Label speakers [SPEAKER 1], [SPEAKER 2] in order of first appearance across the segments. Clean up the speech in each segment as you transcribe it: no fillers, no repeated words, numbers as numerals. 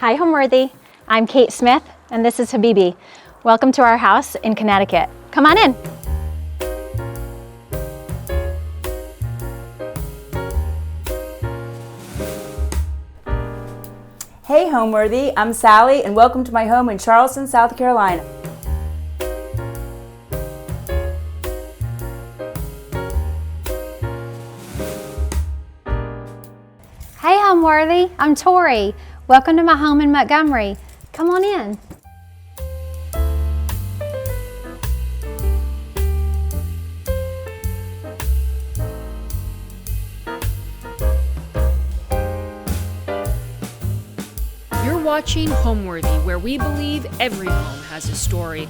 [SPEAKER 1] Hi, Homeworthy. I'm Kate Smith, and this is Habibi. Welcome to our house in Connecticut. Come on in.
[SPEAKER 2] Hey Homeworthy, I'm Sally and welcome to my home in Charleston, South Carolina.
[SPEAKER 1] Hey Homeworthy, I'm Tori. Welcome to my home in Montgomery. Come on in.
[SPEAKER 3] You're watching Homeworthy, where we believe every home has a story.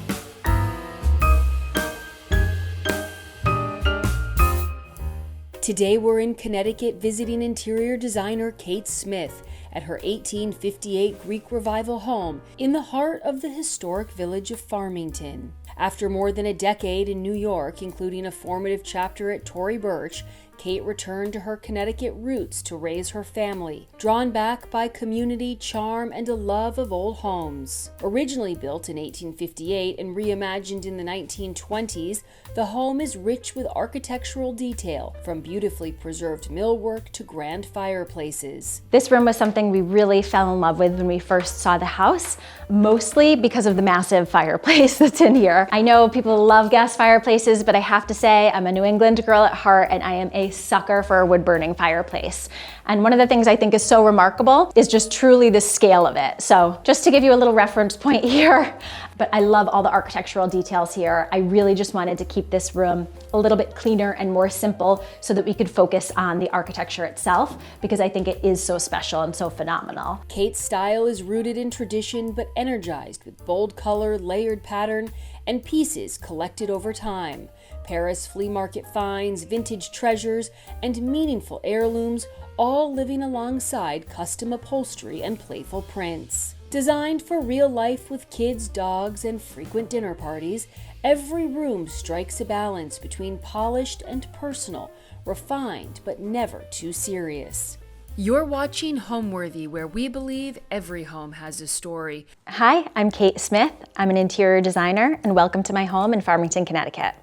[SPEAKER 3] Today we're in Connecticut visiting interior designer Kate Smith at her 1858 Greek Revival home in the heart of the historic village of Farmington. After more than a decade in New York, including a formative chapter at Tory Burch, Kate returned to her Connecticut roots to raise her family, drawn back by community, charm, and a love of old homes. Originally built in 1858 and reimagined in the 1920s, the home is rich with architectural detail, from beautifully preserved millwork to grand fireplaces.
[SPEAKER 1] This room was something we really fell in love with when we first saw the house, mostly because of the massive fireplace that's in here. I know people love gas fireplaces, but I have to say I'm a New England girl at heart, and I am a sucker for a wood-burning fireplace. And one of the things I think is so remarkable is just truly the scale of it. So just to give you a little reference point here, but I love all the architectural details here. I really just wanted to keep this room a little bit cleaner and more simple so that we could focus on the architecture itself, because I think it is so special and so phenomenal.
[SPEAKER 3] Kate's style is rooted in tradition but energized with bold color, layered pattern, and pieces collected over time. Paris flea market finds, vintage treasures, and meaningful heirlooms, all living alongside custom upholstery and playful prints. Designed for real life with kids, dogs, and frequent dinner parties, every room strikes a balance between polished and personal, refined but never too serious. You're watching Homeworthy, where we believe every home has a story.
[SPEAKER 1] Hi, I'm Kate Smith. I'm an interior designer, and welcome to my home in Farmington, Connecticut.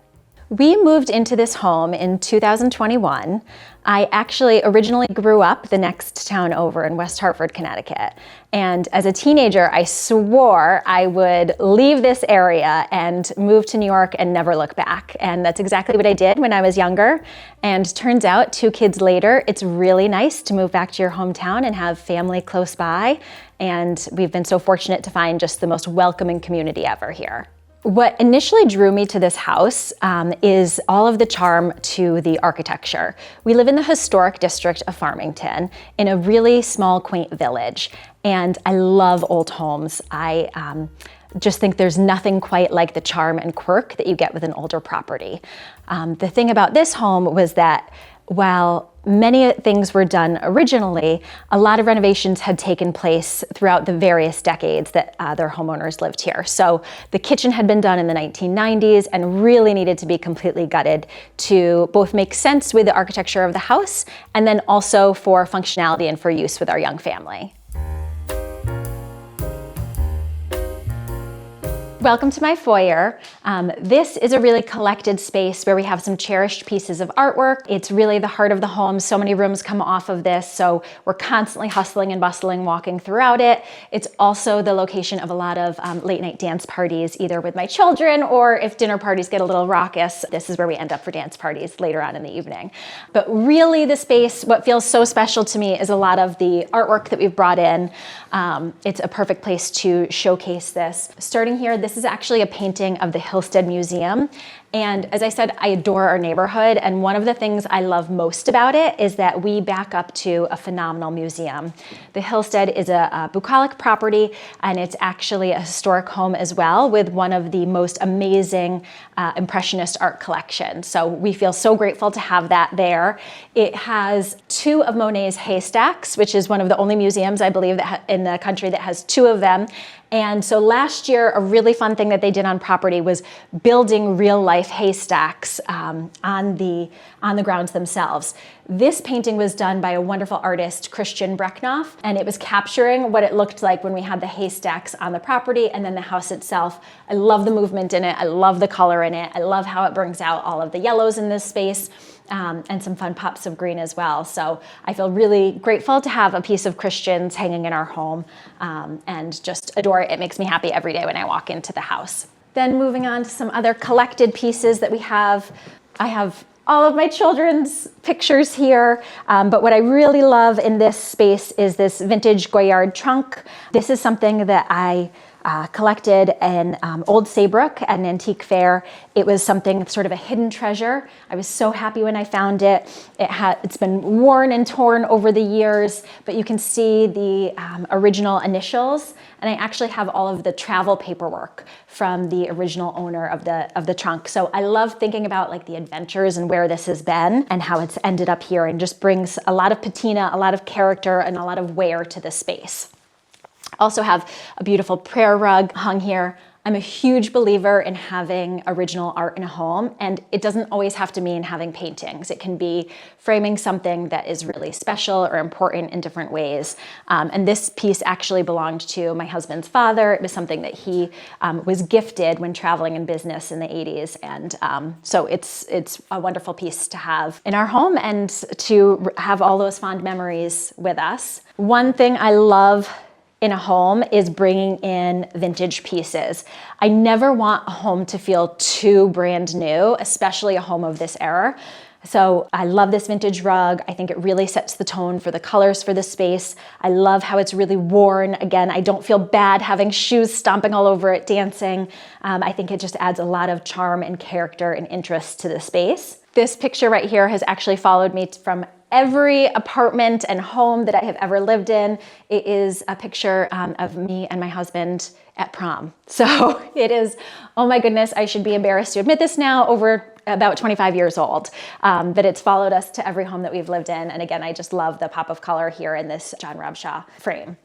[SPEAKER 1] We moved into this home in 2021. I actually originally grew up the next town over in West Hartford, Connecticut. And as a teenager, I swore I would leave this area and move to New York and never look back. And that's exactly what I did when I was younger. And turns out 2 kids later, it's really nice to move back to your hometown and have family close by. And we've been so fortunate to find just the most welcoming community ever here. What initially drew me to this house is all of the charm to the architecture. We live in the historic district of Farmington in a really small, quaint village, and I love old homes. I just think there's nothing quite like the charm and quirk that you get with an older property. The thing about this home was that while many things were done originally, a lot of renovations had taken place throughout the various decades that their homeowners lived here. So the kitchen had been done in the 1990s and really needed to be completely gutted to both make sense with the architecture of the house and then also for functionality and for use with our young family. Welcome to my foyer. This is a really collected space where we have some cherished pieces of artwork. It's really the heart of the home. So many rooms come off of this, so we're constantly hustling and bustling walking throughout it. It's also the location of a lot of late night dance parties, either with my children or if dinner parties get a little raucous, this is where we end up for dance parties later on in the evening. But really the space, what feels so special to me is a lot of the artwork that we've brought in. It's a perfect place to showcase this. Starting here, this is actually a painting of the Hillstead Museum. And as I said, I adore our neighborhood. And one of the things I love most about it is that we back up to a phenomenal museum. The Hillstead is a bucolic property, and it's actually a historic home as well with one of the most amazing Impressionist art collections. So we feel so grateful to have that there. It has 2 of Monet's haystacks, which is one of the only museums, I believe, that in the country that has 2 of them. And so last year, a really fun thing that they did on property was building real life life haystacks on the grounds themselves. This painting was done by a wonderful artist, Christian Brecknoff, and it was capturing what it looked like when we had the haystacks on the property and then the house itself. I love the movement in it. I love the color in it. I love how it brings out all of the yellows in this space. And some fun pops of green as well. So I feel really grateful to have a piece of Christian's hanging in our home and just adore it. It makes me happy every day when I walk into the house. Then moving on to some other collected pieces that we have. I have all of my children's pictures here, but what I really love in this space is this vintage Goyard trunk. This is something that I collected in Old Saybrook at an antique fair. It was something sort of a hidden treasure. I was so happy when I found it. It's been worn and torn over the years, but you can see the original initials, and I actually have all of the travel paperwork from the original owner of the trunk. So I love thinking about like the adventures and where this has been and how it's ended up here, and just brings a lot of patina, a lot of character, and a lot of wear to the space. Also have a beautiful prayer rug hung here. I'm a huge believer in having original art in a home, and it doesn't always have to mean having paintings. It can be framing something that is really special or important in different ways. And this piece actually belonged to my husband's father. It was something that he was gifted when traveling in business in the 80s. And so it's a wonderful piece to have in our home and to have all those fond memories with us. One thing I love in a home is bringing in vintage pieces. I never want a home to feel too brand new, especially a home of this era. So I love this vintage rug. I think it really sets the tone for the colors for the space. I love how it's really worn. Again, I don't feel bad having shoes stomping all over it dancing. I think it just adds a lot of charm and character and interest to the space. This picture right here has actually followed me from every apartment and home that I have ever lived in. It is a picture of me and my husband at prom. So it is, oh my goodness, I should be embarrassed to admit this now, over about 25 years old. But it's followed us to every home that we've lived in. And again, I just love the pop of color here in this John Robshaw frame.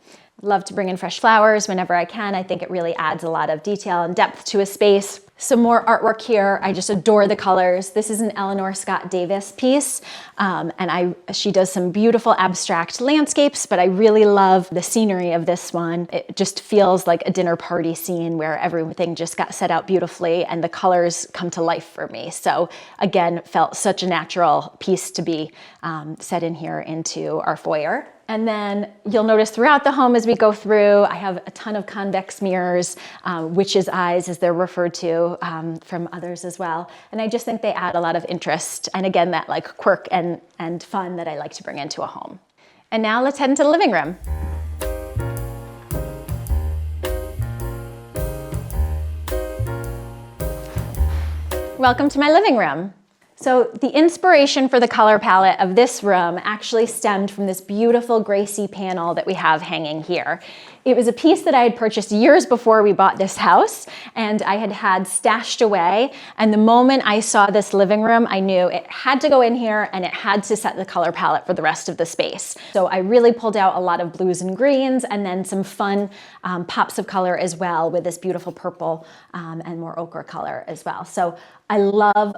[SPEAKER 1] Love to bring in fresh flowers whenever I can. I think it really adds a lot of detail and depth to a space. Some more artwork here. I just adore the colors. This is an Eleanor Scott Davis piece, and she does some beautiful abstract landscapes, but I really love the scenery of this one. It just feels like a dinner party scene where everything just got set out beautifully and the colors come to life for me. So again, felt such a natural piece to be set in here into our foyer. And then you'll notice throughout the home as we go through, I have a ton of convex mirrors, witch's eyes as they're referred to from others as well. And I just think they add a lot of interest. And again, that like quirk and fun that I like to bring into a home. And now let's head into the living room. Welcome to my living room. So the inspiration for the color palette of this room actually stemmed from this beautiful Gracie panel that we have hanging here. It was a piece that I had purchased years before we bought this house, and I had stashed away. And the moment I saw this living room, I knew it had to go in here and it had to set the color palette for the rest of the space. So I really pulled out a lot of blues and greens and then some fun pops of color as well with this beautiful purple and more ochre color as well. So I love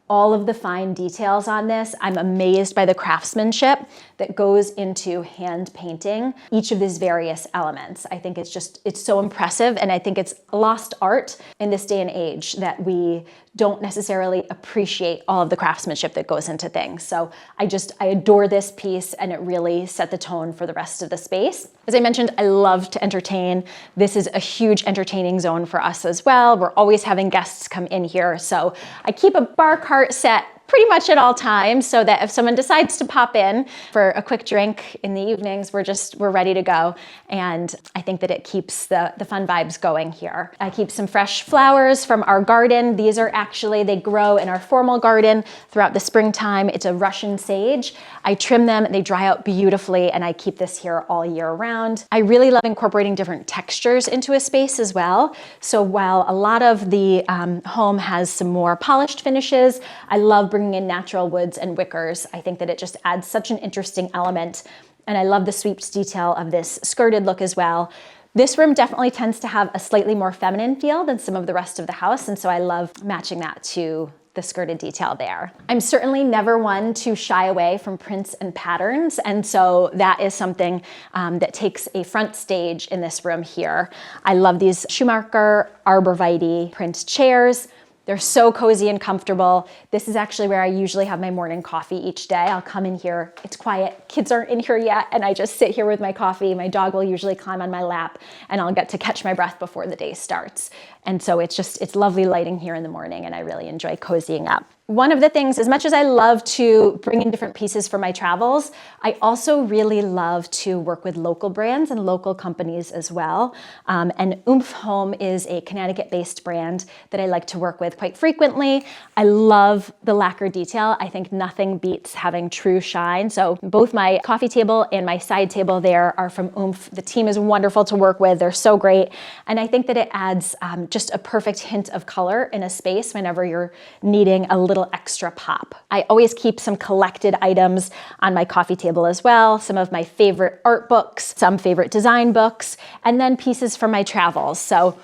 [SPEAKER 1] all of the fine details on this. I'm amazed by the craftsmanship that goes into hand painting each of these various elements. I think it's so impressive, and I think it's lost art in this day and age that we don't necessarily appreciate all of the craftsmanship that goes into things. So I adore this piece, and it really set the tone for the rest of the space. As I mentioned, I love to entertain. This is a huge entertaining zone for us as well. We're always having guests come in here. So I keep a bar cart set pretty much at all times, so that if someone decides to pop in for a quick drink in the evenings, we're ready to go. And I think that it keeps the fun vibes going here. I keep some fresh flowers from our garden. These are they grow in our formal garden throughout the springtime. It's a Russian sage. I trim them, they dry out beautifully, and I keep this here all year round. I really love incorporating different textures into a space as well. So while a lot of the home has some more polished finishes, I love bringing in natural woods and wickers. I think that it just adds such an interesting element. And I love the sweeps detail of this skirted look as well. This room definitely tends to have a slightly more feminine feel than some of the rest of the house, and so I love matching that to the skirted detail there. I'm certainly never one to shy away from prints and patterns, and so that is something that takes a front stage in this room here. I love these Schumacher arborvitae print chairs. They're so cozy and comfortable. This is actually where I usually have my morning coffee each day. I'll come in here, it's quiet, kids aren't in here yet, and I just sit here with my coffee. My dog will usually climb on my lap, and I'll get to catch my breath before the day starts. And so it's lovely lighting here in the morning, and I really enjoy cozying up. One of the things, as much as I love to bring in different pieces for my travels, I also really love to work with local brands and local companies as well. And Oomph Home is a Connecticut-based brand that I like to work with quite frequently. I love the lacquer detail. I think nothing beats having true shine. So both my coffee table and my side table there are from Oomph. The team is wonderful to work with. They're so great. And I think that it adds just a perfect hint of color in a space whenever you're needing a little extra pop. I always keep some collected items on my coffee table as well, some of my favorite art books, some favorite design books, and then pieces from my travels. So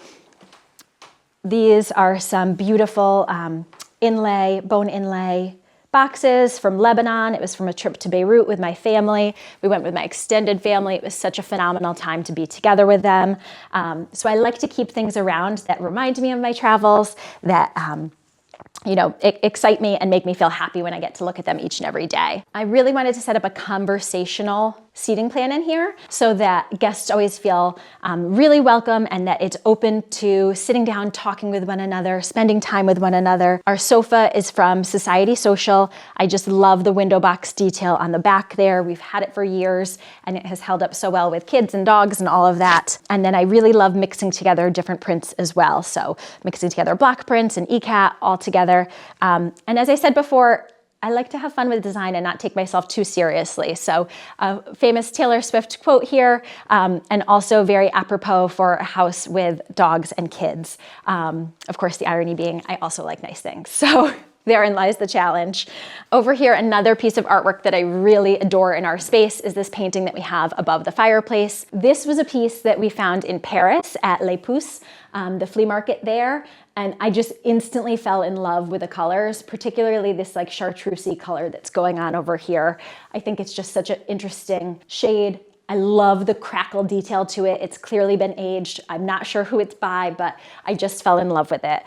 [SPEAKER 1] these are some beautiful bone inlay boxes from Lebanon. It was from a trip to Beirut with my family. We went with my extended family. It was such a phenomenal time to be together with them. So I like to keep things around that remind me of my travels, that excite me and make me feel happy when I get to look at them each and every day. I really wanted to set up a conversational seating plan in here so that guests always feel really welcome and that it's open to sitting down, talking with one another, spending time with one another. Our sofa is from Society Social. I just love the window box detail on the back there. We've had it for years and it has held up so well with kids and dogs and all of that. And then I really love mixing together different prints as well. So mixing together block prints and ECAT all together. And as I said before, I like to have fun with design and not take myself too seriously. So a famous Taylor Swift quote here, and also very apropos for a house with dogs and kids. Of course, the irony being I also like nice things. So therein lies the challenge. Over here, another piece of artwork that I really adore in our space is this painting that we have above the fireplace. This was a piece that we found in Paris at Les Puces, the flea market there. And I just instantly fell in love with the colors, particularly this like chartreusey color that's going on over here. I think it's just such an interesting shade. I love the crackle detail to it. It's clearly been aged. I'm not sure who it's by, but I just fell in love with it.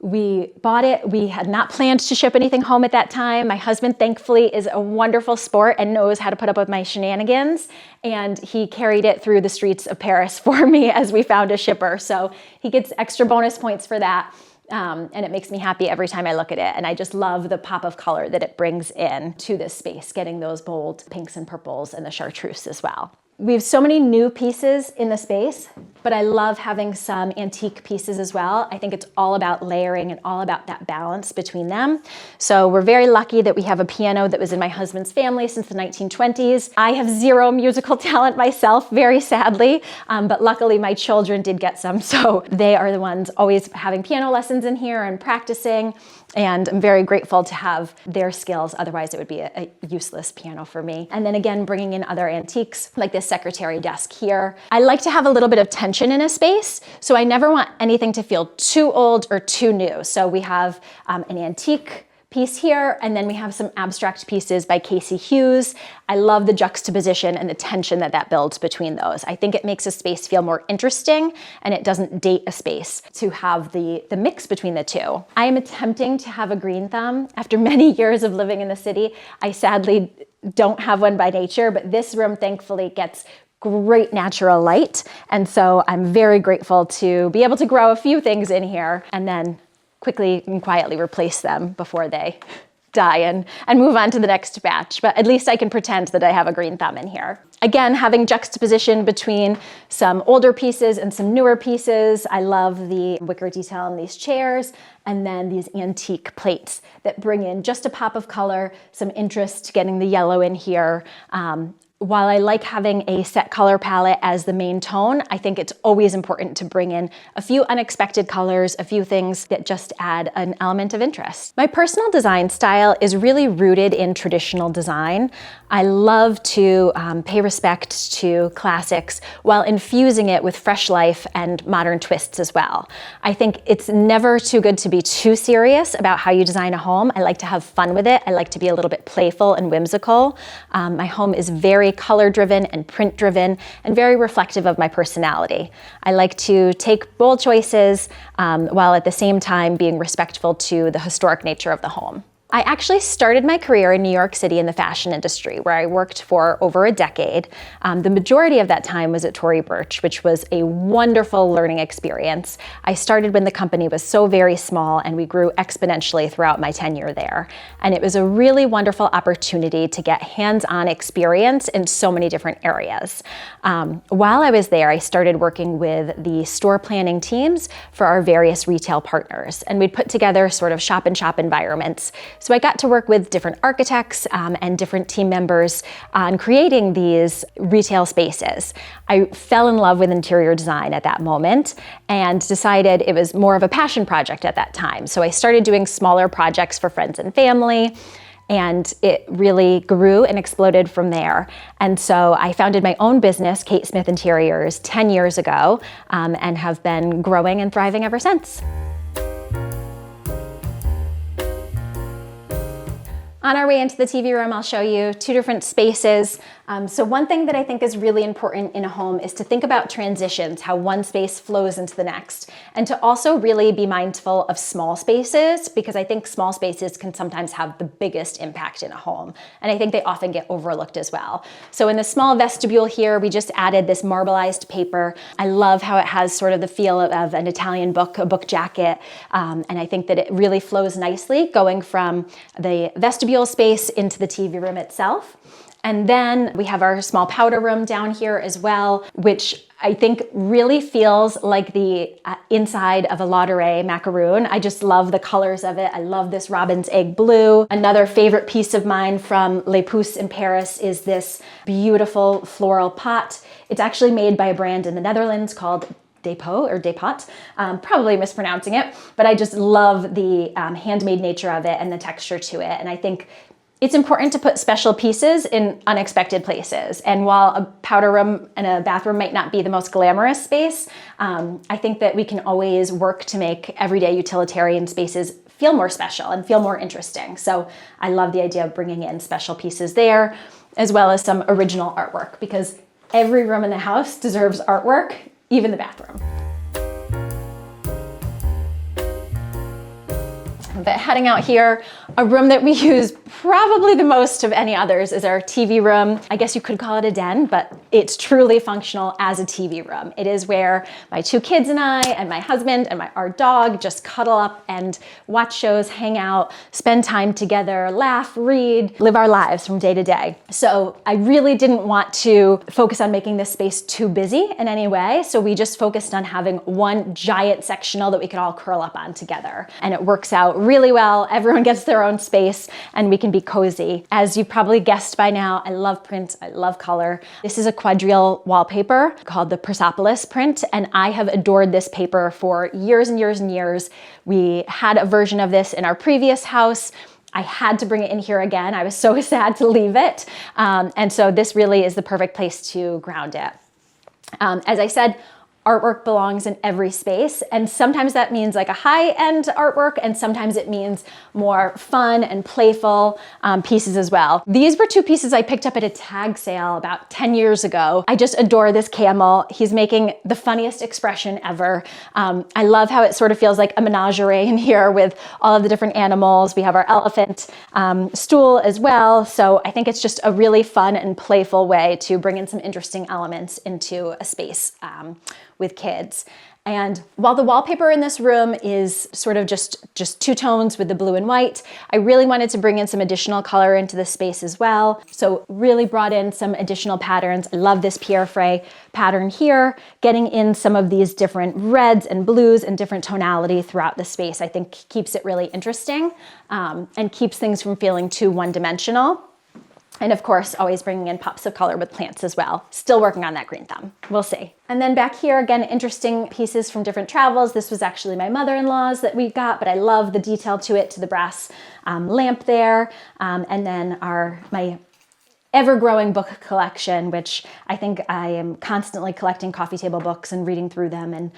[SPEAKER 1] We bought it. We had not planned to ship anything home at that time. My husband, thankfully, is a wonderful sport and knows how to put up with my shenanigans. And he carried it through the streets of Paris for me as we found a shipper. So he gets extra bonus points for that. And it makes me happy every time I look at it. And I just love the pop of color that it brings in to this space, getting those bold pinks and purples and the chartreuse as well. We have so many new pieces in the space, but I love having some antique pieces as well. I think it's all about layering and all about that balance between them. So we're very lucky that we have a piano that was in my husband's family since the 1920s. I have zero musical talent myself, very sadly, but luckily my children did get some. So they are the ones always having piano lessons in here and practicing. And I'm very grateful to have their skills. Otherwise, it would be a useless piano for me. And then again, bringing in other antiques like this secretary desk here. I like to have a little bit of tension in a space, so I never want anything to feel too old or too new. So we have an antique piece here, and then we have some abstract pieces by Casey Hughes. I love the juxtaposition and the tension that builds between those. I think it makes a space feel more interesting, and it doesn't date a space to have the mix between the two. I am attempting to have a green thumb. After many years of living in the city, I sadly don't have one by nature, but this room thankfully gets great natural light. And so I'm very grateful to be able to grow a few things in here and then quickly and quietly replace them before they die and move on to the next batch. But at least I can pretend that I have a green thumb in here. Again, having juxtaposition between some older pieces and some newer pieces. I love the wicker detail on these chairs, and then these antique plates that bring in just a pop of color, some interest, getting the yellow in here. While I like having a set color palette as the main tone, I think it's always important to bring in a few unexpected colors, a few things that just add an element of interest. My personal design style is really rooted in traditional design. I love to pay respect to classics while infusing it with fresh life and modern twists as well. I think it's never too good to be too serious about how you design a home. I like to have fun with it. I like to be a little bit playful and whimsical. My home is very color-driven and print-driven and very reflective of my personality. I like to take bold choices while at the same time being respectful to the historic nature of the home. I actually started my career in New York City in the fashion industry, where I worked for over a decade. The majority of that time was at Tory Burch, which was a wonderful learning experience. I started when the company was so very small, and we grew exponentially throughout my tenure there. And it was a really wonderful opportunity to get hands-on experience in so many different areas. While I was there, I started working with the store planning teams for our various retail partners, and we'd put together sort of shop-in-shop environments. So I got to work with different architects and different team members on creating these retail spaces. I fell in love with interior design at that moment and decided it was more of a passion project at that time. So I started doing smaller projects for friends and family, and it really grew and exploded from there. And so I founded my own business, Kate Smith Interiors, 10 years ago, and have been growing and thriving ever since. On our way into the TV room, I'll show you two different spaces. So one thing that I think is really important in a home is to think about transitions, how one space flows into the next, and to also really be mindful of small spaces, because I think small spaces can sometimes have the biggest impact in a home. And I think they often get overlooked as well. So in the small vestibule here, we just added this marbleized paper. I love how it has sort of the feel of an Italian book, a book jacket. And I think that it really flows nicely going from the vestibule space into the TV room itself. And then we have our small powder room down here as well, which I think really feels like the inside of a Lauderay macaroon. I just love the colors of it. I love this robin's egg blue. Another favorite piece of mine from Les Pousses in Paris is this beautiful floral pot. It's actually made by a brand in the Netherlands called Depot or Depot, probably mispronouncing it, but I just love the handmade nature of it and the texture to it. And I think it's important to put special pieces in unexpected places. And while a powder room and a bathroom might not be the most glamorous space, I think that we can always work to make everyday utilitarian spaces feel more special and feel more interesting. So I love the idea of bringing in special pieces there, as well as some original artwork, because every room in the house deserves artwork, even the bathroom. But heading out here, a room that we use probably the most of any others is our TV room. I guess you could call it a den, but it's truly functional as a TV room. It is where my two kids and I and my husband and our dog just cuddle up and watch shows, hang out, spend time together, laugh, read, live our lives from day to day. So I really didn't want to focus on making this space too busy in any way. So we just focused on having one giant sectional that we could all curl up on together. And it works out really well. Everyone gets their own space and we can be cozy. As you've probably guessed by now, I love print, I love color. This is a quadrille wallpaper called the Persepolis print, and I have adored this paper for years and years and years. We had a version of this in our previous house. I had to bring it in here again. I was so sad to leave it. And so this really is the perfect place to ground it. As I said, artwork belongs in every space, and sometimes that means like a high-end artwork, and sometimes it means more fun and playful pieces as well. These were two pieces I picked up at a tag sale about 10 years ago. I just adore this camel. He's making the funniest expression ever. I love how it sort of feels like a menagerie in here with all of the different animals. We have our elephant stool as well, so I think it's just a really fun and playful way to bring in some interesting elements into a space with kids. And while the wallpaper in this room is sort of just two tones with the blue and white, I really wanted to bring in some additional color into the space as well. So really brought in some additional patterns. I love this Pierre Frey pattern here, getting in some of these different reds and blues and different tonality throughout the space. I think keeps it really interesting and keeps things from feeling too one-dimensional. And of course, always bringing in pops of color with plants as well. Still working on that green thumb. We'll see. And then back here, again, interesting pieces from different travels. This was actually my mother-in-law's that we got, but I love the detail to it, to the brass lamp there. And then my ever-growing book collection, which I think I am constantly collecting coffee table books and reading through them. And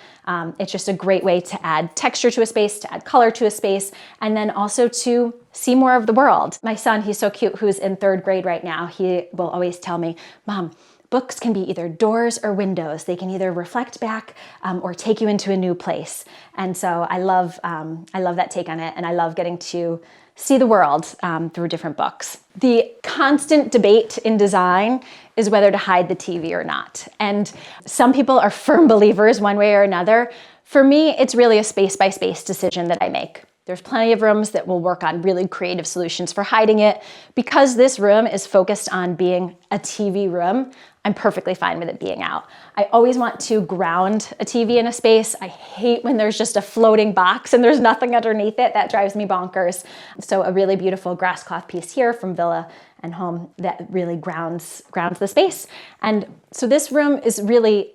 [SPEAKER 1] it's just a great way to add texture to a space, to add color to a space, and then also to see more of the world. My son, he's so cute, who's in 3rd grade right now, he will always tell me, Mom, books can be either doors or windows. They can either reflect back or take you into a new place. And so I love that take on it, and I love getting to see the world through different books. The constant debate in design is whether to hide the TV or not. And some people are firm believers one way or another. For me, it's really a space-by-space decision that I make. There's plenty of rooms that will work on really creative solutions for hiding it. Because this room is focused on being a TV room, I'm perfectly fine with it being out. I always want to ground a TV in a space. I hate when there's just a floating box and there's nothing underneath it. That drives me bonkers. So a really beautiful grass cloth piece here from Villa and Home that really grounds the space. And so this room is really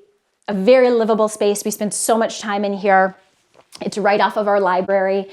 [SPEAKER 1] a very livable space. We spend so much time in here. It's right off of our library,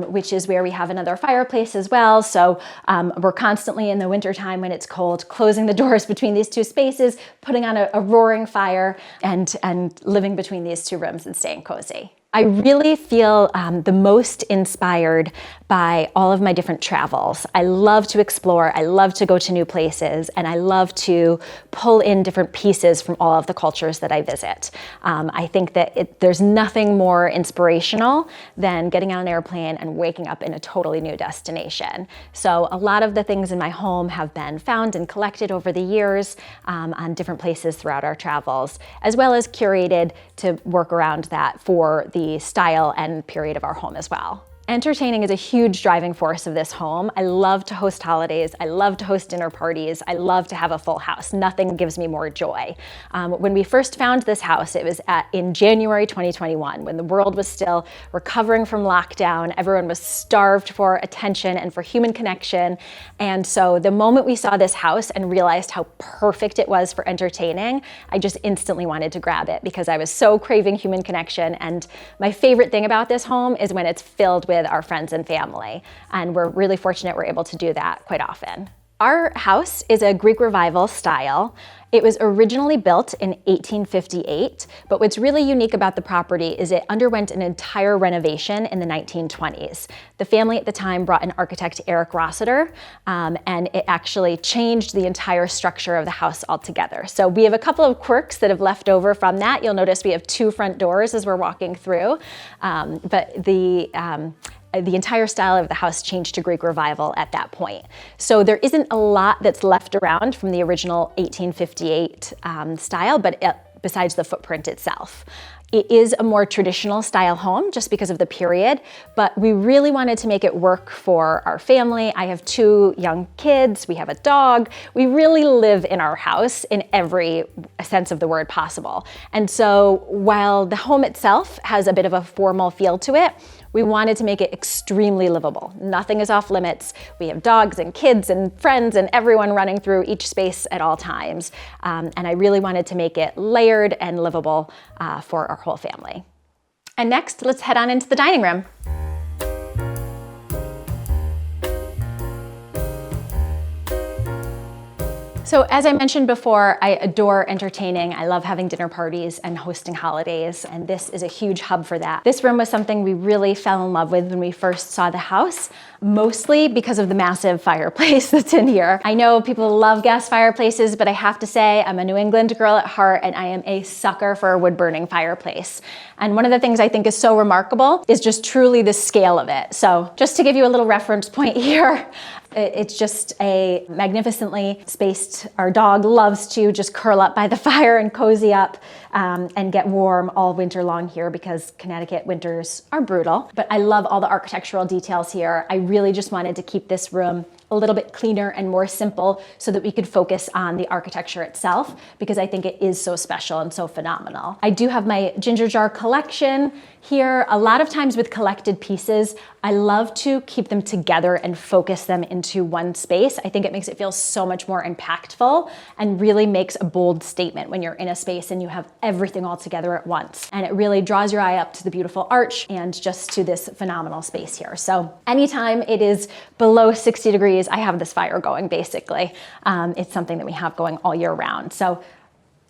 [SPEAKER 1] which is where we have another fireplace as well. So we're constantly in the wintertime when it's cold, closing the doors between these two spaces, putting on a roaring fire, and living between these two rooms and staying cozy. I really feel the most inspired by all of my different travels. I love to explore, I love to go to new places, and I love to pull in different pieces from all of the cultures that I visit. I think that there's nothing more inspirational than getting on an airplane and waking up in a totally new destination. So a lot of the things in my home have been found and collected over the years on different places throughout our travels, as well as curated to work around that for the style and period of our home as well. Entertaining is a huge driving force of this home. I love to host holidays. I love to host dinner parties. I love to have a full house. Nothing gives me more joy. When we first found this house, it was in January 2021, when the world was still recovering from lockdown. Everyone was starved for attention and for human connection. And so the moment we saw this house and realized how perfect it was for entertaining, I just instantly wanted to grab it because I was so craving human connection. And my favorite thing about this home is when it's filled with our friends and family. And we're really fortunate we're able to do that quite often. Our house is a Greek Revival style. It was originally built in 1858, but what's really unique about the property is it underwent an entire renovation in the 1920s. The family at the time brought in architect Eric Rossiter, and it actually changed the entire structure of the house altogether. So we have a couple of quirks that have left over from that. You'll notice we have 2 front doors as we're walking through, but the entire style of the house changed to Greek Revival at that point. So there isn't a lot that's left around from the original 1858 style, but besides the footprint itself. It is a more traditional style home just because of the period, but we really wanted to make it work for our family. I have 2 young kids, we have a dog. We really live in our house in every sense of the word possible. And so while the home itself has a bit of a formal feel to it, we wanted to make it extremely livable. Nothing is off limits. We have dogs and kids and friends and everyone running through each space at all times. And I really wanted to make it layered and livable for our whole family. And next, let's head on into the dining room. So as I mentioned before, I adore entertaining. I love having dinner parties and hosting holidays, and this is a huge hub for that. This room was something we really fell in love with when we first saw the house, mostly because of the massive fireplace that's in here. I know people love gas fireplaces, but I have to say I'm a New England girl at heart, and I am a sucker for a wood-burning fireplace. And one of the things I think is so remarkable is just truly the scale of it. So just to give you a little reference point here, it's just a magnificently spaced, our dog loves to just curl up by the fire and cozy up and get warm all winter long here because Connecticut winters are brutal. But I love all the architectural details here. I really just wanted to keep this room a little bit cleaner and more simple so that we could focus on the architecture itself, because I think it is so special and so phenomenal. I do have my ginger jar collection here. A lot of times with collected pieces, I love to keep them together and focus them into one space. I think it makes it feel so much more impactful and really makes a bold statement when you're in a space and you have everything all together at once. And it really draws your eye up to the beautiful arch and just to this phenomenal space here. So anytime it is below 60 degrees, I have this fire going basically. It's something that we have going all year round. So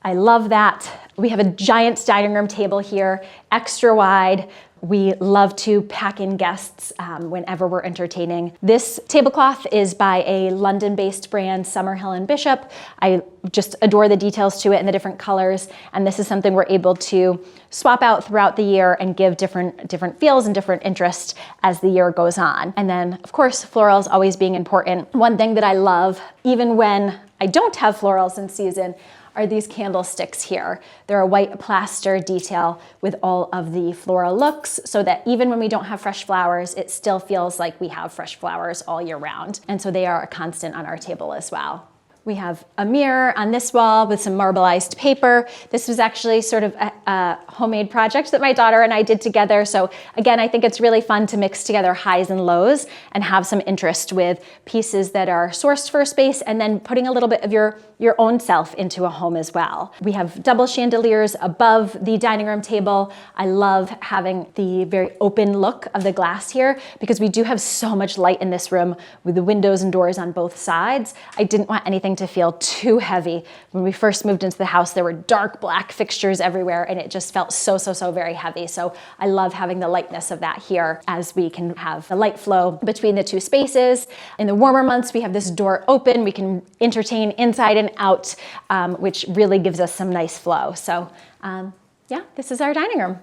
[SPEAKER 1] I love that. We have a giant dining room table here, extra wide. We love to pack in guests whenever we're entertaining. This tablecloth is by a London-based brand, Summerhill and Bishop. I just adore the details to it and the different colors. And this is something we're able to swap out throughout the year and give different feels and different interest as the year goes on. And then, of course, florals always being important. One thing that I love, even when I don't have florals in season, are these candlesticks here. They're a white plaster detail with all of the floral looks so that even when we don't have fresh flowers, it still feels like we have fresh flowers all year round. And so they are a constant on our table as well. We have a mirror on this wall with some marbleized paper. This was actually sort of a homemade project that my daughter and I did together. So again, I think it's really fun to mix together highs and lows and have some interest with pieces that are sourced for a space and then putting a little bit of your own self into a home as well. We have double chandeliers above the dining room table. I love having the very open look of the glass here because we do have so much light in this room with the windows and doors on both sides. I didn't want anything to feel too heavy. When we first moved into the house, there were dark black fixtures everywhere and it just felt so very heavy. So I love having the lightness of that here as we can have the light flow between the two spaces. In the warmer months, we have this door open. We can entertain inside and out, which really gives us some nice flow. So yeah, this is our dining room.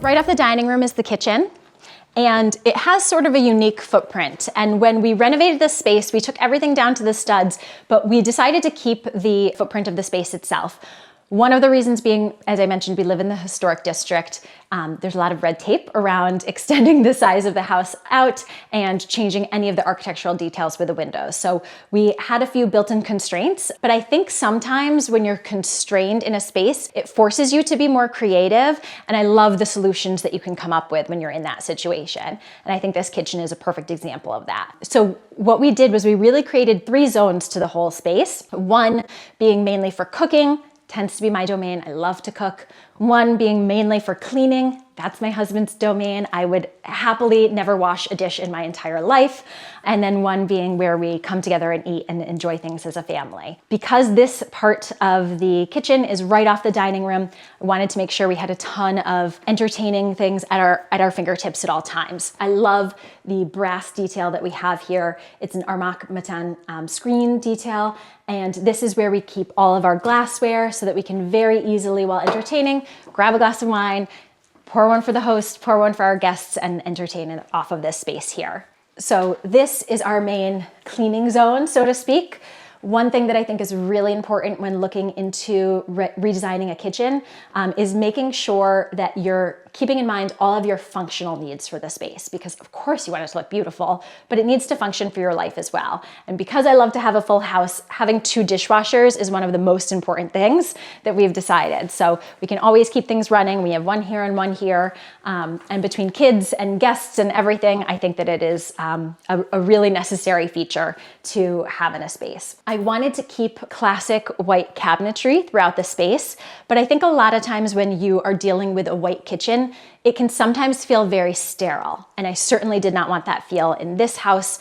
[SPEAKER 1] Right off the dining room is the kitchen. And it has sort of a unique footprint. And when we renovated this space, we took everything down to the studs, but we decided to keep the footprint of the space itself. One of the reasons being, as I mentioned, we live in the historic district. There's a lot of red tape around extending the size of the house out and changing any of the architectural details with the windows. So we had a few built-in constraints, but I think sometimes when you're constrained in a space, it forces you to be more creative. And I love the solutions that you can come up with when you're in that situation. And I think this kitchen is a perfect example of that. So what we did was we really created 3 zones to the whole space. One being mainly for cooking, tends to be my domain. I love to cook. One being mainly for cleaning. That's my husband's domain. I would happily never wash a dish in my entire life. And then one being where we come together and eat and enjoy things as a family. Because this part of the kitchen is right off the dining room, I wanted to make sure we had a ton of entertaining things at our fingertips at all times. I love the brass detail that we have here. It's an Armach Matan screen detail. And this is where we keep all of our glassware so that we can very easily, while entertaining, grab a glass of wine, pour one for the host, pour one for our guests, and entertain off of this space here. So this is our main cleaning zone, so to speak. One thing that I think is really important when looking into redesigning a kitchen is making sure that you're keeping in mind all of your functional needs for the space, because of course you want it to look beautiful, but it needs to function for your life as well. And because I love to have a full house, having 2 dishwashers is one of the most important things that we've decided. So we can always keep things running. We have one here and one here. And between kids and guests and everything, I think that it is a really necessary feature to have in a space. I wanted to keep classic white cabinetry throughout the space, but I think a lot of times when you are dealing with a white kitchen, it can sometimes feel very sterile. And I certainly did not want that feel in this house.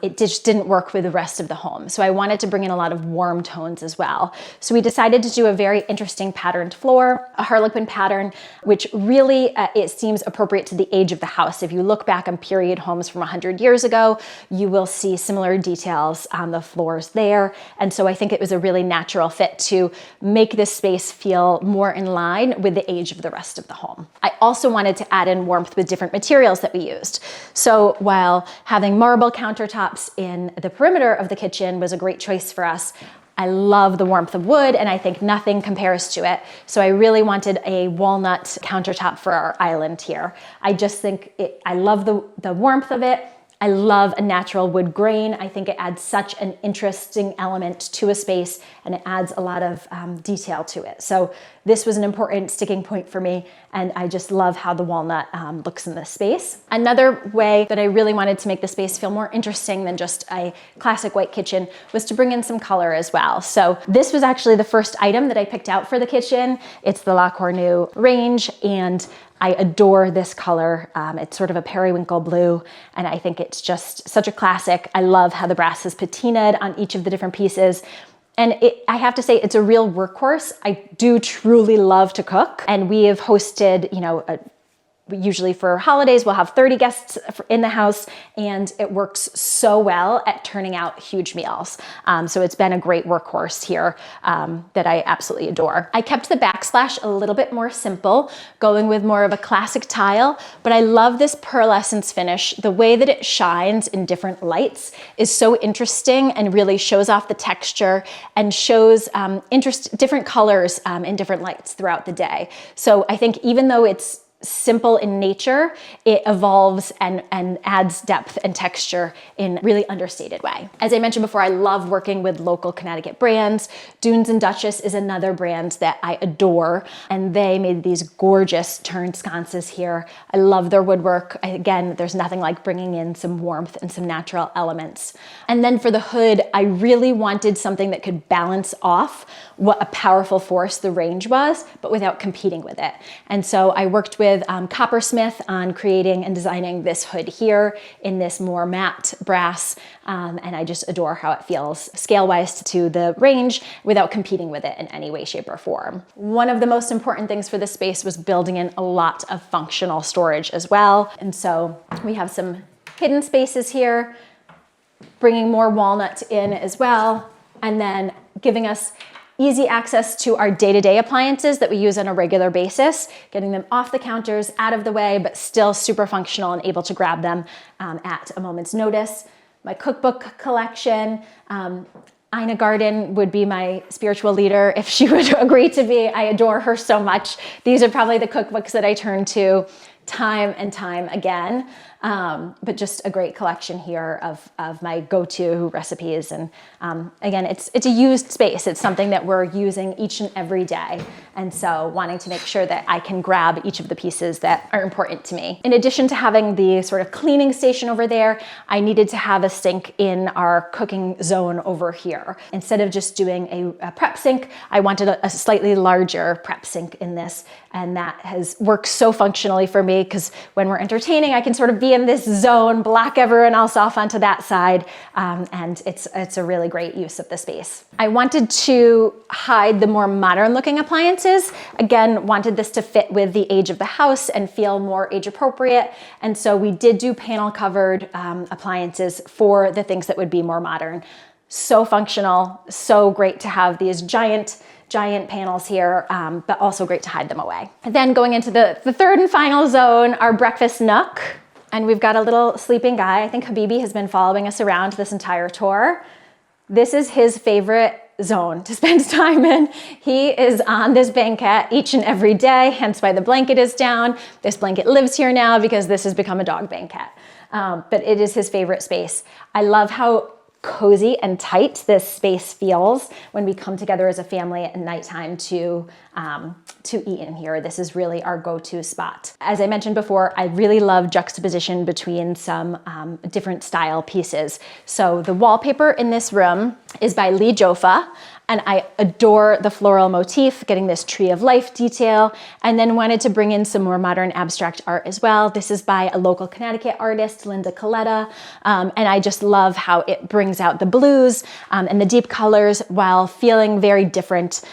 [SPEAKER 1] It just didn't work with the rest of the home. So I wanted to bring in a lot of warm tones as well. So we decided to do a very interesting patterned floor, a harlequin pattern, which really, it seems appropriate to the age of the house. If you look back on period homes from 100 years ago, you will see similar details on the floors there. And so I think it was a really natural fit to make this space feel more in line with the age of the rest of the home. I also wanted to add in warmth with different materials that we used. So while having marble countertops in the perimeter of the kitchen was a great choice for us, I love the warmth of wood, and I think nothing compares to it. So I really wanted a walnut countertop for our island here. I just think I love the warmth of it. I love a natural wood grain. I think it adds such an interesting element to a space, and it adds a lot of detail to it. So this was an important sticking point for me, and I just love how the walnut looks in this space. Another way that I really wanted to make the space feel more interesting than just a classic white kitchen was to bring in some color as well. So this was actually the first item that I picked out for the kitchen. It's the La Cornue range, and I adore this color. It's sort of a periwinkle blue, and I think it's just such a classic. I love how the brass is patinaed on each of the different pieces. And I have to say, it's a real workhorse. I do truly love to cook, and we have hosted, usually for holidays, we'll have 30 guests in the house, and it works so well at turning out huge meals. So it's been a great workhorse here that I absolutely adore. I kept the backsplash a little bit more simple, going with more of a classic tile, but I love this pearlescence finish. The way that it shines in different lights is so interesting and really shows off the texture and shows different colors in different lights throughout the day. So I think even though it's simple in nature, it evolves and adds depth and texture in a really understated way. As I mentioned before, I love working with local Connecticut brands. Dunes and Duchess is another brand that I adore, and they made these gorgeous turned sconces here. I love their woodwork. Again, there's nothing like bringing in some warmth and some natural elements. And then for the hood, I really wanted something that could balance off what a powerful force the range was, but without competing with it. And so I worked with Coppersmith on creating and designing this hood here in this more matte brass, and I just adore how it feels scale-wise to the range without competing with it in any way, shape, or form. One of the most important things for this space was building in a lot of functional storage as well, and so we have some hidden spaces here, bringing more walnut in as well, and then giving us easy access to our day-to-day appliances that we use on a regular basis, getting them off the counters, out of the way, but still super functional and able to grab them at a moment's notice. My cookbook collection, Ina Garden would be my spiritual leader if she would agree to be. I adore her so much. These are probably the cookbooks that I turn to time and time again. But just a great collection here of my go-to recipes. And again, it's a used space. It's something that we're using each and every day. And so wanting to make sure that I can grab each of the pieces that are important to me. In addition to having the sort of cleaning station over there, I needed to have a sink in our cooking zone over here. Instead of just doing a prep sink, I wanted a slightly larger prep sink in this. And that has worked so functionally for me, because when we're entertaining, I can sort of be in this zone, block everyone else off onto that side, and it's a really great use of the space. I wanted to hide the more modern looking appliances. Again, wanted this to fit with the age of the house and feel more age appropriate, and so we did do panel covered appliances for the things that would be more modern. So functional, so great to have these giant panels here, but also great to hide them away. And then going into the third and final zone, our breakfast nook. And we've got a little sleeping guy. I think Habibi has been following us around this entire tour. This is his favorite zone to spend time in. He is on this banquette each and every day, hence why the blanket is down. This blanket lives here now because this has become a dog banquette. But it is his favorite space. I love how cozy and tight this space feels when we come together as a family at nighttime to eat in here. This is really our go-to spot. As I mentioned before, I really love juxtaposition between some different style pieces. So the wallpaper in this room is by Lee Joffa, and I adore the floral motif, getting this tree of life detail, and then wanted to bring in some more modern abstract art as well. This is by a local Connecticut artist, Linda Coletta, and I just love how it brings out the blues and the deep colors while feeling very different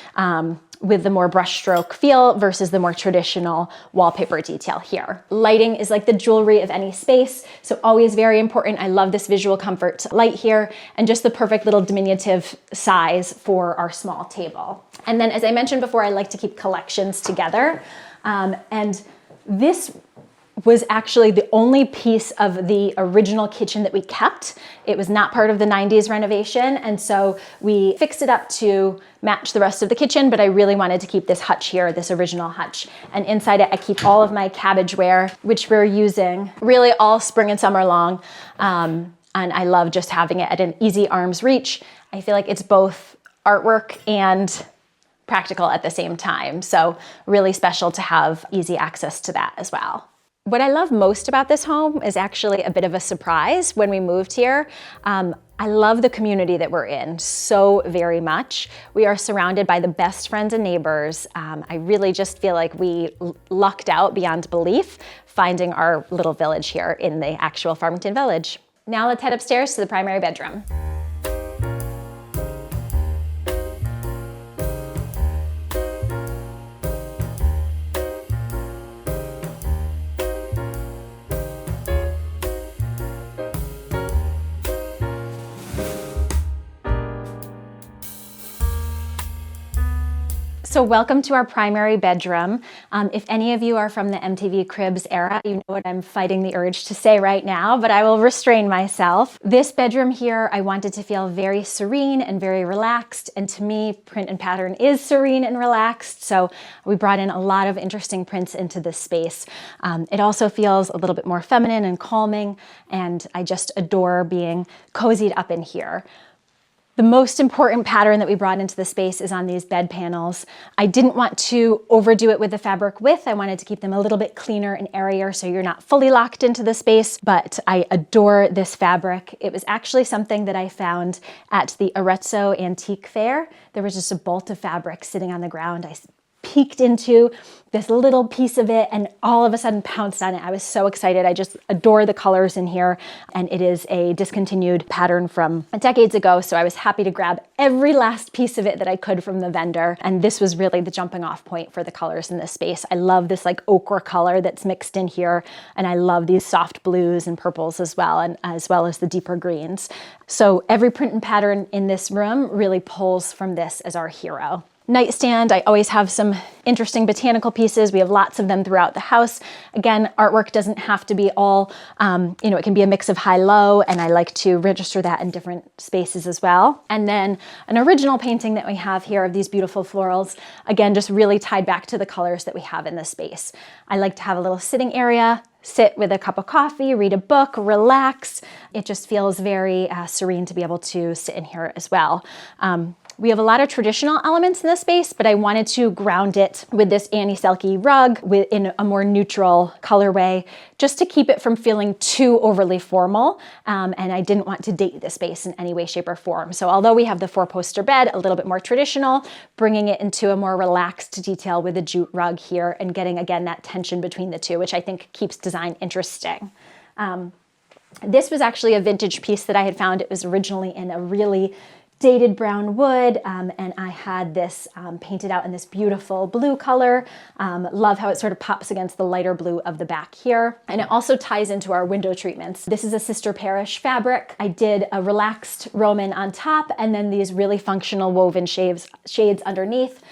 [SPEAKER 1] with the more brushstroke feel versus the more traditional wallpaper detail here. Lighting is like the jewelry of any space, so always very important. I love this visual comfort light here, and just the perfect little diminutive size for our small table. And then, as I mentioned before, I like to keep collections together, and this was actually the only piece of the original kitchen that we kept. It was not part of the 90s renovation, and so we fixed it up to match the rest of the kitchen, but I really wanted to keep this hutch here, this original hutch. And inside it, I keep all of my cabbageware, which we're using really all spring and summer long. And I love just having it at an easy arm's reach. I feel like it's both artwork and practical at the same time. So really special to have easy access to that as well. What I love most about this home is actually a bit of a surprise when we moved here. I love the community that we're in so very much. We are surrounded by the best friends and neighbors. I really just feel like we lucked out beyond belief finding our little village here in the actual Farmington village. Now let's head upstairs to the primary bedroom. So welcome to our primary bedroom. If any of you are from the MTV Cribs era, you know what I'm fighting the urge to say right now, but I will restrain myself. This bedroom here, I wanted to feel very serene and very relaxed, and to me, print and pattern is serene and relaxed, so we brought in a lot of interesting prints into this space. It also feels a little bit more feminine and calming, and I just adore being cozied up in here. The most important pattern that we brought into the space is on these bed panels. I didn't want to overdo it with the fabric width. I wanted to keep them a little bit cleaner and airier so you're not fully locked into the space, but I adore this fabric. It was actually something that I found at the Arezzo Antique Fair. There was just a bolt of fabric sitting on the ground. I peeked into this little piece of it and all of a sudden pounced on it. I was so excited. I just adore the colors in here, and it is a discontinued pattern from decades ago, so I was happy to grab every last piece of it that I could from the vendor, and this was really the jumping off point for the colors in this space. I love this like ochre color that's mixed in here, and I love these soft blues and purples as well, and as well as the deeper greens. So every print and pattern in this room really pulls from this as our hero. Nightstand, I always have some interesting botanical pieces. We have lots of them throughout the house. Again, artwork doesn't have to be all, it can be a mix of high-low, and I like to register that in different spaces as well. And then an original painting that we have here of these beautiful florals, again, just really tied back to the colors that we have in this space. I like to have a little sitting area, sit with a cup of coffee, read a book, relax. It just feels very serene to be able to sit in here as well. We have a lot of traditional elements in this space, but I wanted to ground it with this Annie Selke rug in a more neutral colorway, just to keep it from feeling too overly formal. And I didn't want to date this space in any way, shape, or form. So although we have the 4-poster bed, a little bit more traditional, bringing it into a more relaxed detail with a jute rug here and getting, again, that tension between the two, which I think keeps design interesting. This was actually a vintage piece that I had found. It was originally in a really dated brown wood, and I had this painted out in this beautiful blue color. Love how it sort of pops against the lighter blue of the back here. And it also ties into our window treatments. This is a Sister Parish fabric. I did a relaxed Roman on top and then these really functional woven shades underneath.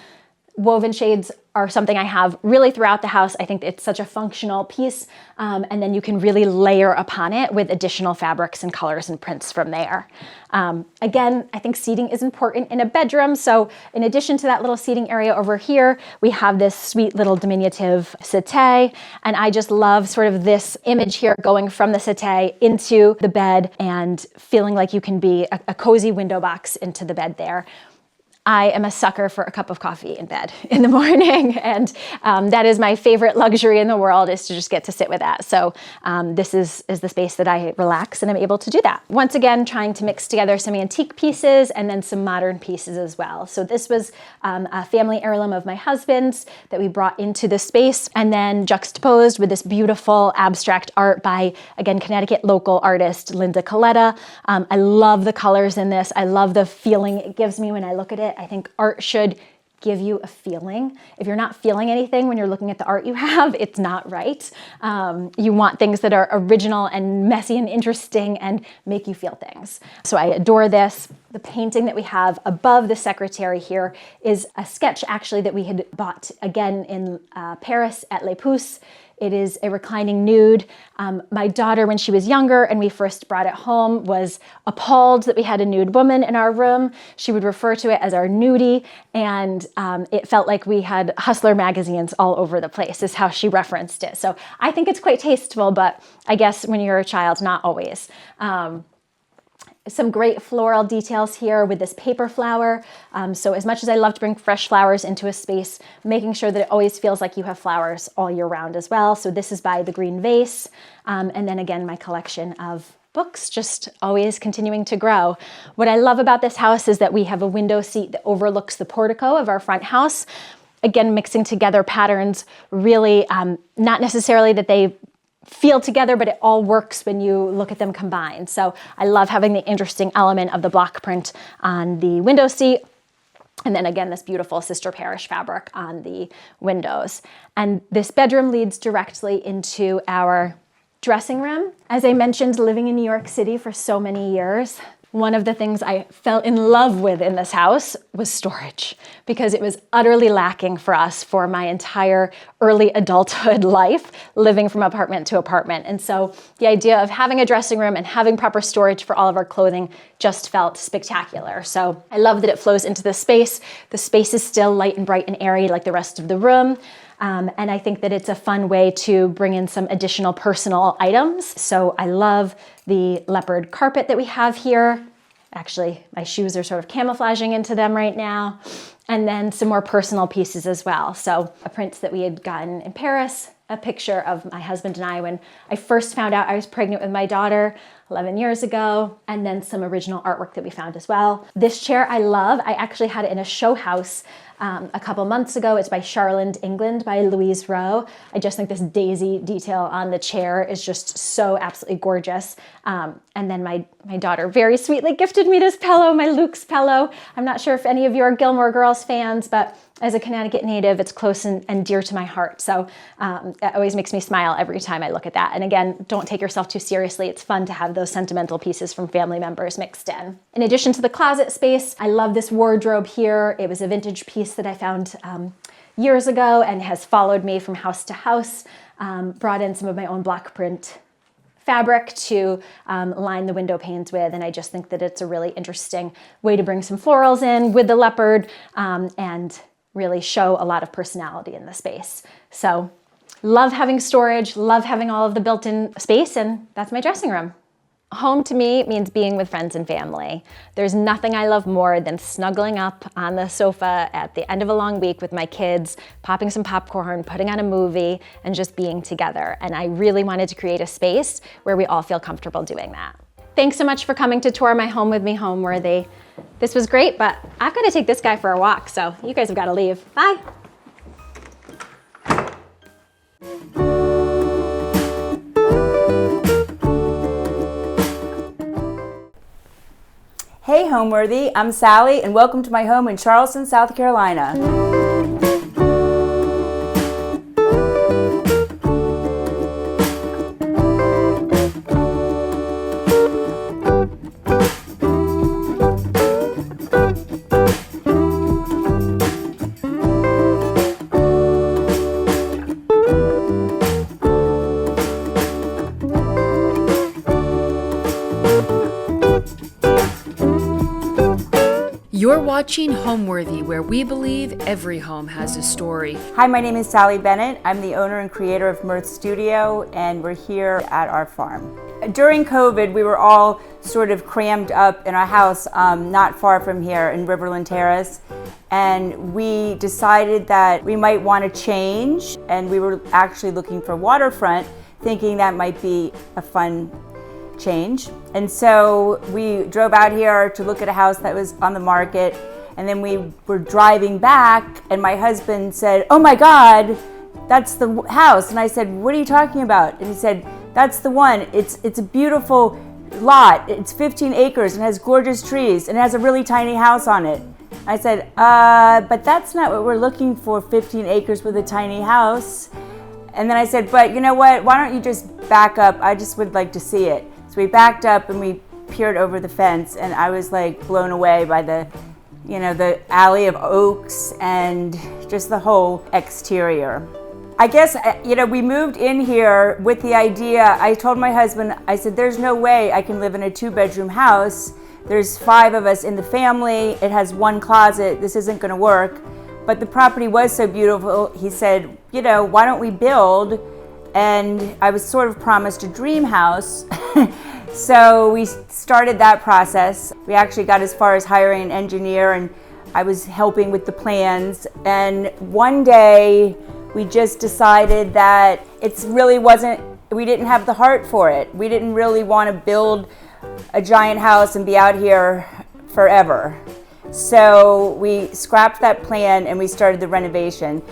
[SPEAKER 1] Woven shades are something I have really throughout the house. I think it's such a functional piece, and then you can really layer upon it with additional fabrics and colors and prints from there. Again, I think seating is important in a bedroom, so in addition to that little seating area over here, we have this sweet little diminutive settee, and I just love sort of this image here going from the settee into the bed and feeling like you can be a cozy window box into the bed there. I am a sucker for a cup of coffee in bed in the morning, and that is my favorite luxury in the world, is to just get to sit with that. So this is the space that I relax and I'm able to do that. Once again, trying to mix together some antique pieces and then some modern pieces as well. So this was a family heirloom of my husband's that we brought into the space and then juxtaposed with this beautiful abstract art by, again, Connecticut local artist Linda Coletta. I love the colors in this. I love the feeling it gives me when I look at it. I think art should give you a feeling. If you're not feeling anything when you're looking at the art you have, it's not right. You want things that are original and messy and interesting and make you feel things. So I adore this. The painting that we have above the secretary here is a sketch actually that we had bought again in Paris at Les Pouces. It is a reclining nude. My daughter, when she was younger and we first brought it home, was appalled that we had a nude woman in our room. She would refer to it as our nudie, and it felt like we had Hustler magazines all over the place, is how she referenced it. So I think it's quite tasteful, but I guess when you're a child, not always. Some great floral details here with this paper flower. So as much as I love to bring fresh flowers into a space, making sure that it always feels like you have flowers all year round as well. So this is by The Green Vase. And then again, my collection of books just always continuing to grow. What I love about this house is that we have a window seat that overlooks the portico of our front house. Again, mixing together patterns, really not necessarily that they feel together, but it all works when you look at them combined. So I love having the interesting element of the block print on the window seat. And then again, this beautiful sister parish fabric on the windows. And this bedroom leads directly into our dressing room. As I mentioned, living in New York City for so many years, one of the things I fell in love with in this house was storage, because it was utterly lacking for us for my entire early adulthood life, living from apartment to apartment. And so the idea of having a dressing room and having proper storage for all of our clothing just felt spectacular. So I love that it flows into the space. The space is still light and bright and airy like the rest of the room. And I think that it's a fun way to bring in some additional personal items. So I love the leopard carpet that we have here. Actually, my shoes are sort of camouflaging into them right now. And then some more personal pieces as well. So a print that we had gotten in Paris, a picture of my husband and I when I first found out I was pregnant with my daughter 11 years ago, and then some original artwork that we found as well. This chair I love. I actually had it in a show house a couple months ago. It's by Charleston, England, by Louise Rowe. I just think this daisy detail on the chair is just so absolutely gorgeous. And then my daughter very sweetly gifted me this pillow, my Luke's pillow. I'm not sure if any of you are Gilmore Girls fans, but as a Connecticut native, it's close and dear to my heart. So it always makes me smile every time I look at that. And again, don't take yourself too seriously. It's fun to have those sentimental pieces from family members mixed in. In addition to the closet space, I love this wardrobe here. It was a vintage piece that I found years ago and has followed me from house to house. Brought in some of my own block print fabric to line the window panes with, and I just think that it's a really interesting way to bring some florals in with the leopard and really show a lot of personality in the space. So love having storage, love having all of the built-in space, and that's my dressing room. Home to me means being with friends and family. There's nothing I love more than snuggling up on the sofa at the end of a long week with my kids, popping some popcorn, putting on a movie, and just being together. And I really wanted to create a space where we all feel comfortable doing that. Thanks so much for coming to tour my home with me, Homeworthy. This was great, but I've got to take this guy for a walk, so you guys have got to leave. Bye.
[SPEAKER 2] Hey Homeworthy, I'm Sally and welcome to my home in Charleston, South Carolina.
[SPEAKER 3] You're watching Homeworthy, where we believe every home has a story.
[SPEAKER 2] Hi, my name is Sally Bennett. I'm the owner and creator of Mirth Studio, and we're here at our farm. During COVID, we were all sort of crammed up in our house not far from here in Riverland Terrace, and we decided that we might want to change, and we were actually looking for waterfront, thinking that might be a fun change. And so we drove out here to look at a house that was on the market, and then we were driving back and my husband said, "Oh my God, that's the house." And I said, "What are you talking about?" And he said, "That's the one. It's a beautiful lot. It's 15 acres and has gorgeous trees and it has a really tiny house on it." I said, but that's not what we're looking for, 15 acres with a tiny house." And then I said, "But you know what, why don't you just back up? I just would like to see it." So we backed up and we peered over the fence and I was like blown away by the alley of oaks and just the whole exterior. I guess, we moved in here with the idea, I told my husband, I said, there's no way I can live in a 2-bedroom house. There's 5 of us in the family. It has 1 closet. This isn't going to work. But the property was so beautiful. He said, why don't we build? And I was sort of promised a dream house. So we started that process. We actually got as far as hiring an engineer, and I was helping with the plans. And one day, we just decided that we didn't have the heart for it. We didn't really want to build a giant house and be out here forever. So we scrapped that plan and we started the renovation.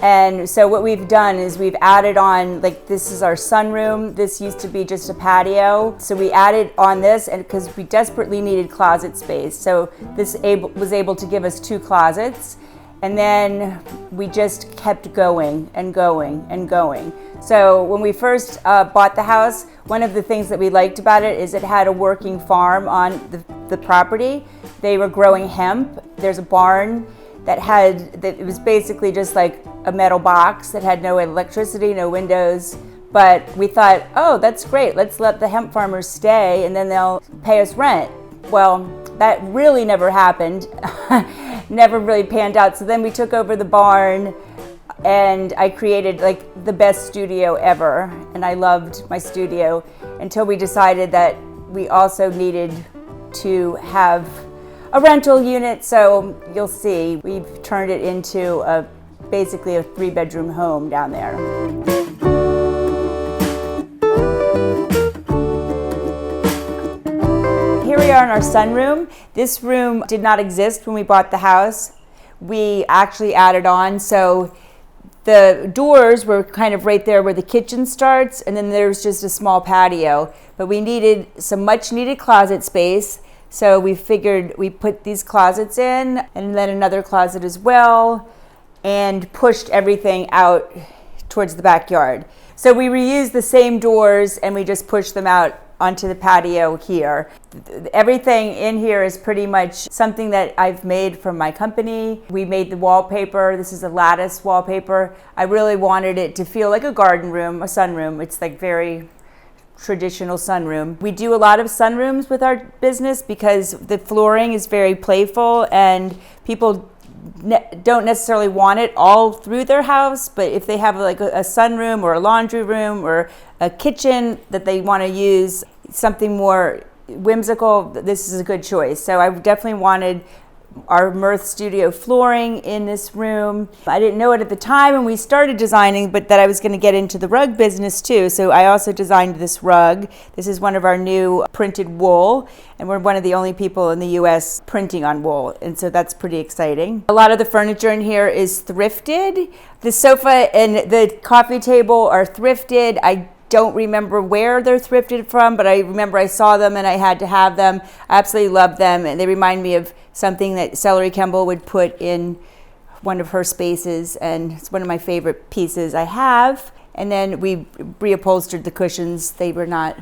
[SPEAKER 2] And so what we've done is we've added on, this is our sunroom. This used to be just a patio. So we added on this, and because we desperately needed closet space. So this was able to give us 2 closets. And then we just kept going and going and going. So when we first bought the house, one of the things that we liked about it is it had a working farm on the property. They were growing hemp. There's a barn it was basically just like a metal box that had no electricity, no windows. But we thought, oh, that's great. Let's let the hemp farmers stay and then they'll pay us rent. Well, that really never happened. Never really panned out. So then we took over the barn and I created the best studio ever. And I loved my studio until we decided that we also needed to have a rental unit. So you'll see, we've turned it into basically a 3-bedroom home down there. Here we are in our sunroom. This room did not exist when we bought the house. We actually added on, so the doors were kind of right there where the kitchen starts, and then there's just a small patio. But we needed some much needed closet space, so we figured we put these closets in, and then another closet as well, and pushed everything out towards the backyard. So we reused the same doors and we just pushed them out onto the patio here. Everything in here is pretty much something that I've made from my company. We made the wallpaper. This is a lattice wallpaper. I really wanted it to feel like a garden room, a sunroom. It's very traditional sunroom. We do a lot of sunrooms with our business because the flooring is very playful and people don't necessarily want it all through their house, but if they have a sunroom or a laundry room or a kitchen that they want to use something more whimsical, this is a good choice. So I definitely wanted our Mirth Studio flooring in this room. I didn't know it at the time when we started designing, but that I was going to get into the rug business too. So I also designed this rug. This is one of our new printed wool, and we're one of the only people in the US printing on wool, and so that's pretty exciting. A lot of the furniture in here is thrifted. The sofa and the coffee table are thrifted. I don't remember where they're thrifted from, but I remember I saw them and I had to have them. I absolutely love them, and they remind me of something that Celery Kemble would put in one of her spaces, and it's one of my favorite pieces I have. And then we reupholstered the cushions. They were not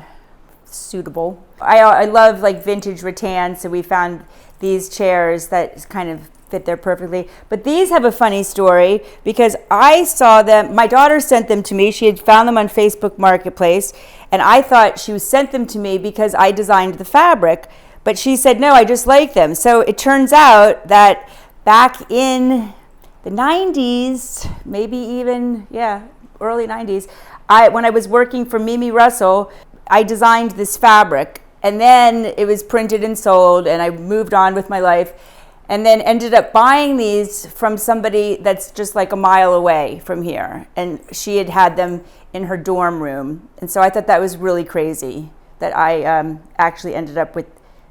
[SPEAKER 2] suitable. I love vintage rattan, so we found these chairs that kind of fit there perfectly. But these have a funny story because I saw them, my daughter sent them to me. She had found them on Facebook Marketplace, and I thought she sent them to me because I designed the fabric. But she said, no, I just like them. So it turns out that back in the 90s, maybe even, early 90s, when I was working for Mimi Russell, I designed this fabric. And then it was printed and sold, and I moved on with my life. And then ended up buying these from somebody that's just a mile away from here. And she had them in her dorm room. And so I thought that was really crazy that I actually ended up with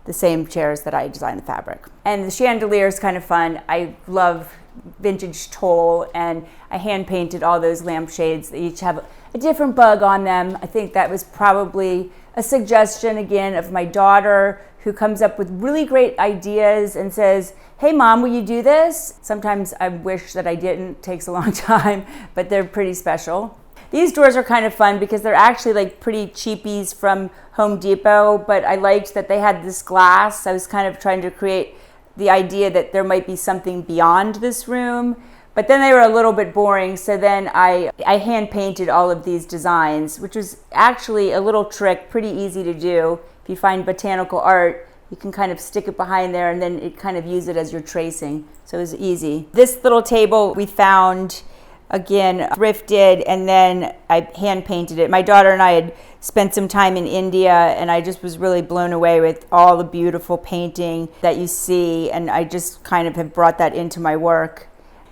[SPEAKER 2] the same chairs that I designed the fabric. And the chandelier is kind of fun. I love vintage toll, and I hand painted all those lampshades. They each have a different bug on them. I think that was probably a suggestion again of my daughter, who comes up with really great ideas and says, hey mom, will you do this? Sometimes I wish that I didn't. It takes a long time, but they're pretty special. These doors are kind of fun because they're actually like pretty cheapies from Home Depot, but I liked that they had this glass. I was kind of trying to create the idea that there might be something beyond this room, but then they were a little bit boring. So then I hand painted all of these designs, which was actually a little trick, pretty easy to do. If you find botanical art, you can kind of stick it behind there and then it kind of use it as your tracing. So it was easy. This little table we found, again, thrifted, and then I hand painted it. My daughter and I had spent some time in India, and I just was really blown away with all the beautiful painting that you see, and I just kind of have brought that into my work.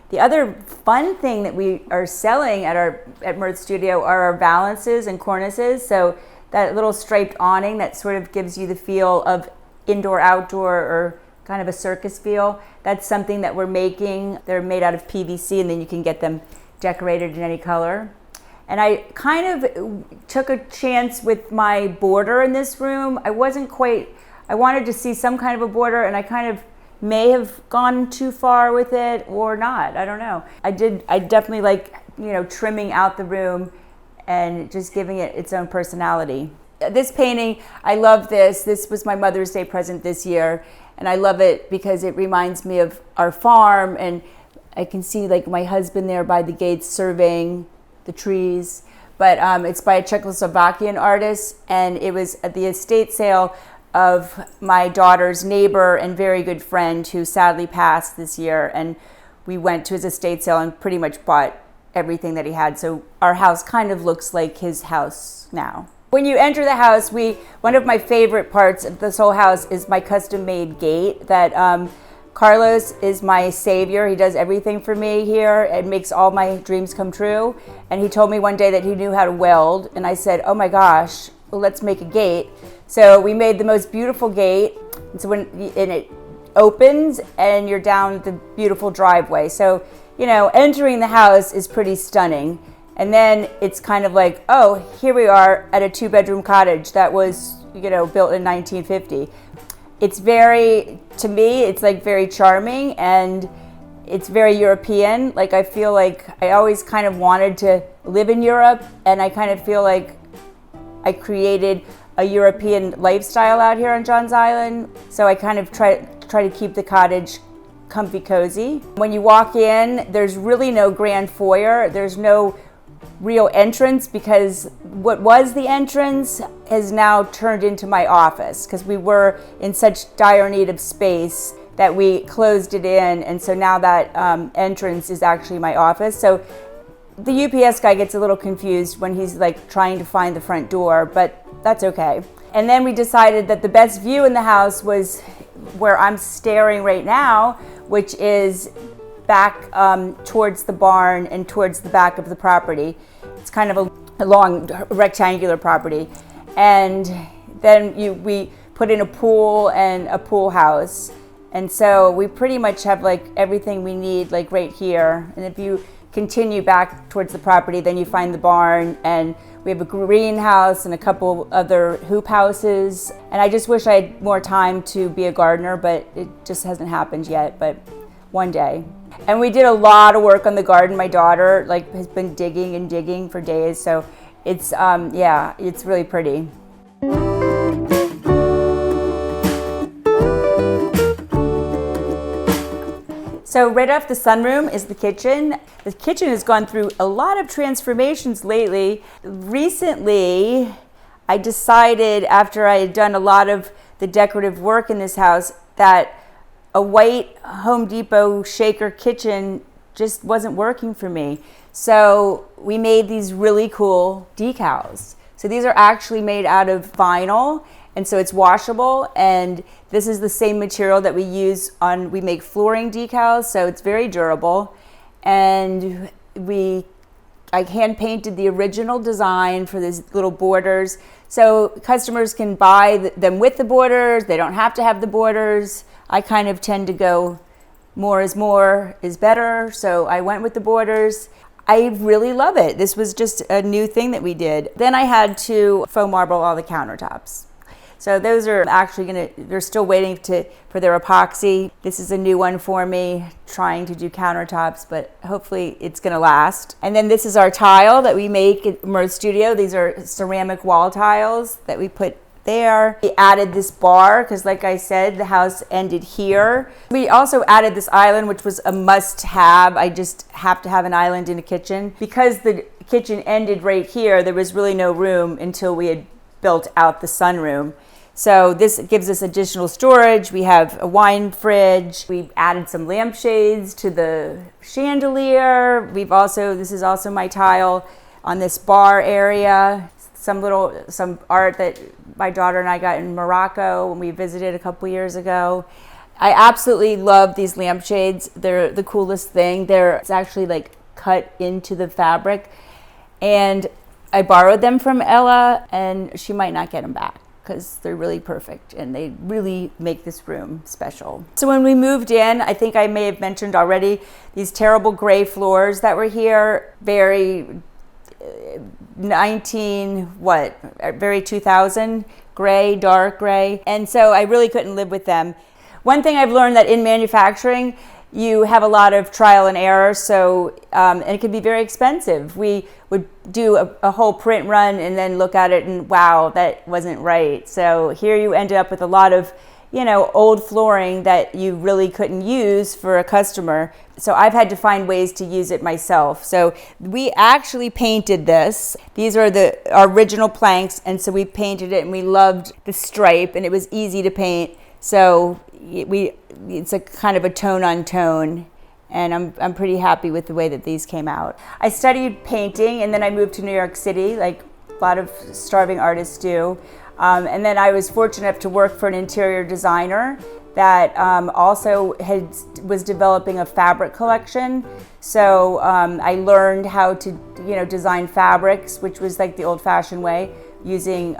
[SPEAKER 2] The other fun thing that we are selling at Mirth Studio are our valances and cornices. So that little striped awning that sort of gives you the feel of indoor-outdoor or kind of a circus feel. That's something that we're making. They're made out of PVC, and then you can get them decorated in any color. And I kind of took a chance with my border in this room. I wanted to see some kind of a border, and I kind of may have gone too far with it or not. I don't know. I definitely like, trimming out the room and just giving it its own personality. This painting, I love this. This was my Mother's Day present this year, and I love it because it reminds me of our farm, and I can see like my husband there by the gates surveying the trees. But it's by a Czechoslovakian artist, and it was at the estate sale of my daughter's neighbor and very good friend who sadly passed this year. And we went to his estate sale and pretty much bought everything that he had. So our house kind of looks like his house now. When you enter the house, one of my favorite parts of this whole house is my custom-made gate that Carlos is my savior. He does everything for me here and makes all my dreams come true. And he told me one day that he knew how to weld. And I said, oh my gosh, well, let's make a gate. So we made the most beautiful gate. And so and it opens and you're down the beautiful driveway. So, entering the house is pretty stunning. And then it's kind of like, oh, here we are at a 2-bedroom cottage that was, built in 1950. It's to me, it's like very charming, and it's very European. Like, I feel like I always kind of wanted to live in Europe, and I kind of feel like I created a European lifestyle out here on Johns Island. So I kind of try to keep the cottage comfy cozy. When you walk in, there's really no grand foyer. There's no real entrance because what was the entrance has now turned into my office because we were in such dire need of space that we closed it in, and so now that entrance is actually my office. So the UPS guy gets a little confused when he's like trying to find the front door, but that's okay. And then we decided that the best view in the house was where I'm staring right now, which is back towards the barn and towards the back of the property. It's kind of a long rectangular property. And then we put in a pool and a pool house. And so we pretty much have like everything we need like right here. And if you continue back towards the property, then you find the barn, and we have a greenhouse and a couple other hoop houses. And I just wish I had more time to be a gardener, but it just hasn't happened yet, but one day. And we did a lot of work on the garden. My daughter has been digging and digging for days. So it's, it's really pretty. So right off the sunroom is the kitchen. The kitchen has gone through a lot of transformations lately. Recently, I decided after I had done a lot of the decorative work in this house that a white Home Depot shaker kitchen just wasn't working for me. So we made these really cool decals. So these are actually made out of vinyl, and so it's washable, and this is the same material that we use we make flooring decals, so it's very durable. And I hand painted the original design for these little borders. So customers can buy them with the borders, they don't have to have the borders. I kind of tend to go more is better, so I went with the borders. I really love it. This was just a new thing that we did. Then I had to faux marble all the countertops. So those are actually they're still waiting for their epoxy. This is a new one for me, trying to do countertops, but hopefully it's gonna last. And then this is our tile that we make at Mirth Studio. These are ceramic wall tiles that we put there. We added this bar because, like I said, the house ended here. We also added this island, which was a must-have. I just have to have an island in a kitchen. Because the kitchen ended right here, there was really no room until we had built out the sunroom. So this gives us additional storage. We have a wine fridge. We've added some lampshades to the chandelier. This is also my tile on this bar area. Some art that my daughter and I got in Morocco when we visited a couple years ago. I absolutely love these lampshades. They're the coolest thing. It's actually like cut into the fabric. And I borrowed them from Ella, and she might not get them back because they're really perfect and they really make this room special. So when we moved in, I think I may have mentioned already, these terrible gray floors that were here, very 2000 gray, dark gray. And so I really couldn't live with them. One thing I've learned that in manufacturing, you have a lot of trial and error, so and it can be very expensive. We would do a whole print run and then look at it and wow, that wasn't right. So here you ended up with a lot of old flooring that you really couldn't use for a customer. So I've had to find ways to use it myself. So we actually painted this. These are our original planks, and so we painted it, and we loved the stripe, and it was easy to paint. So it's a kind of a tone on tone, and I'm pretty happy with the way that these came out. I studied painting, and then I moved to New York City, like a lot of starving artists do. And then I was fortunate enough to work for an interior designer that also was developing a fabric collection. So I learned how to design fabrics, which was like the old-fashioned way, using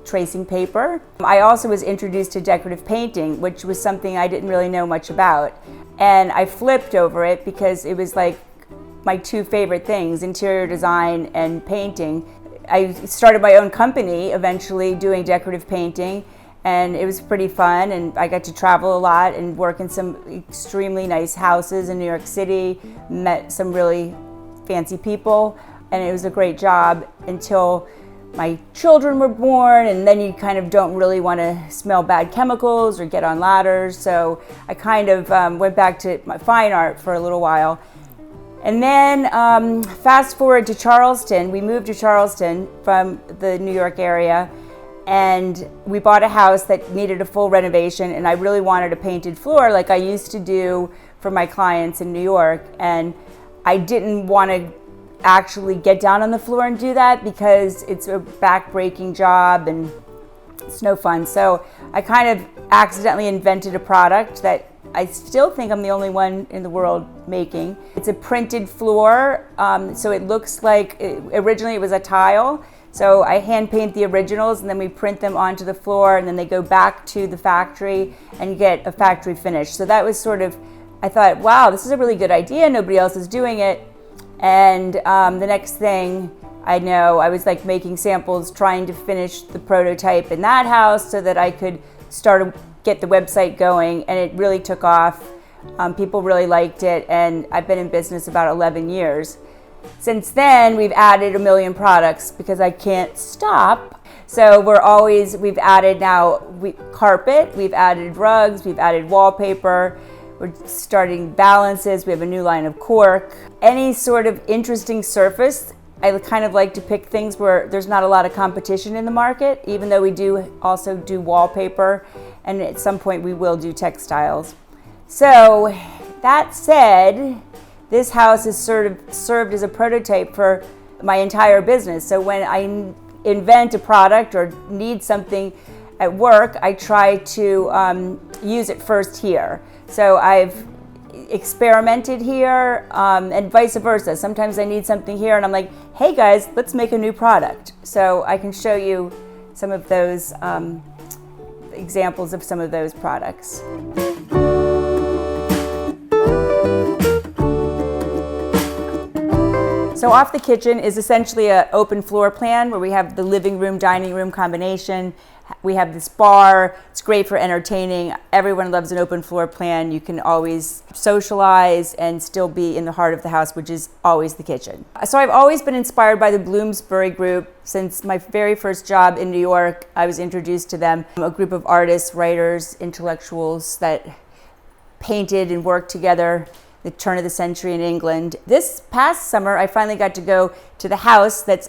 [SPEAKER 2] tracing paper. I also was introduced to decorative painting, which was something I didn't really know much about. And I flipped over it because it was like my two favorite things, interior design and painting. I started my own company eventually doing decorative painting, and it was pretty fun, and I got to travel a lot and work in some extremely nice houses in New York City, met some really fancy people, and it was a great job until my children were born, and then you kind of don't really want to smell bad chemicals or get on ladders, so I kind of went back to my fine art for a little while. And then fast forward to Charleston. We moved to Charleston from the New York area, and we bought a house that needed a full renovation, and I really wanted a painted floor like I used to do for my clients in New York. And I didn't want to actually get down on the floor and do that because it's a back-breaking job and it's no fun. So I kind of accidentally invented a product that I still think I'm the only one in the world making. It's a printed floor, so it looks like, originally it was a tile, so I hand paint the originals and then we print them onto the floor, and then they go back to the factory and get a factory finish. So that was sort of, I thought, wow, this is a really good idea, nobody else is doing it. And the next thing I know, I was like making samples, trying to finish the prototype in that house so that I could get the website going, and it really took off. People really liked it, and I've been in business about 11 years. Since then, we've added a million products because I can't stop. So we've added now carpet, we've added rugs, we've added wallpaper, we're starting balances, we have a new line of cork. Any sort of interesting surface, I kind of like to pick things where there's not a lot of competition in the market, even though we do also do wallpaper, and at some point we will do textiles. So that said, this house has sort of served as a prototype for my entire business. So when I invent a product or need something at work, I try to use it first here. So I've experimented here, and vice versa. Sometimes I need something here and I'm like, hey guys, let's make a new product. So I can show you some of those examples of some of those products. So off the kitchen is essentially an open floor plan where we have the living room, dining room combination. We have this bar. It's great for entertaining. Everyone loves an open floor plan. You can always socialize and still be in the heart of the house, which is always the kitchen. So I've always been inspired by the Bloomsbury Group. Since my very first job in New York, I was introduced to them, a group of artists, writers, intellectuals that painted and worked together the turn of the century in England. This past summer, I finally got to go to the house that's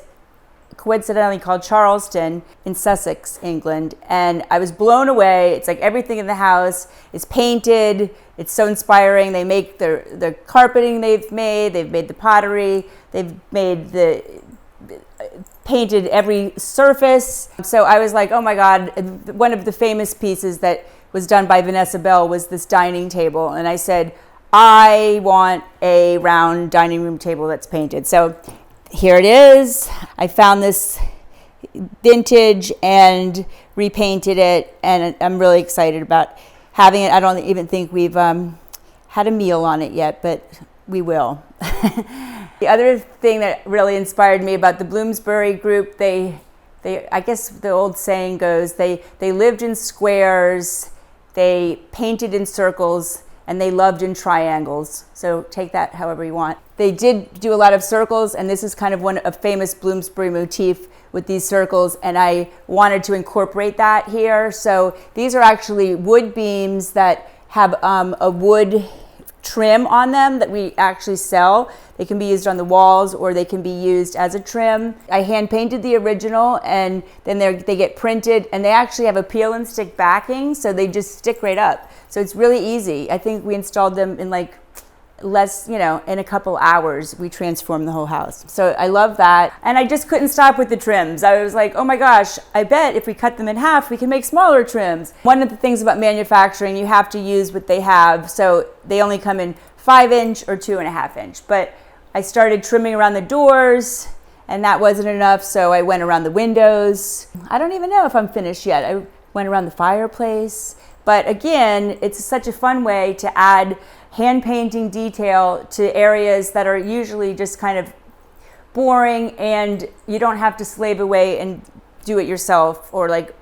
[SPEAKER 2] coincidentally called Charleston in Sussex, England, and I was blown away. It's like everything in the house is painted. It's so inspiring. They make the carpeting they've made the pottery, painted every surface. So I was like, oh my God, one of the famous pieces that was done by Vanessa Bell was this dining table, and I said, I want a round dining room table that's painted. So here it is. I found this vintage and repainted it, and I'm really excited about having it. I don't even think we've had a meal on it yet, but we will. The other thing that really inspired me about the Bloomsbury Group, they I guess the old saying goes, they lived in squares, they painted in circles, and they loved in triangles. So take that however you want. They did do a lot of circles, and this is kind of a famous Bloomsbury motif with these circles, and I wanted to incorporate that here. So these are actually wood beams that have a wood trim on them that we actually sell. They can be used on the walls or they can be used as a trim. I hand painted the original, and then they get printed, and they actually have a peel and stick backing, so they just stick right up. So it's really easy. I think we installed them in like in a couple hours, we transformed the whole house. So I love that. And I just couldn't stop with the trims. I was like, oh my gosh, I bet if we cut them in half, we can make smaller trims. One of the things about manufacturing, you have to use what they have. So they only come in 5-inch or 2.5-inch. But I started trimming around the doors, and that wasn't enough. So I went around the windows. I don't even know if I'm finished yet. I went around the fireplace. But again, it's such a fun way to add hand painting detail to areas that are usually just kind of boring, and you don't have to slave away and do it yourself, or like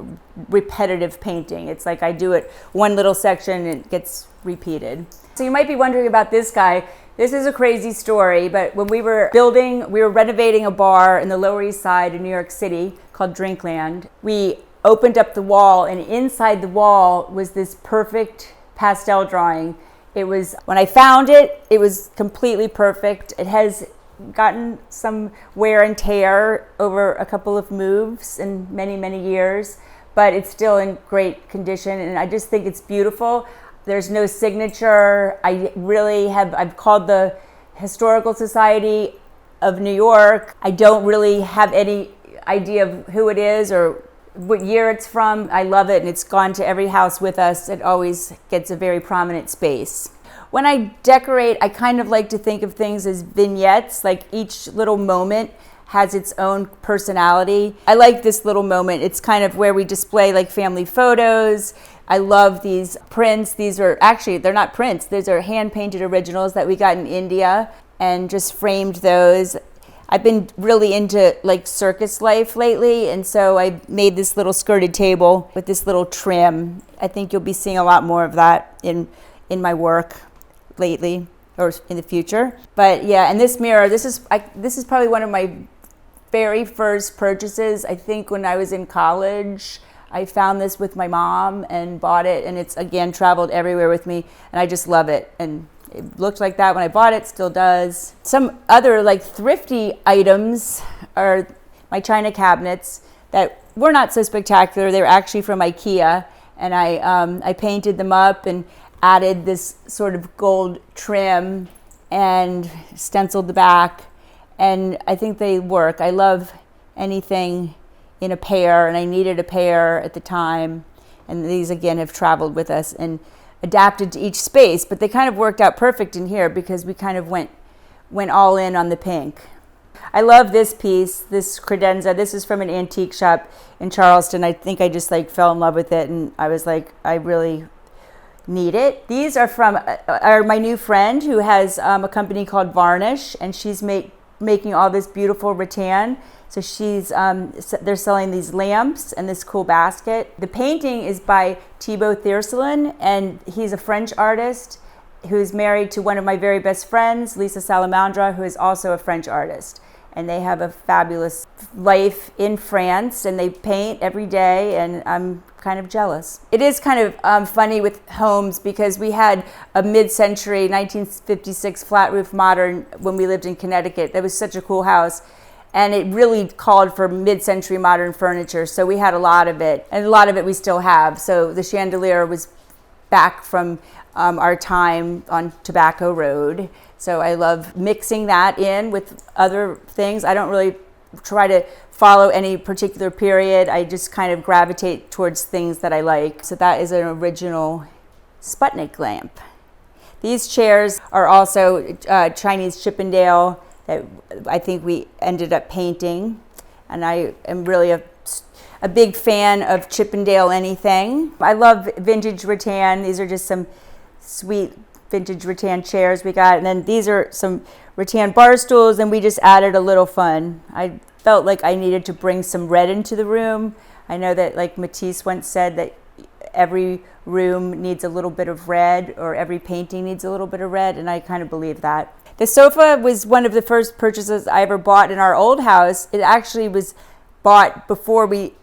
[SPEAKER 2] repetitive painting. It's like I do it one little section and it gets repeated. So you might be wondering about this guy. This is a crazy story, but when we were renovating a bar in the Lower East Side of New York City called Drinkland. We opened up the wall, and inside the wall was this perfect pastel drawing. It was, when I found it, it was completely perfect. It has gotten some wear and tear over a couple of moves in many, many years, but it's still in great condition, and I just think it's beautiful. There's no signature. I've called the Historical Society of New York. I don't really have any idea of who it is or what year it's from. I love it, and it's gone to every house with us. It always gets a very prominent space. When I decorate, I kind of like to think of things as vignettes, like each little moment has its own personality. I like this little moment. It's kind of where we display like family photos. I love these prints. These are actually, they're not prints. These are hand-painted originals that we got in India and just framed those. I've been really into like circus life lately, and so I made this little skirted table with this little trim. I think you'll be seeing a lot more of that in my work lately or in the future. But yeah, and this mirror, this is probably one of my very first purchases. I think when I was in college, I found this with my mom and bought it, and it's again traveled everywhere with me, and I just love it. And it looked like that when I bought it, still does. Some other like thrifty items are my china cabinets that were not so spectacular. They were actually from IKEA, and I painted them up and added this sort of gold trim and stenciled the back, and I think they work. I love anything in a pair, and I needed a pair at the time, and these again have traveled with us and adapted to each space, but they kind of worked out perfect in here because we kind of went all in on the pink. I love this piece, this credenza. This is from an antique shop in Charleston. I think I just like fell in love with it, and I was like, I really need it. These are from my new friend who has a company called Varnish, and she's making all this beautiful rattan. So they're selling these lamps and this cool basket. The painting is by Thibaut Thiercelin, and he's a French artist who's married to one of my very best friends, Lisa Salamandra, who is also a French artist. And they have a fabulous life in France, and they paint every day, and I'm kind of jealous. It is kind of funny with homes because we had a mid-century 1956 flat roof modern when we lived in Connecticut. That was such a cool house. And it really called for mid-century modern furniture, so we had a lot of it, and a lot of it we still have. So the chandelier was back from our time on Tobacco Road. So I love mixing that in with other things. I don't really try to follow any particular period. I just kind of gravitate towards things that I like. So that is an original Sputnik lamp. These chairs are also Chinese Chippendale that I think we ended up painting, and I am really a big fan of Chippendale anything. I love vintage rattan. These are just some sweet vintage rattan chairs we got, and then these are some rattan bar stools, and we just added a little fun. I felt like I needed to bring some red into the room. I know that like Matisse once said that every room needs a little bit of red, or every painting needs a little bit of red, and I kind of believe that. The sofa was one of the first purchases I ever bought in our old house. It actually was bought before we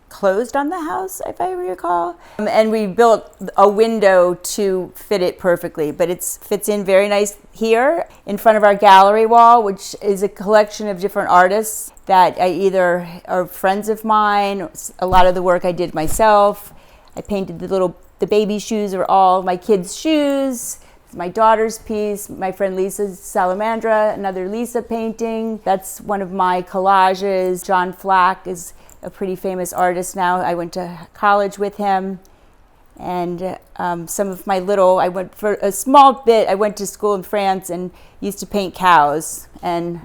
[SPEAKER 2] closed on the house, if I recall. And we built a window to fit it perfectly, but it fits in very nice here in front of our gallery wall, which is a collection of different artists that I either are friends of mine. A lot of the work I did myself. I painted the baby shoes are all my kids' shoes. My daughter's piece, my friend Lisa Salamandra, another Lisa painting. That's one of my collages. John Flack is a pretty famous artist now. I went to college with him. And some of my I went for a small bit, I went to school in France and used to paint cows. And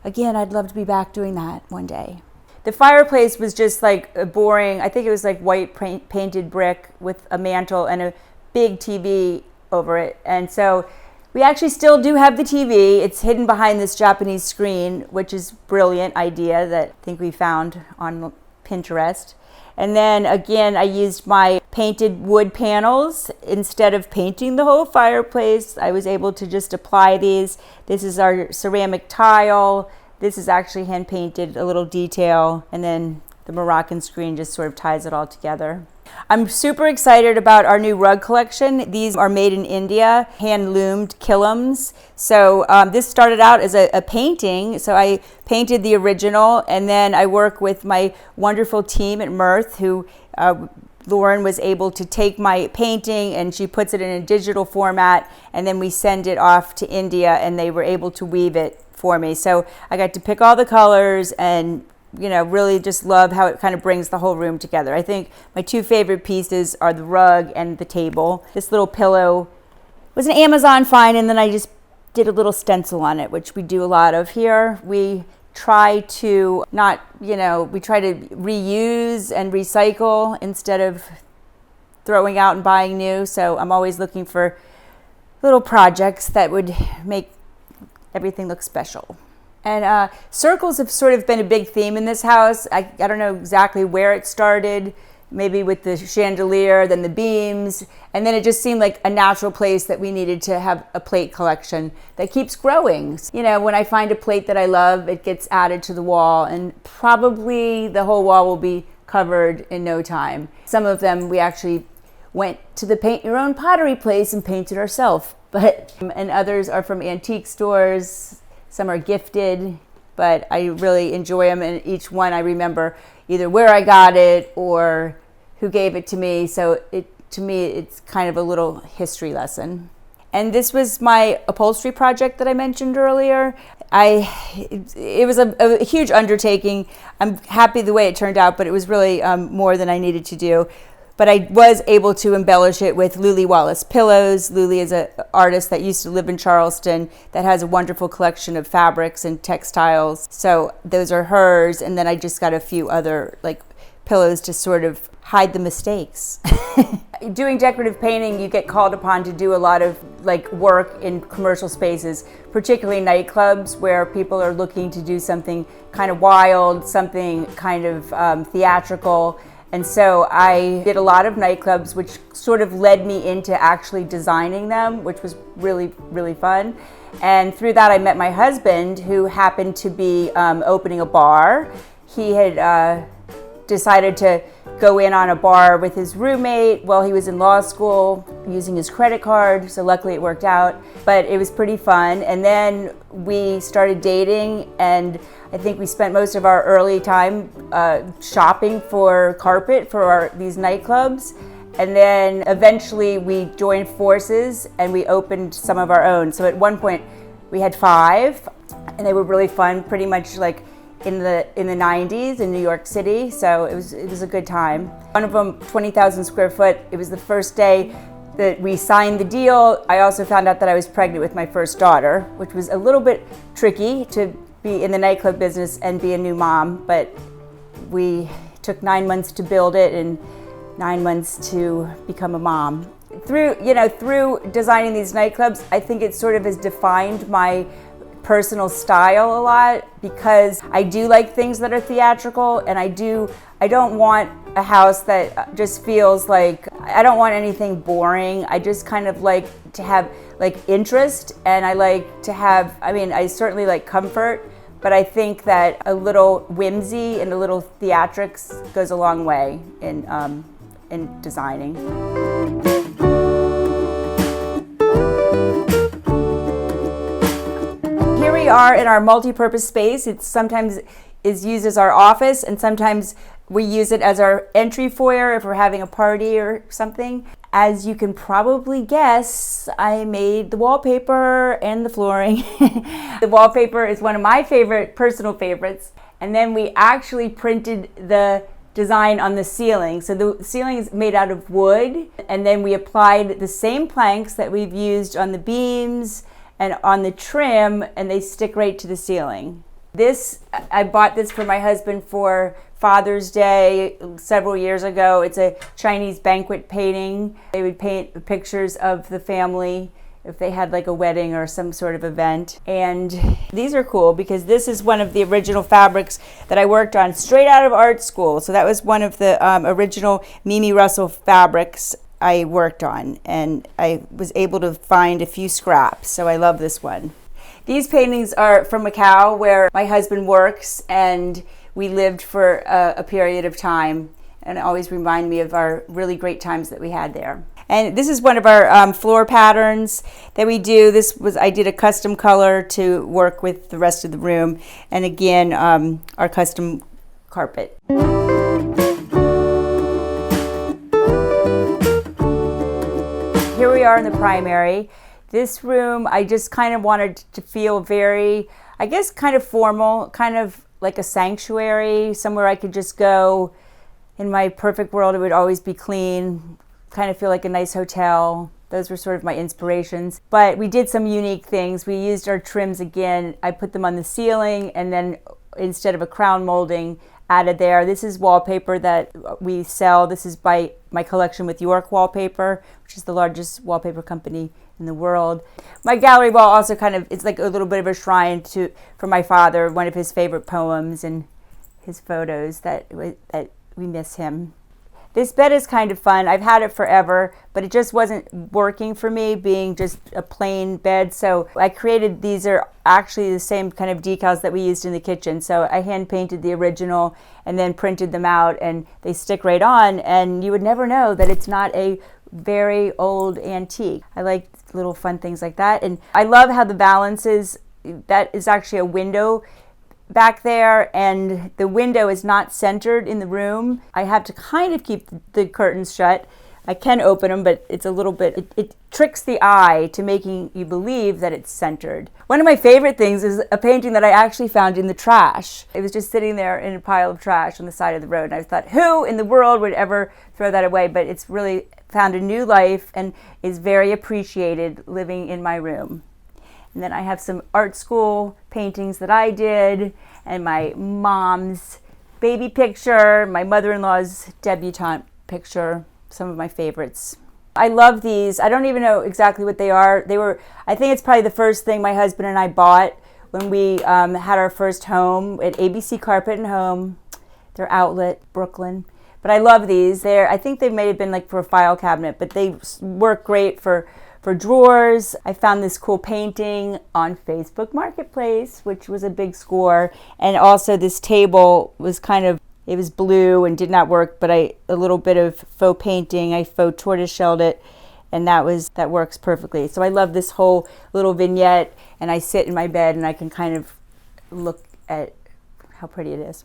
[SPEAKER 2] again, I'd love to be back doing that one day. The fireplace was just like a boring, I think it was like white painted brick with a mantle and a big TV over it. And so we actually still do have the TV. It's hidden behind this Japanese screen, which is a brilliant idea that I think we found on Pinterest. And then again, I used my painted wood panels. Instead of painting the whole fireplace, I was able to just apply these. This is our ceramic tile. This is actually hand painted, a little detail. And then the Moroccan screen just sort of ties it all together. I'm super excited about our new rug collection. These are made in India, hand-loomed killums. So this started out as a painting. So I painted the original, and then I work with my wonderful team at Mirth, who Lauren was able to take my painting and she puts it in a digital format, and then we send it off to India, and they were able to weave it for me. So I got to pick all the colors and really just love how it kind of brings the whole room together. I think my two favorite pieces are the rug and the table. This little pillow was an Amazon find, and then I just did a little stencil on it, which we do a lot of here. We try to we try to reuse and recycle instead of throwing out and buying new. So I'm always looking for little projects that would make everything look special. And circles have sort of been a big theme in this house. I don't know exactly where it started, maybe with the chandelier, then the beams, and then it just seemed like a natural place that we needed to have a plate collection that keeps growing. When I find a plate that I love, it gets added to the wall, and probably the whole wall will be covered in no time. Some of them we actually went to the paint your own pottery place and painted ourselves, and others are from antique stores. Some are gifted, but I really enjoy them, and each one I remember either where I got it or who gave it to me. So to me, it's kind of a little history lesson. And this was my upholstery project that I mentioned earlier. It was a huge undertaking. I'm happy the way it turned out, but it was really more than I needed to do. But I was able to embellish it with Luli Wallace pillows. Luli is an artist that used to live in Charleston that has a wonderful collection of fabrics and textiles. So those are hers. And then I just got a few other pillows to sort of hide the mistakes. Doing decorative painting, you get called upon to do a lot of work in commercial spaces, particularly nightclubs where people are looking to do something kind of wild, something kind of theatrical. And so I did a lot of nightclubs, which sort of led me into actually designing them, which was really, really fun. And through that, I met my husband, who happened to be opening a bar. He had decided to go in on a bar with his roommate while he was in law school using his credit card, so luckily it worked out. But it was pretty fun. And then we started dating, and I think we spent most of our early time shopping for carpet for these nightclubs. And then eventually we joined forces and we opened some of our own. So at one point we had 5, and they were really fun, pretty much like in the 90s in New York City. So it was a good time. One of them, 20,000 square foot. It was the first day that we signed the deal. I also found out that I was pregnant with my first daughter, which was a little bit tricky to be in the nightclub business and be a new mom, but we took 9 months to build it and 9 months to become a mom. Through designing these nightclubs, I think it sort of has defined my personal style a lot, because I do like things that are theatrical, and I don't want a house that just feels like, I don't want anything boring. I just kind of like to have interest, and I like to have, I certainly like comfort, but I think that a little whimsy and a little theatrics goes a long way in designing. Here we are in our multi-purpose space. It sometimes is used as our office, and sometimes we use it as our entry foyer if we're having a party or something. As you can probably guess, I made the wallpaper and the flooring. The wallpaper is one of my personal favorites. And then we actually printed the design on the ceiling. So the ceiling is made out of wood, and then we applied the same planks that we've used on the beams and on the trim, and they stick right to the ceiling. I bought this for my husband for Father's Day several years ago. It's a Chinese banquet painting. They would paint pictures of the family if they had like a wedding or some sort of event. And these are cool because this is one of the original fabrics that I worked on straight out of art school. So that was one of the original Mimi Russell fabrics I worked on, and I was able to find a few scraps, so I love this one. These paintings are from Macau, where my husband works, and we lived for a period of time, and always remind me of our really great times that we had there. And this is one of our floor patterns that we do. I did a custom color to work with the rest of the room, and again, our custom carpet. Here we are in the primary. This room, I just kind of wanted to feel very, I guess, kind of formal, kind of like a sanctuary, somewhere I could just go. In my perfect world, it would always be clean, kind of feel like a nice hotel. Those were sort of my inspirations. But we did some unique things. We used our trims again. I put them on the ceiling, and then instead of a crown molding, added there. This is wallpaper that we sell. This is by my collection with York Wallpaper, which is the largest wallpaper company in the world. My gallery wall also it's like a little bit of a shrine for my father, one of his favorite poems and his photos that we miss him. This bed is kind of fun. I've had it forever, but it just wasn't working for me, being just a plain bed. So I created, these are actually the same kind of decals that we used in the kitchen. So I hand painted the original and then printed them out, and they stick right on, and you would never know that it's not a very old antique. I like little fun things like that. And I love how the balance is, that is actually a window back there, and the window is not centered in the room. I have to kind of keep the curtains shut. I can open them, but it's a little bit, it tricks the eye to making you believe that it's centered. One of my favorite things is a painting that I actually found in the trash. It was just sitting there in a pile of trash on the side of the road, and I thought, who in the world would ever throw that away? But it's really found a new life and is very appreciated living in my room. And then I have some art school paintings that I did, and my mom's baby picture, my mother-in-law's debutante picture, some of my favorites. I love these. I don't even know exactly what they are. I think it's probably the first thing my husband and I bought when we had our first home at ABC Carpet and Home. Their outlet, Brooklyn. But I love these. I think they may have been like for a file cabinet, but they work great for drawers. I found this cool painting on Facebook Marketplace, which was a big score. And also this table was it was blue and did not work, but a little bit of faux painting. I faux tortoiseshelled it, and that works perfectly. So I love this whole little vignette, and I sit in my bed and I can kind of look at how pretty it is.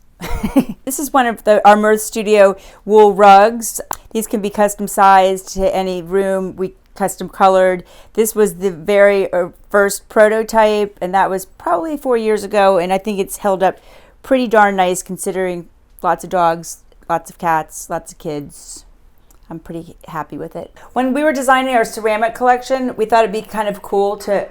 [SPEAKER 2] This is one of our Mirth Studio wool rugs. These can be custom sized to any room. We custom colored. This was the very first prototype, and that was probably 4 years ago, and I think it's held up pretty darn nice considering lots of dogs, lots of cats, lots of kids. I'm pretty happy with it. When we were designing our ceramic collection, we thought it'd be kind of cool to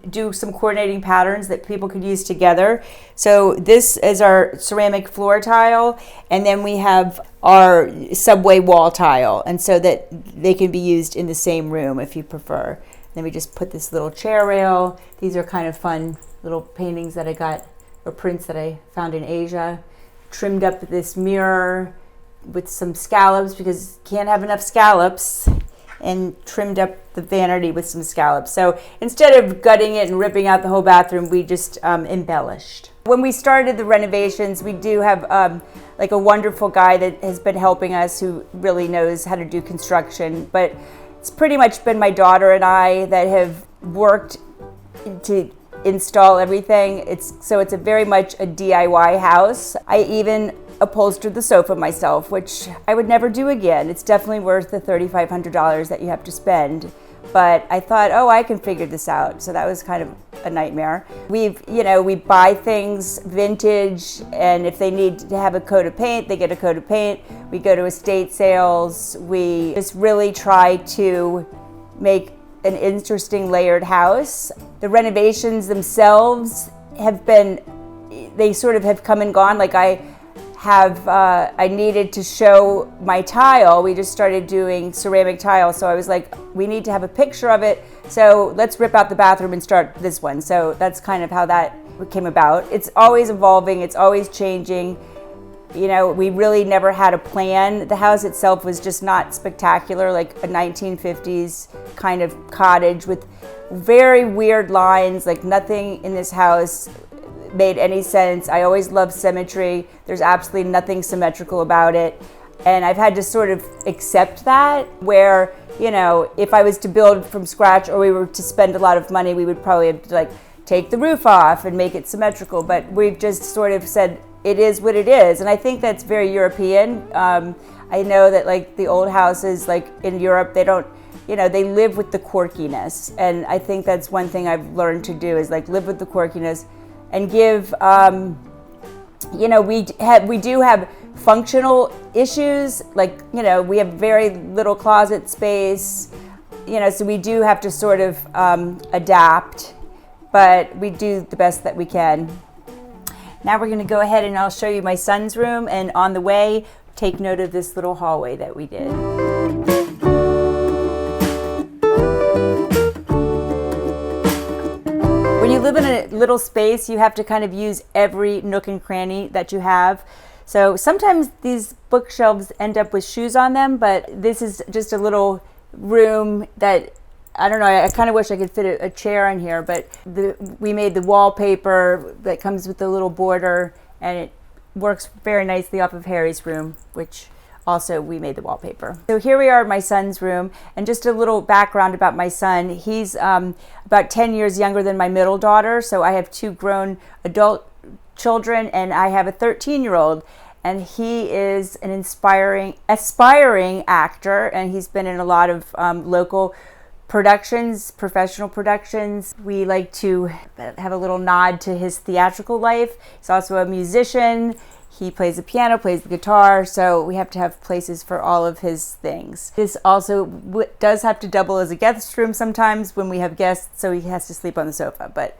[SPEAKER 2] do some coordinating patterns that people could use together. So this is our ceramic floor tile, and then we have our subway wall tile, and so that they can be used in the same room if you prefer. Then we just put this little chair rail. These are kind of fun little paintings that I got, or prints that I found in Asia. Trimmed up this mirror with some scallops because can't have enough scallops, and trimmed up the vanity with some scallops. So instead of gutting it and ripping out the whole bathroom, we just embellished. When we started the renovations, we do have like a wonderful guy that has been helping us who really knows how to do construction, but it's pretty much been my daughter and I that have worked to install everything. It's a very much a DIY house. I even upholstered the sofa myself, which I would never do again. It's definitely worth the $3,500 that you have to spend. But I thought, oh, I can figure this out. So that was kind of a nightmare. We buy things vintage, and if they need to have a coat of paint, they get a coat of paint. We go to estate sales. We just really try to make an interesting layered house. The renovations themselves they sort of have come and gone. Like I needed to show my tile. We just started doing ceramic tile. So I was like, we need to have a picture of it. So let's rip out the bathroom and start this one. So that's kind of how that came about. It's always evolving. It's always changing. We really never had a plan. The house itself was just not spectacular, like a 1950s kind of cottage with very weird lines. Like nothing in this house made any sense. I always loved symmetry. There's absolutely nothing symmetrical about it. And I've had to sort of accept that, where, if I was to build from scratch or we were to spend a lot of money, we would probably have to take the roof off and make it symmetrical. But we've just sort of said, it is what it is. And I think that's very European. I know that the old houses in Europe, they don't, they live with the quirkiness. And I think that's one thing I've learned to do is live with the quirkiness and give, we do have functional issues. We have very little closet space, so we do have to sort of adapt, but we do the best that we can. Now we're going to go ahead and I'll show you my son's room, and on the way, take note of this little hallway that we did. When you live in a little space, you have to kind of use every nook and cranny that you have. So sometimes these bookshelves end up with shoes on them, but this is just a little room that, I don't know, I kind of wish I could fit a chair in here, but we made the wallpaper that comes with the little border, and it works very nicely off of Harry's room, which also we made the wallpaper. So here we are in my son's room, and just a little background about my son. He's about 10 years younger than my middle daughter, so I have two grown adult children, and I have a 13-year-old. And he is an aspiring actor, and he's been in a lot of local productions, professional productions. We like to have a little nod to his theatrical life. He's also a musician. He plays the piano, plays the guitar, so we have to have places for all of his things. This also does have to double as a guest room sometimes when we have guests, so he has to sleep on the sofa, but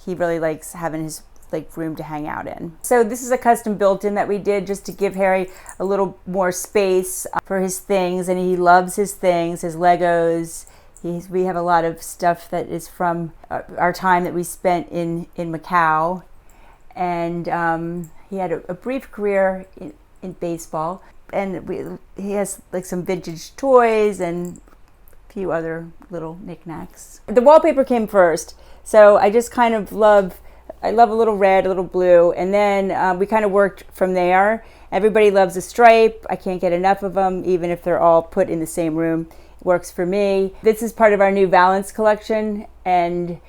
[SPEAKER 2] he really likes having his like room to hang out in. So this is a custom built-in that we did just to give Harry a little more space for his things, and he loves his things, his Legos. We have a lot of stuff that is from our time that we spent in Macau, and he had a brief career in baseball, and he has like some vintage toys and a few other little knickknacks. The wallpaper came first, so I just kind of love a little red, a little blue, and then we kind of worked from there. Everybody loves a stripe. I can't get enough of them, even if they're all put in the same room. It works for me. This is part of our new Valance collection, and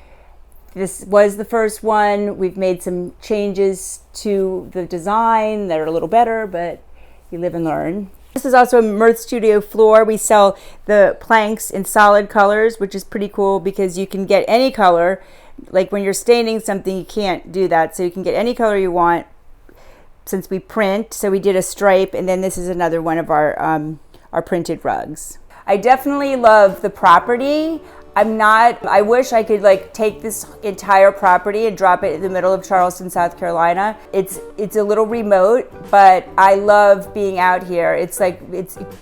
[SPEAKER 2] this was the first one. We've made some changes to the design that are a little better, but you live and learn. This is also a Mirth Studio floor. We sell the planks in solid colors, which is pretty cool because you can get any color. Like when you're staining something, you can't do that. So you can get any color you want since we print. So we did a stripe, and then this is another one of our printed rugs. I definitely love the property. I wish I could like take this entire property and drop it in the middle of Charleston, South Carolina. It's a little remote, but I love being out here. It's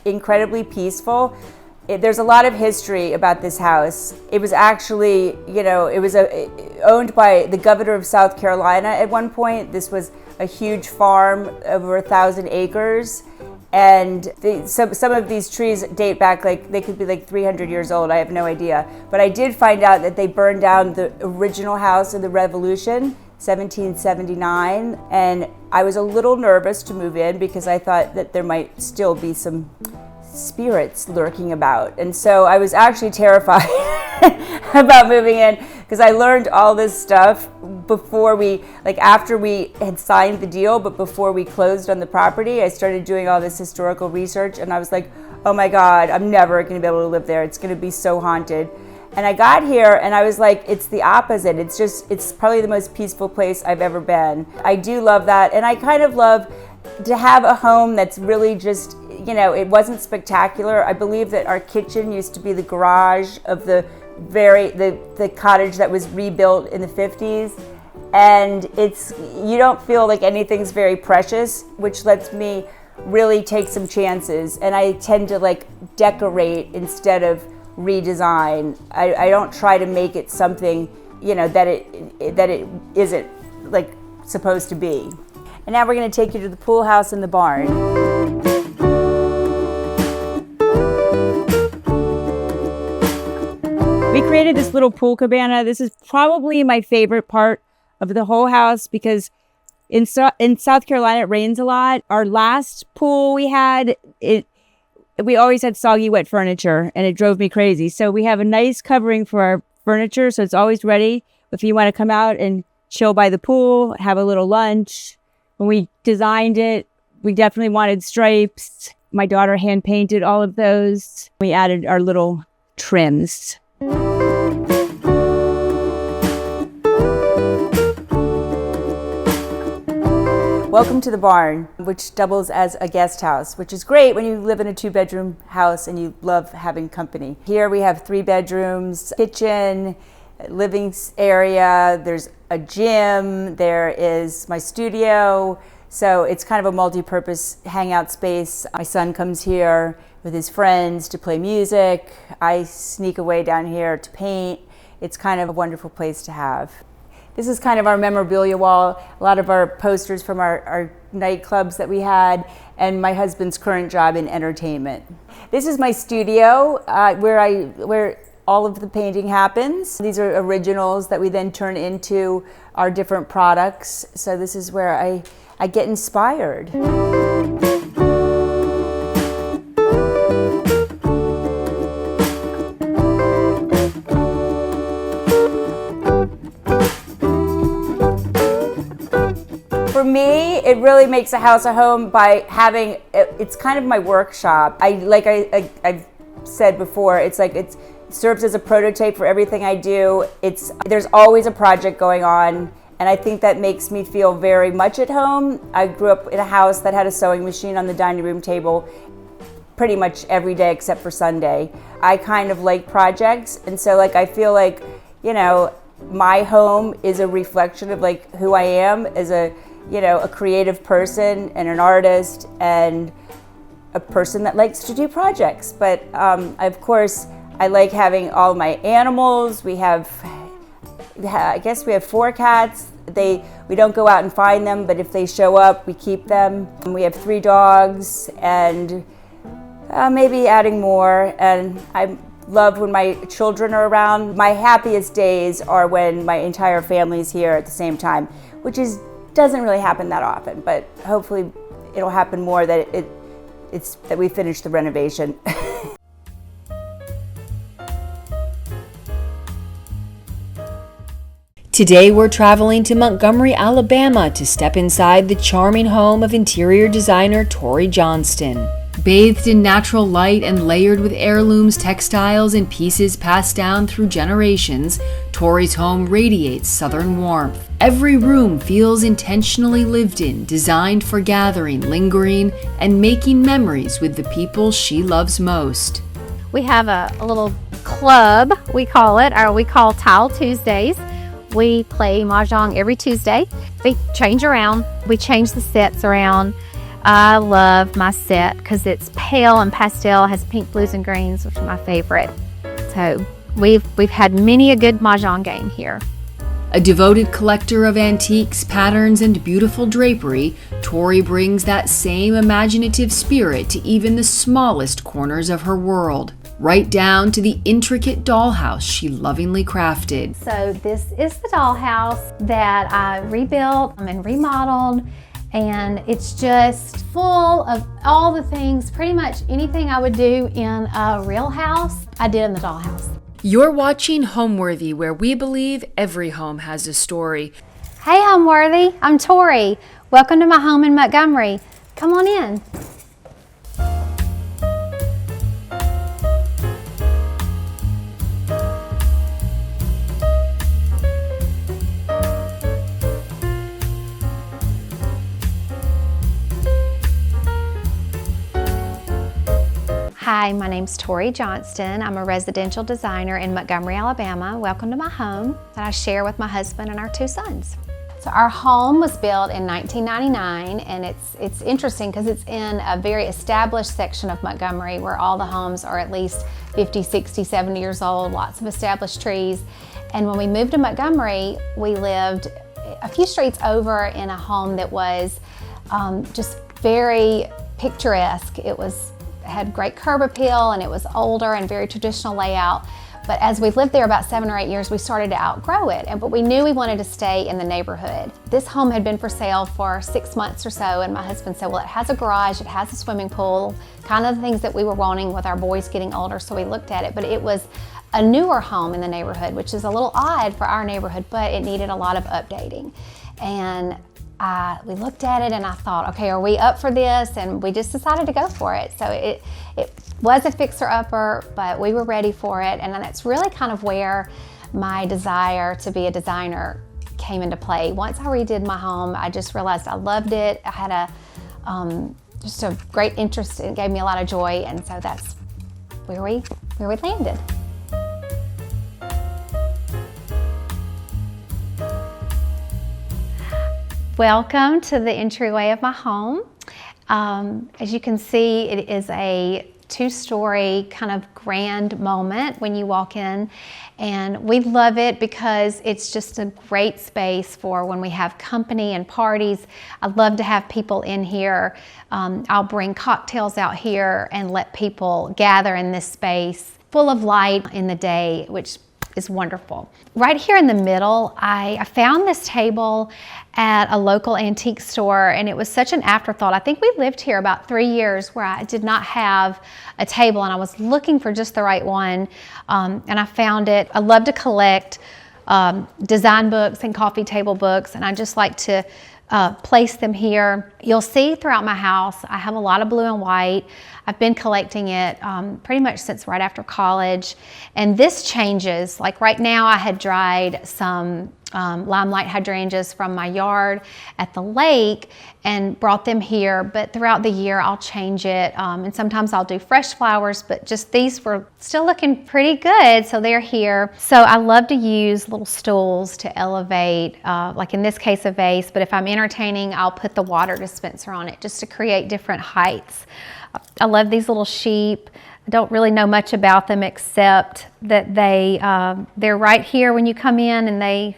[SPEAKER 2] incredibly peaceful. There's a lot of history about this house. It was actually, it was owned by the governor of South Carolina at one point. This was a huge farm, over 1,000 acres. And some of these trees date back, like they could be like 300 years old. I have no idea. But I did find out that they burned down the original house in the Revolution, 1779. And I was a little nervous to move in because I thought that there might still be some spirits lurking about. And so I was actually terrified about moving in because I learned all this stuff after we had signed the deal, but before we closed on the property. I started doing all this historical research, and I was like, oh my God, I'm never going to be able to live there. It's going to be so haunted. And I got here and I was like, it's the opposite. It's probably the most peaceful place I've ever been. I do love that. And I kind of love to have a home that's really just, it wasn't spectacular. I believe that our kitchen used to be the garage of the cottage that was rebuilt in the 50s. And you don't feel like anything's very precious, which lets me really take some chances. And I tend to like decorate instead of redesign. I don't try to make it something, that it isn't like supposed to be. And now we're going to take you to the pool house and the barn. We created this little pool cabana. This is probably my favorite part of the whole house because in South Carolina, it rains a lot. Our last pool we had, we always had soggy, wet furniture, and it drove me crazy. So we have a nice covering for our furniture, so it's always ready. If you want to come out and chill by the pool, have a little lunch. When we designed it, we definitely wanted stripes. My daughter hand painted all of those. We added our little trims. Welcome to the barn, which doubles as a guest house, which is great when you live in a 2-bedroom house and you love having company. Here we have 3 bedrooms, kitchen, living area, there's a gym, there is my studio. So it's kind of a multi-purpose hangout space. My son comes here with his friends to play music. I sneak away down here to paint. It's kind of a wonderful place to have. This is kind of our memorabilia wall, a lot of our posters from our nightclubs that we had, and my husband's current job in entertainment. This is my studio where all of the painting happens. These are originals that we then turn into our different products. So this is where I get inspired. For me, it really makes a house a home by having, it's kind of my workshop. I've said before, it serves as a prototype for everything I do. There's always a project going on, and I think that makes me feel very much at home. I grew up in a house that had a sewing machine on the dining room table pretty much every day except for Sunday. I kind of like projects, and so I feel like, my home is a reflection of like who I am as a creative person and an artist and a person that likes to do projects. But of course, I like having all my animals. I guess we have 4 cats. We don't go out and find them, but if they show up, we keep them. We have 3 dogs and maybe adding more. And I love when my children are around. My happiest days are when my entire family is here at the same time, which doesn't really happen that often, but hopefully it'll happen more that that we finish the renovation.
[SPEAKER 3] Today we're traveling to Montgomery, Alabama to step inside the charming home of interior designer Tori Johnston. Bathed in natural light and layered with heirlooms, textiles, and pieces passed down through generations, Tori's home radiates southern warmth. Every room feels intentionally lived in, designed for gathering, lingering, and making memories with the people she loves most.
[SPEAKER 4] We have a little club, we call it, or we call Tile Tuesdays. We play Mahjong every Tuesday. We change around. We change the sets around. I love my set because it's pale and pastel, has pink, blues, and greens, which are my favorite. So we've had many a good Mahjong game here.
[SPEAKER 3] A devoted collector of antiques, patterns, and beautiful drapery, Tori brings that same imaginative spirit to even the smallest corners of her world, right down to the intricate dollhouse she lovingly crafted.
[SPEAKER 4] So this is the dollhouse that I rebuilt and remodeled, and it's just full of all the things, pretty much anything I would do in a real house, I did in the dollhouse.
[SPEAKER 3] You're watching Homeworthy, where we believe every home has a story.
[SPEAKER 4] Hey Homeworthy, I'm Tori. Welcome to my home in Montgomery. Come on in. Hi, my name's Tori Johnston. I'm a residential designer in Montgomery, Alabama. Welcome to my home that I share with my husband and our 2 sons. So our home was built in 1999, and it's interesting because it's in a very established section of Montgomery where all the homes are at least 50, 60, 70 years old, lots of established trees. And when we moved to Montgomery, we lived a few streets over in a home that was just very picturesque. It had great curb appeal, and it was older and very traditional layout. But as we lived there about 7 or 8 years, we started to outgrow it. But we knew we wanted to stay in the neighborhood. This home had been for sale for 6 months or so, and my husband said, well, it has a garage, it has a swimming pool, kind of the things that we were wanting with our boys getting older, so we looked at it. But it was a newer home in the neighborhood, which is a little odd for our neighborhood, but it needed a lot of updating. And we looked at it and I thought, okay, are we up for this? And we just decided to go for it. So it was a fixer-upper, but we were ready for it. And then that's really kind of where my desire to be a designer came into play. Once I redid my home, I just realized I loved it. I had just a great interest. It gave me a lot of joy. And so that's where we landed. Welcome to the entryway of my home. As you can see, it is a 2-story kind of grand moment when you walk in, and we love it because it's just a great space for when we have company and parties. I love to have people in here. I'll bring cocktails out here and let people gather in this space full of light in the day, which is wonderful. Right here in the middle, I found this table at a local antique store, and it was such an afterthought. I think we lived here about 3 years where I did not have a table, and I was looking for just the right one, and I found it. I love to collect design books and coffee table books, and I just like to place them here. You'll see throughout my house, I have a lot of blue and white. I've been collecting it pretty much since right after college. And this changes. Like right now I had dried some limelight hydrangeas from my yard at the lake and brought them here, but throughout the year I'll change it, and sometimes I'll do fresh flowers, but just these were still looking pretty good, so they're here. So I love to use little stools to elevate, like in this case a vase, but if I'm entertaining I'll put the water dispenser on it just to create different heights. I love these little sheep. I don't really know much about them except that they're right here when you come in, and I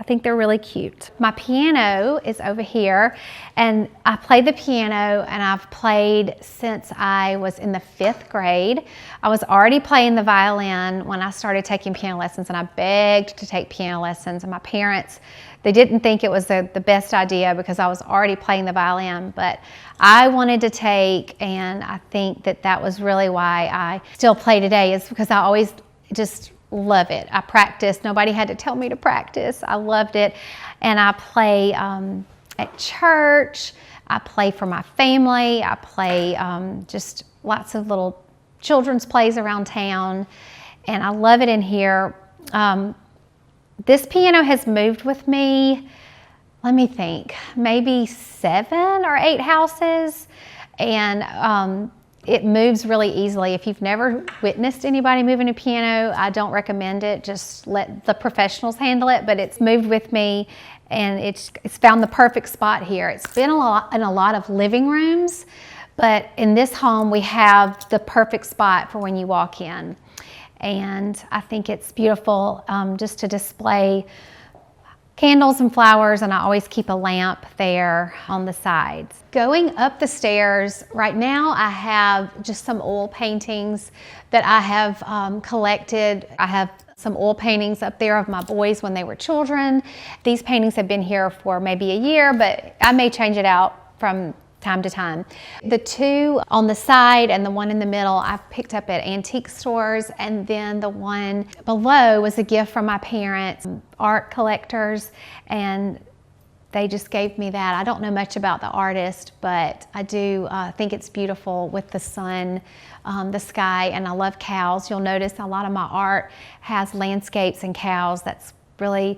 [SPEAKER 4] think they're really cute. My piano is over here, and I play the piano, and I've played since I was in the 5th grade. I was already playing the violin when I started taking piano lessons, and I begged to take piano lessons, and my parents, they didn't think it was the best idea because I was already playing the violin, but I wanted to take, and I think that was really why I still play today, is because I always just love it. I practiced. Nobody had to tell me to practice. I loved it. And I play at church. I play for my family. I play just lots of little children's plays around town. And I love it in here. This piano has moved with me, let me think, maybe 7 or 8 houses. And it moves really easily. If you've never witnessed anybody moving a piano, I don't recommend it. Just let the professionals handle it, but it's moved with me, and it's found the perfect spot here. It's been in a lot of living rooms, but in this home we have the perfect spot for when you walk in. And I think it's beautiful just to display candles and flowers, and I always keep a lamp there on the sides. Going up the stairs, right now I have just some oil paintings that I have collected. I have some oil paintings up there of my boys when they were children. These paintings have been here for maybe a year, but I may change it out from time to time. The 2 on the side and the one in the middle I've picked up at antique stores, and then the one below was a gift from my parents, art collectors, and they just gave me that. I don't know much about the artist, but I do think it's beautiful with the sun, the sky, and I love cows. You'll notice a lot of my art has landscapes and cows. That's really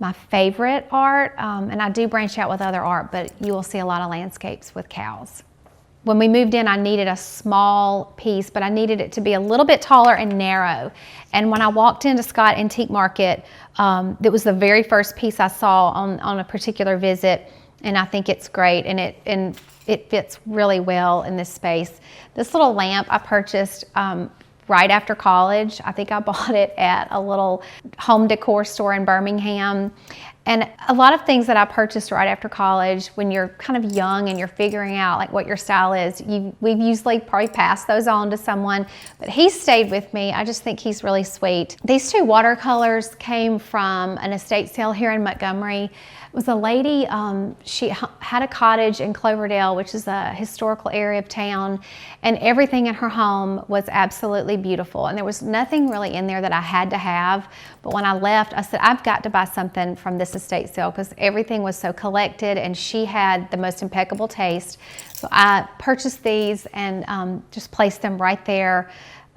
[SPEAKER 4] my favorite art, and I do branch out with other art, but you will see a lot of landscapes with cows. When we moved in, I needed a small piece, but I needed it to be a little bit taller and narrow. And when I walked into Scott Antique Market, it was the very first piece I saw on a particular visit, and I think it's great, and it fits really well in this space. This little lamp I purchased right after college. I think I bought it at a little home decor store in Birmingham. And a lot of things that I purchased right after college, when you're kind of young and you're figuring out like what your style is, we've usually probably passed those on to someone, but he stayed with me. I just think he's really sweet. These 2 watercolors came from an estate sale here in Montgomery. It was a lady, she had a cottage in Cloverdale, which is a historical area of town, and everything in her home was absolutely beautiful. And there was nothing really in there that I had to have, but when I left, I said, I've got to buy something from this estate sale because everything was so collected, and she had the most impeccable taste. So I purchased these and just placed them right there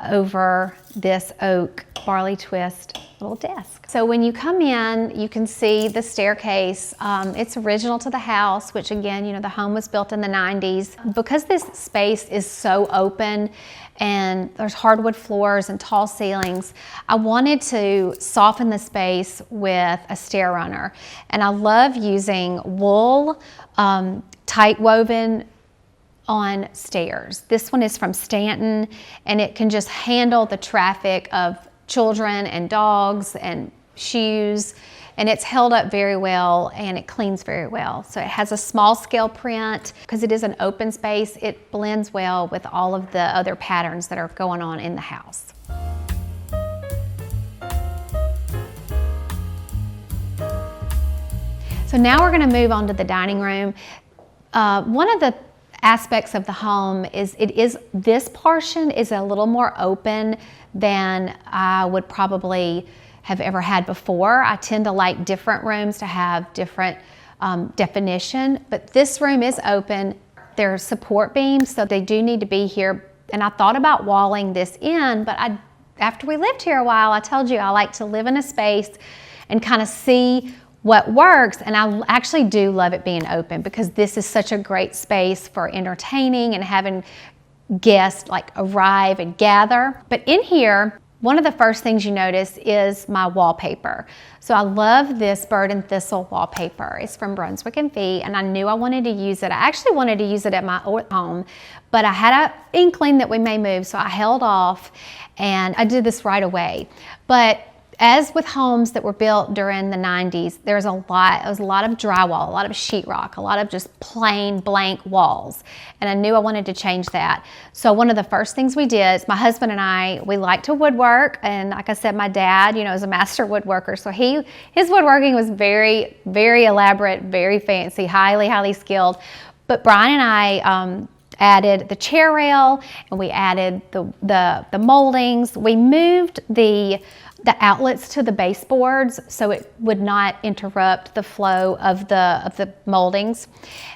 [SPEAKER 4] over this oak barley twist little desk. So when you come in, you can see the staircase. It's original to the house, which again, you know, the home was built in the 90s. Because this space is so open and there's hardwood floors and tall ceilings, I wanted to soften the space with a stair runner. And I love using wool, tight woven on stairs. This one is from Stanton, and it can just handle the traffic of children and dogs and shoes, and it's held up very well and it cleans very well. So it has a small scale print. Because it is an open space, it blends well with all of the other patterns that are going on in the house. So now we're going to move on to the dining room. One of the aspects of the home is this portion is a little more open than I would probably have ever had before. I tend to like different rooms to have different definition, but this room is open. There are support beams, so they do need to be here. And I thought about walling this in, but after we lived here a while, I told you I like to live in a space and kind of see what works. And I actually do love it being open because this is such a great space for entertaining and having guests like arrive and gather. But in here, one of the first things you notice is my wallpaper. So I love this bird and thistle wallpaper. It's from Brunswick & Fee, and I knew I wanted to use it. I actually wanted to use it at my old home, but I had an inkling that we may move, so I held off, and I did this right away. But as with homes that were built during the 90s, there was a lot of drywall, a lot of sheetrock, a lot of just plain blank walls. And I knew I wanted to change that. So one of the first things we did is my husband and I, we like to woodwork. And like I said, my dad, is a master woodworker. So his woodworking was very, very elaborate, very fancy, highly, highly skilled. But Brian and I, added the chair rail, and we added the moldings. We moved the outlets to the baseboards so it would not interrupt the flow of the moldings.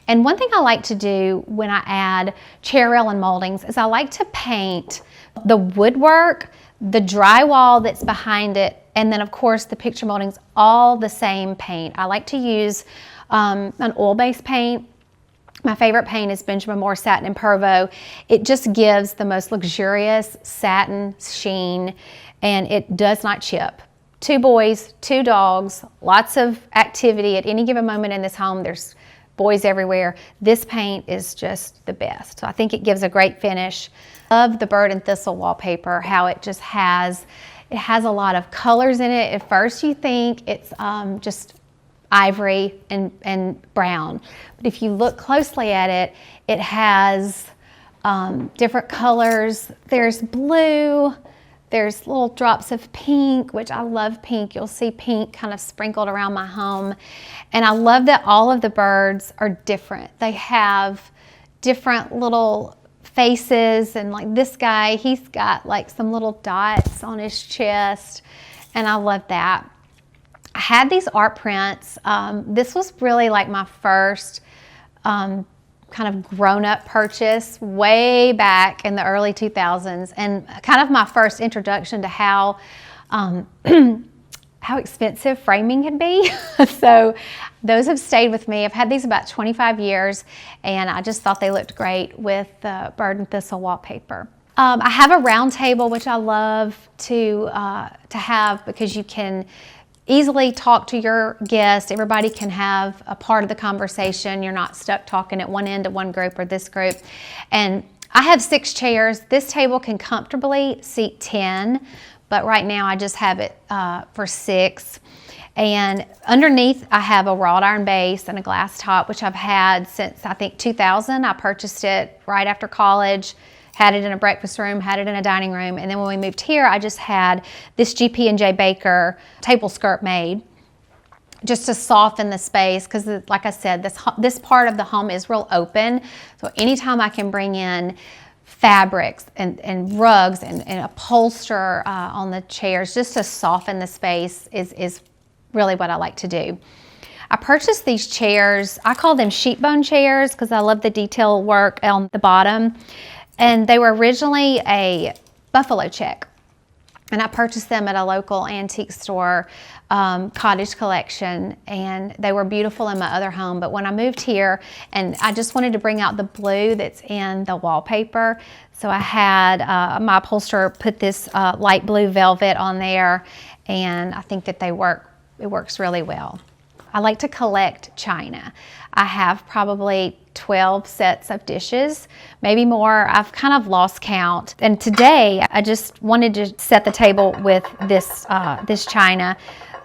[SPEAKER 4] And one thing I like to do when I add chair rail and moldings is I like to paint the woodwork, the drywall that's behind it, and then of course the picture moldings, all the same paint. I like to use an oil-based paint. My favorite paint is Benjamin Moore Satin and Pervo. It just gives the most luxurious satin sheen, and it does not chip. 2 boys, 2 dogs, lots of activity at any given moment in this home. There's boys everywhere. This paint is just the best. So I think it gives a great finish. Love the bird and thistle wallpaper, how it just has a lot of colors in it. At first you think it's just ivory and brown. But if you look closely at it, it has different colors. There's blue, there's little drops of pink, which I love pink. You'll see pink kind of sprinkled around my home. And I love that all of the birds are different. They have different little faces, and like this guy, he's got like some little dots on his chest, and I love that. I had these art prints. This was really like my first kind of grown-up purchase way back in the early 2000s, and kind of my first introduction to how expensive framing can be. So those have stayed with me. I've had these about 25 years, and I just thought they looked great with the bird and thistle wallpaper. I have a round table, which I love to have because you can easily talk to your guest. Everybody can have a part of the conversation. You're not stuck talking at one end of one group or this group. And I have 6 chairs. This table can comfortably seat 10, but right now I just have it for 6. And underneath I have a wrought iron base and a glass top, which I've had since I think 2000. I purchased it right after college. Had it in a breakfast room, had it in a dining room, and then when we moved here, I just had this G.P.&J. Baker table skirt made just to soften the space, because like I said, this part of the home is real open, so anytime I can bring in fabrics and rugs and upholster on the chairs just to soften the space is really what I like to do. I purchased these chairs. I call them sheepbone chairs because I love the detail work on the bottom. And they were originally a buffalo check. And I purchased them at a local antique store, Cottage Collection, and they were beautiful in my other home. But when I moved here, and I just wanted to bring out the blue that's in the wallpaper, so I had my upholsterer put this light blue velvet on there, and I think that it works really well. I like to collect china. I have probably 12 sets of dishes, maybe more. I've kind of lost count. And today I just wanted to set the table with this china.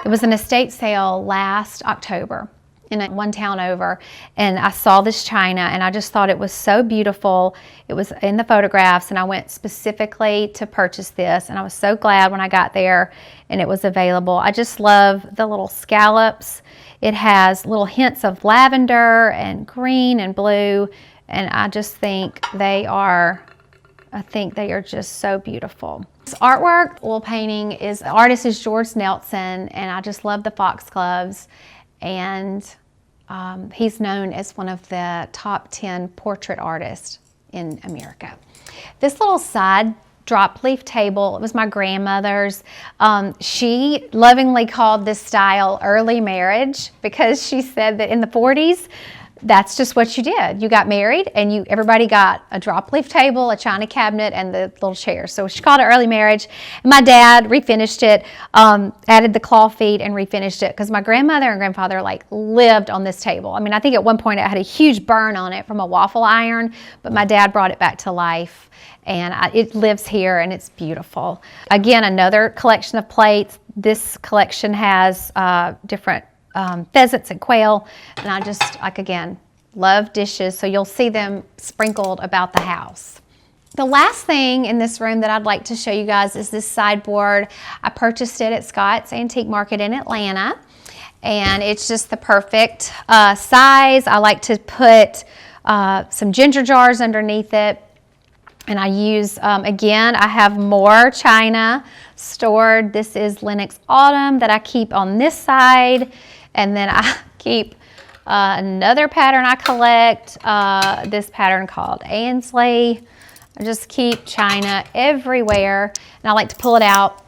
[SPEAKER 4] It was an estate sale last October in one town over, and I saw this china and I just thought it was so beautiful. It was in the photographs, and I went specifically to purchase this, and I was so glad when I got there and it was available. I just love the little scallops. It has little hints of lavender and green and blue, and I just think they are just so beautiful. This artwork, oil painting, the artist is George Nelson, and I just love the foxgloves, and he's known as one of the top 10 portrait artists in America. This little side drop leaf table. It was my grandmother's. She lovingly called this style early marriage because she said that in the 40s, that's just what you did. You got married and everybody got a drop leaf table, a china cabinet, and the little chairs. So she called it early marriage. And my dad refinished it, added the claw feet and refinished it because my grandmother and grandfather lived on this table. I mean, I think at one point it had a huge burn on it from a waffle iron, but my dad brought it back to life. And it lives here and it's beautiful. Again, another collection of plates. This collection has different pheasants and quail, and I just, again, love dishes, so you'll see them sprinkled about the house. The last thing in this room that I'd like to show you guys is this sideboard. I purchased it at Scott's Antique Market in Atlanta, and it's just the perfect size. I like to put some ginger jars underneath it, and I use, again, I have more china stored. This is Lenox Autumn that I keep on this side. And then I keep another pattern I collect, this pattern called Ansley. I just keep china everywhere, and I like to pull it out.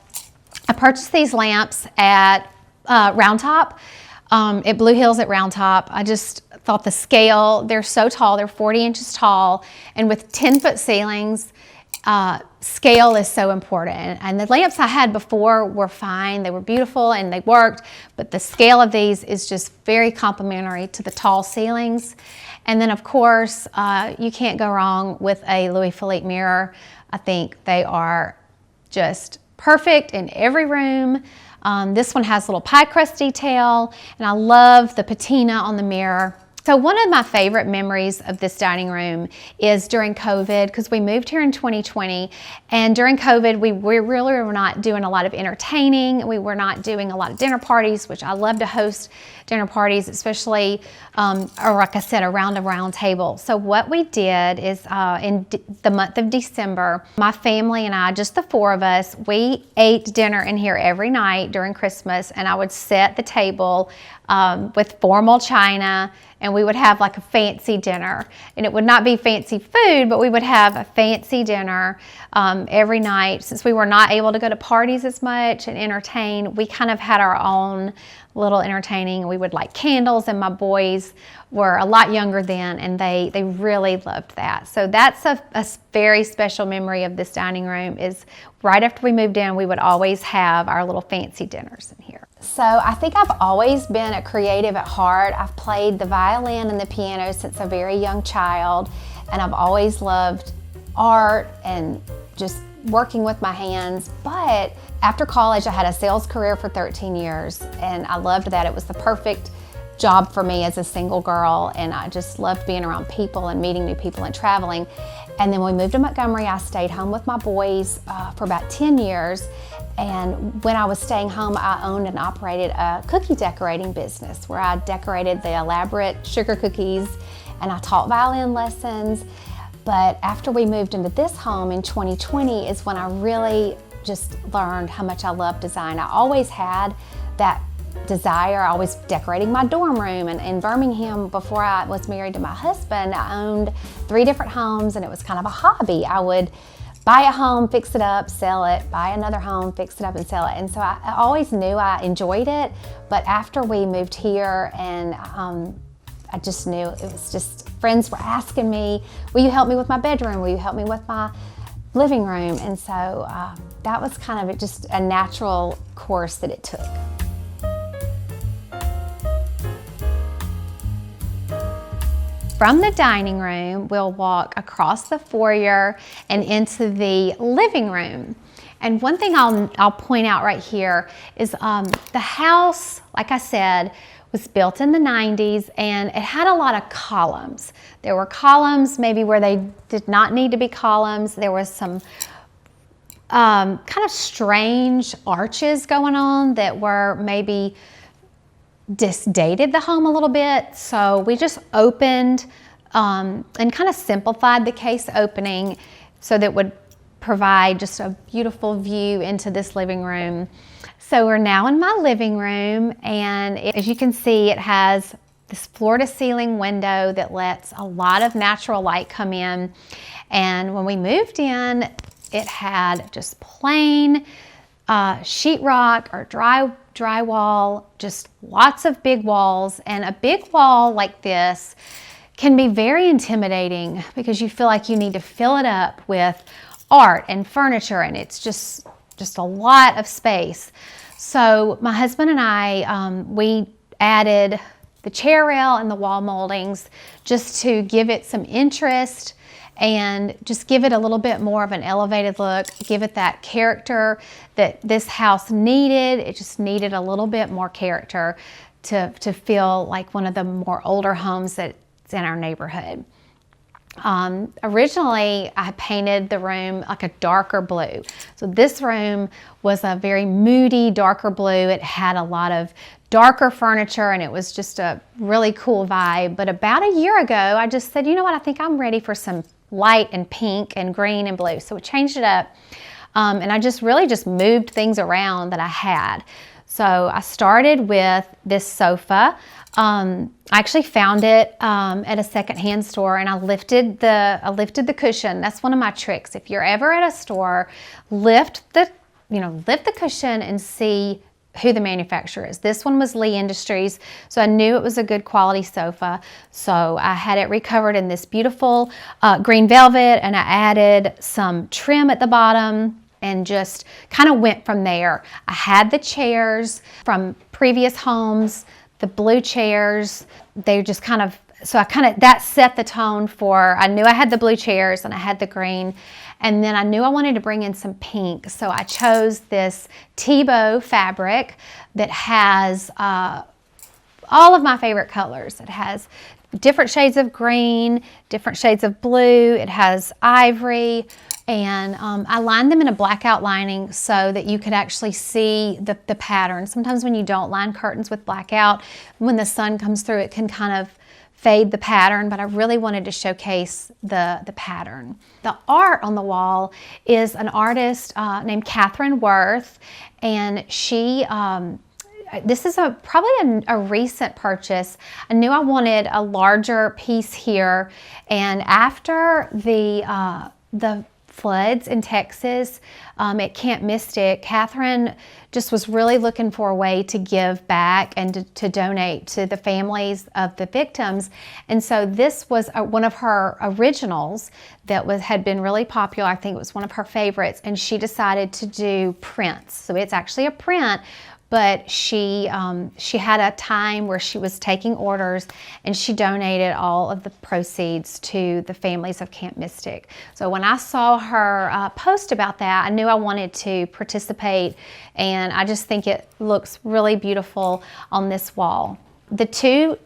[SPEAKER 4] I purchased these lamps at Round Top, at Blue Hills at Round Top. I just thought the scale, they're so tall, they're 40 inches tall, and with 10-foot ceilings, scale is so important. And the lamps I had before were fine. They were beautiful and they worked, but the scale of these is just very complementary to the tall ceilings. And then of course, you can't go wrong with a Louis Philippe mirror. I think they are just perfect in every room. This one has a little pie crust detail, and I love the patina on the mirror. So one of my favorite memories of this dining room is during COVID, because we moved here in 2020, and during COVID we really were not doing a lot of entertaining. We were not doing a lot of dinner parties, which I love to host dinner parties, especially, or like I said, around a round table. So what we did is in the month of December, my family and I, just the four of us, we ate dinner in here every night during Christmas, and I would set the table with formal china, and we would have like a fancy dinner. And it would not be fancy food, but we would have a fancy dinner every night. Since we were not able to go to parties as much and entertain, we kind of had our own little entertaining. We would light candles, and my boys were a lot younger then, and they really loved that. So that's a very special memory of this dining room. Is right after we moved in, we would always have our little fancy dinners in here. So I think I've always been a creative at heart. I've played the violin and the piano since a very young child, and I've always loved art and just working with my hands. But after college, I had a sales career for 13 years, and I loved that. It was the perfect job for me as a single girl, and I just loved being around people and meeting new people and traveling. And then when we moved to Montgomery, I stayed home with my boys for about 10 years. And when I was staying home, I owned and operated a cookie decorating business where I decorated the elaborate sugar cookies, and I taught violin lessons. But after we moved into this home in 2020 is when I really just learned how much I love design. I always had that desire. I was decorating my dorm room, and in Birmingham, before I was married to my husband, I owned 3 different homes, and it was kind of a hobby. I would buy a home, fix it up, sell it, buy another home, fix it up and sell it. And so I always knew I enjoyed it, but after we moved here, and I just knew it was just, friends were asking me, will you help me with my bedroom? Will you help me with my living room? And so that was kind of just a natural course that it took. From the dining room, we'll walk across the foyer and into the living room. And one thing I'll point out right here is the house, like I said, was built in the 90s, and it had a lot of columns. There were columns maybe where they did not need to be columns. There was some kind of strange arches going on that were maybe disdated the home a little bit. So we just opened and kind of simplified the case opening so that it would provide just a beautiful view into this living room. So we're now in my living room, and as you can see, it has this floor to ceiling window that lets a lot of natural light come in. And when we moved in, It had just plain sheetrock or drywall, just lots of big walls. And a big wall like this can be very intimidating because you feel like you need to fill it up with art and furniture, and it's just a lot of space. So my husband and I, we added the chair rail and the wall moldings just to give it some interest and just give it a little bit more of an elevated look, give it that character that this house needed. It just needed a little bit more character to feel like one of the more older homes that's in our neighborhood. Originally, I painted the room like a darker blue. So this room was a very moody, darker blue. It had a lot of darker furniture and it was just a really cool vibe. But about a year ago, I just said, you know what, I think I'm ready for some light and pink and green and blue. So we changed it up and I just really moved things around that I had. So I started with this sofa. I actually found it at a secondhand store, and I lifted the cushion. That's one of my tricks. If you're ever at a store, lift the cushion and see who the manufacturer is. This one was Lee Industries, so I knew it was a good quality sofa. So I had it recovered in this beautiful green velvet, and I added some trim at the bottom and just kind of went from there. I had the chairs from previous homes, the blue chairs. They just that set the tone for, I knew I had the blue chairs and I had the green, and then I knew I wanted to bring in some pink. So I chose this T-bow fabric that has all of my favorite colors. It has different shades of green, different shades of blue. It has ivory, and I lined them in a blackout lining so that you could actually see the pattern. Sometimes when you don't line curtains with blackout, when the sun comes through, it can kind of fade the pattern, but I really wanted to showcase the pattern. The art on the wall is an artist named Catherine Worth, and she, this is probably a recent purchase. I knew I wanted a larger piece here, and after the floods in Texas at Camp Mystic, Catherine just was really looking for a way to give back and to donate to the families of the victims. And so this was one of her originals that had been really popular. I think it was one of her favorites, and she decided to do prints. So it's actually a print, but she had a time where she was taking orders, and she donated all of the proceeds to the families of Camp Mystic. So when I saw her post about that, I knew I wanted to participate, and I just think it looks really beautiful on this wall. The two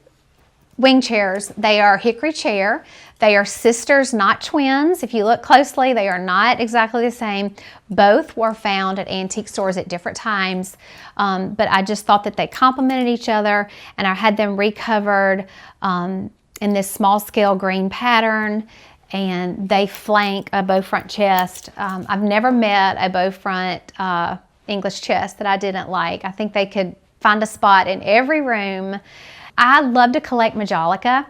[SPEAKER 4] wing chairs, they are hickory chair. They are sisters, not twins. If you look closely, they are not exactly the same. Both were found at antique stores at different times, but I just thought that they complemented each other, and I had them recovered in this small scale green pattern, and they flank a bow front chest. I've never met a bow front English chest that I didn't like. I think they could find a spot in every room. I love to collect majolica,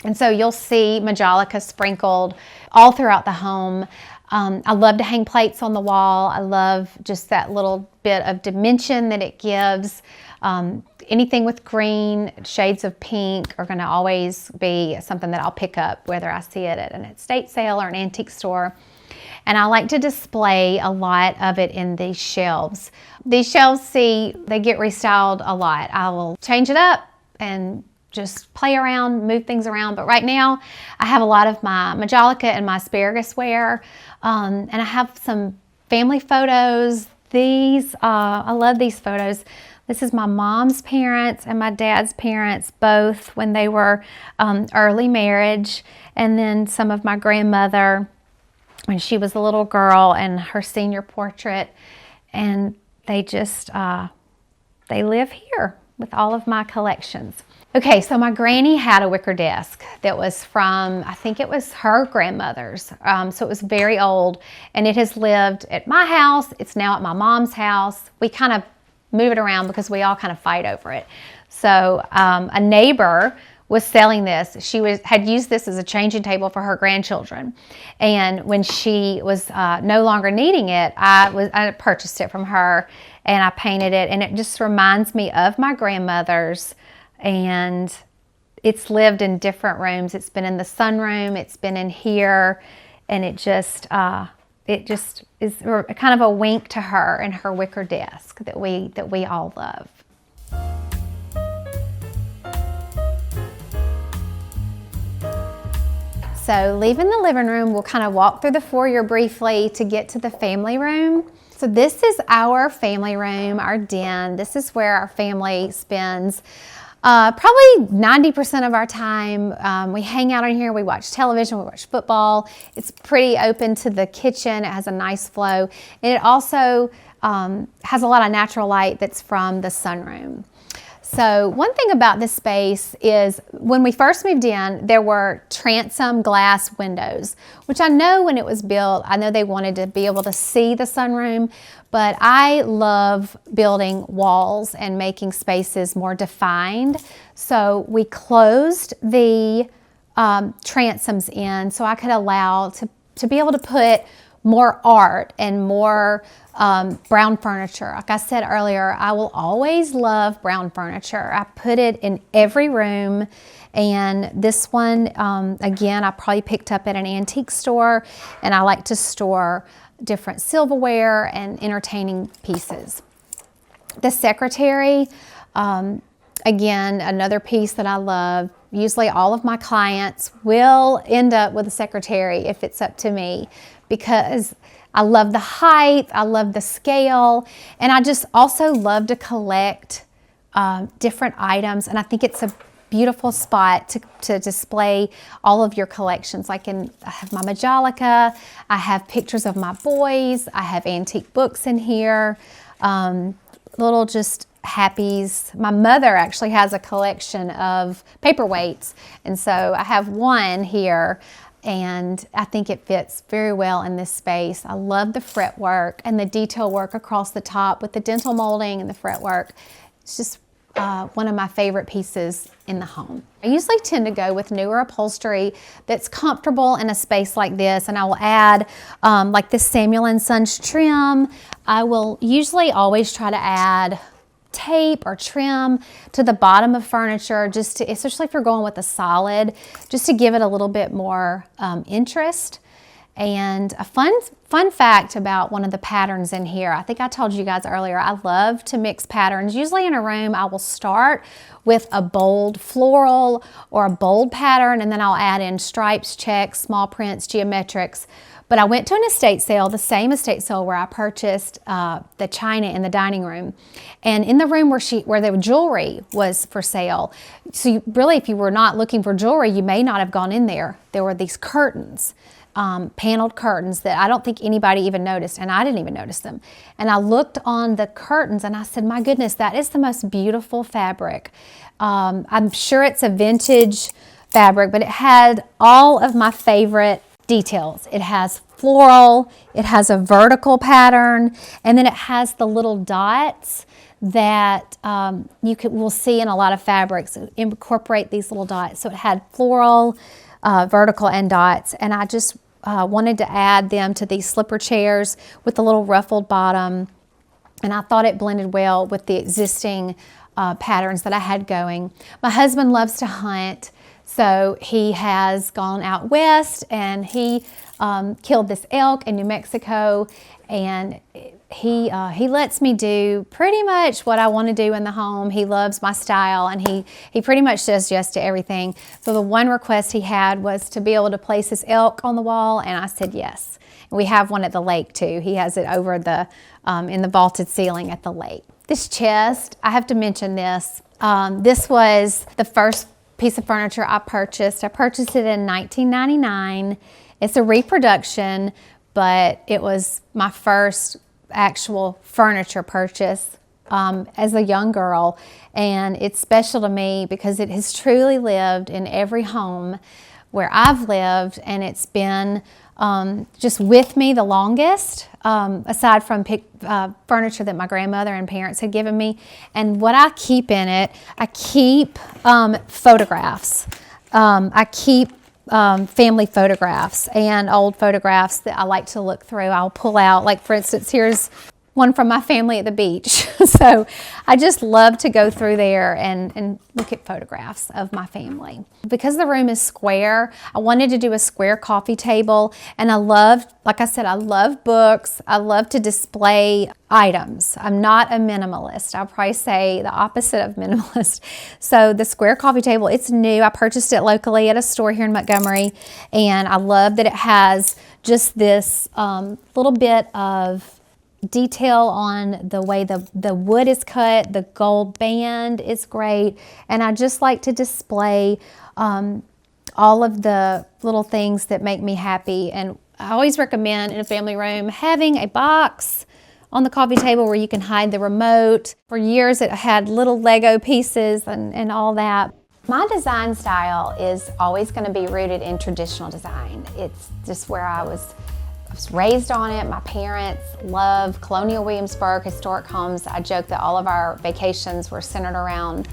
[SPEAKER 4] and so you'll see majolica sprinkled all throughout the home. I love to hang plates on the wall. I love just that little bit of dimension that it gives. Anything with green, shades of pink are going to always be something that I'll pick up, whether I see it at an estate sale or an antique store. And I like to display a lot of it in these shelves. These shelves, they get restyled a lot. I will change it up and just play around, move things around. But right now, I have a lot of my majolica and my asparagus ware, and I have some family photos. I love these photos. This is my mom's parents and my dad's parents, both when they were early marriage, and then some of my grandmother when she was a little girl and her senior portrait. And they just, they live here with all of my collections. Okay, so my granny had a wicker desk that was from, I think it was her grandmother's. So it was very old, and it has lived at my house. It's now at my mom's house. We kind of move it around because we all kind of fight over it. So a neighbor was selling this. She had used this as a changing table for her grandchildren. And when she was no longer needing it, I purchased it from her and I painted it. And it just reminds me of my grandmother's, and it's lived in different rooms. It's been in the sunroom, it's been in here, and it just is kind of a wink to her and her wicker desk that we all love. So leaving the living room, we'll kind of walk through the foyer briefly to get to the family room. So this is our family room, our den. This is where our family spends probably 90% of our time. We hang out in here, we watch television, we watch football. It's pretty open to the kitchen. It has a nice flow. And it also has a lot of natural light that's from the sunroom. So one thing about this space is when we first moved in, there were transom glass windows, which I know when it was built, I know they wanted to be able to see the sunroom, but I love building walls and making spaces more defined. So we closed the transoms in so I could allow to be able to put more art and more brown furniture. Like I said earlier, I will always love brown furniture. I put it in every room, and this one, again, I probably picked up at an antique store, and I like to store different silverware and entertaining pieces. The secretary, again, another piece that I love. Usually all of my clients will end up with a secretary if it's up to me, because I love the height, I love the scale, and I just also love to collect different items, and I think it's a beautiful spot to display all of your collections. I have my Majolica, I have pictures of my boys, I have antique books in here, little just happies. My mother actually has a collection of paperweights, and so I have one here, and I think it fits very well in this space. I love the fretwork and the detail work across the top with the dental molding and the fretwork. It's just one of my favorite pieces in the home. I usually tend to go with newer upholstery that's comfortable in a space like this, and I will add like this Samuel & Sons trim. I will usually always try to add tape or trim to the bottom of furniture, just to, especially if you're going with a solid, just to give it a little bit more interest. And a fun fact about one of the patterns in here, I think I told you guys earlier, I love to mix patterns. Usually in a room, I will start with a bold floral or a bold pattern, and then I'll add in stripes, checks, small prints, geometrics. But I went to an estate sale, the same estate sale where I purchased the china in the dining room. And in the room where the jewelry was for sale, so really if you were not looking for jewelry, you may not have gone in there. There were these curtains, paneled curtains that I don't think anybody even noticed, and I didn't even notice them. And I looked on the curtains and I said, my goodness, that is the most beautiful fabric. I'm sure it's a vintage fabric, but it had all of my favorite details. It has floral, it has a vertical pattern, and then it has the little dots that we'll see in a lot of fabrics. Incorporate these little dots. So it had floral, vertical, and dots, and I just wanted to add them to these slipper chairs with the little ruffled bottom, and I thought it blended well with the existing patterns that I had going. My husband loves to hunt, so he has gone out west and he killed this elk in New Mexico, and he lets me do pretty much what I want to do in the home. He loves my style, and he pretty much says yes to everything. So the one request he had was to be able to place his elk on the wall, and I said yes. And we have one at the lake too. He has it over the in the vaulted ceiling at the lake. This chest, I have to mention this. This was the first piece of furniture I purchased. I purchased it in 1999. It's a reproduction, but it was my first actual furniture purchase as a young girl, and it's special to me because it has truly lived in every home where I've lived, and it's been just with me the longest, aside from furniture that my grandmother and parents had given me. And what I keep in it, I keep photographs. I keep family photographs and old photographs that I like to look through. I'll pull out, like for instance, here's one from my family at the beach. So I just love to go through there and look at photographs of my family. Because the room is square, I wanted to do a square coffee table, and I love, like I said, I love books. I love to display items. I'm not a minimalist. I'll probably say the opposite of minimalist. So the square coffee table, it's new. I purchased it locally at a store here in Montgomery, and I love that it has just this little bit of detail on the way the wood is cut. The gold band is great, and I just like to display all of the little things that make me happy. And I always recommend in a family room having a box on the coffee table where you can hide the remote. For years it had little Lego pieces and all that. My design style is always going to be rooted in traditional design. It's just where I was raised on it. My parents love colonial Williamsburg historic homes. I joke that all of our vacations were centered around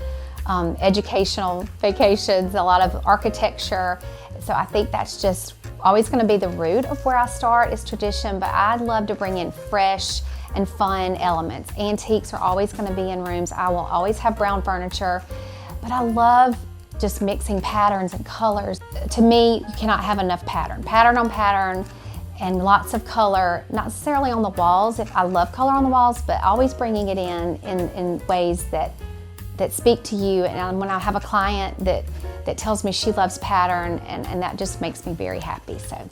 [SPEAKER 4] educational vacations, a lot of architecture. So I think that's just always going to be the root of where I start is tradition, but I'd love to bring in fresh and fun elements. Antiques are always going to be in rooms. I will always have brown furniture, but I love just mixing patterns and colors. To me, you cannot have enough pattern on pattern, and lots of color, not necessarily on the walls. If I love color on the walls, but always bringing it in ways that speak to you. And when I have a client that tells me she loves pattern, and that just makes me very happy. So.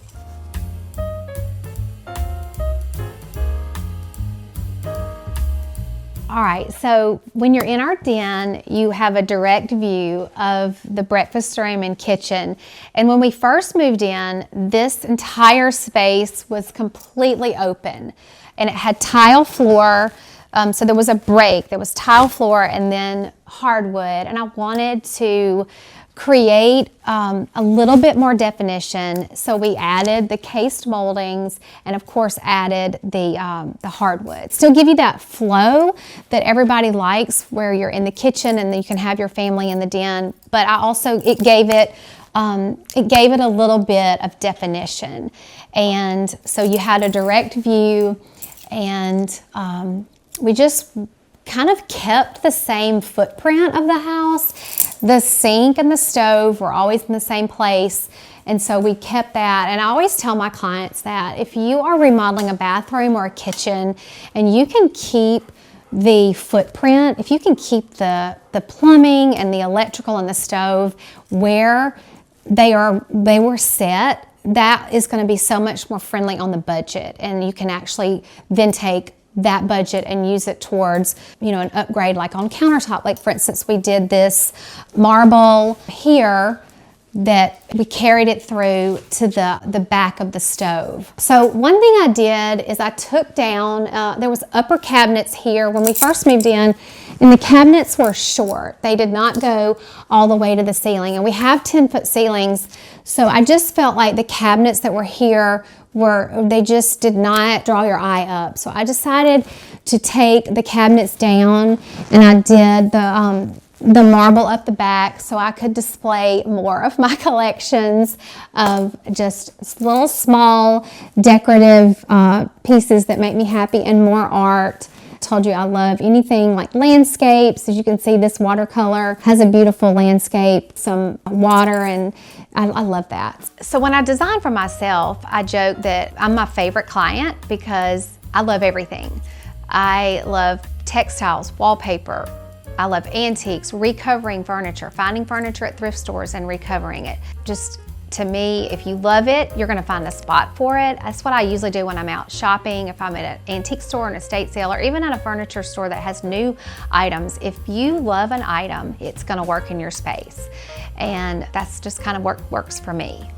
[SPEAKER 4] All right, so when you're in our den, you have a direct view of the breakfast room and kitchen. And when we first moved in, this entire space was completely open, and it had tile floor. So there was a break, there was tile floor and then hardwood. And I wanted to create a little bit more definition. So we added the cased moldings and of course added the hardwood. Still give you that flow that everybody likes where you're in the kitchen and then you can have your family in the den. But it gave it a little bit of definition. And so you had a direct view, and we just kind of kept the same footprint of the house. The sink and the stove were always in the same place, and so we kept that. And I always tell my clients that if you are remodeling a bathroom or a kitchen and you can keep the footprint, if you can keep the plumbing and the electrical and the stove where they were set, that is going to be so much more friendly on the budget, and you can actually then take that budget and use it towards, an upgrade like on countertop. Like for instance, we did this marble here that we carried it through to the back of the stove. So one thing I did is I took down, there was upper cabinets here when we first moved in, and the cabinets were short. They did not go all the way to the ceiling, and we have 10-foot ceilings. So I just felt like the cabinets that were here they just did not draw your eye up. So I decided to take the cabinets down, and I did the marble up the back so I could display more of my collections of just little small decorative pieces that make me happy, and more art. I told you I love anything like landscapes. As you can see, this watercolor has a beautiful landscape, some water, and I love that. So when I design for myself, I joke that I'm my favorite client because I love everything. I love textiles, wallpaper. I love antiques, recovering furniture, finding furniture at thrift stores and recovering it. Just to me, if you love it, you're gonna find a spot for it. That's what I usually do when I'm out shopping. If I'm at an antique store, an estate sale, or even at a furniture store that has new items, if you love an item, it's gonna work in your space. And that's just kind of works for me.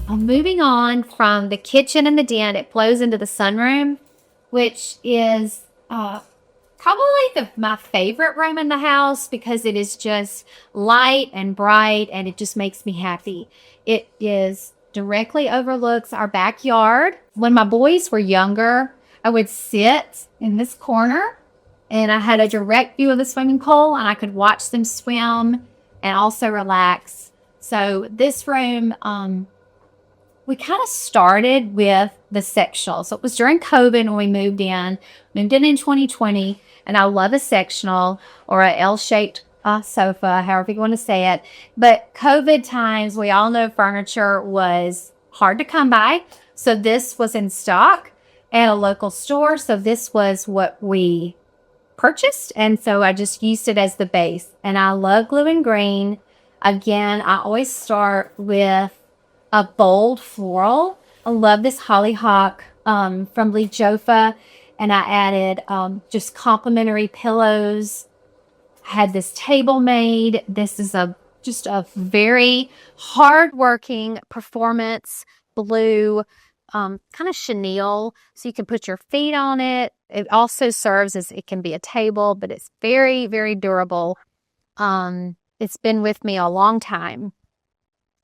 [SPEAKER 4] Moving on from the kitchen and the den, it flows into the sunroom, which is kind probably my favorite room in the house because it is just light and bright and it just makes me happy. It is directly overlooks our backyard. When my boys were younger, I would sit in this corner and I had a direct view of the swimming pool and I could watch them swim and also relax. So this room, we kind of started with the sectional. So it was during COVID when we moved in in 2020, and I love a sectional or a L-shaped sofa, however you want to say it. But COVID times, we all know furniture was hard to come by. So this was in stock at a local store. So this was what we purchased. And so I just used it as the base. And I love blue and green. Again, I always start with a bold floral. I love this hollyhock from Lee Joffa, and I added just complimentary pillows. I had this table made. This is just a very hard-working performance blue, kind of chenille, so you can put your feet on it. It also serves as it can be a table, but it's very, very durable. It's been with me a long time.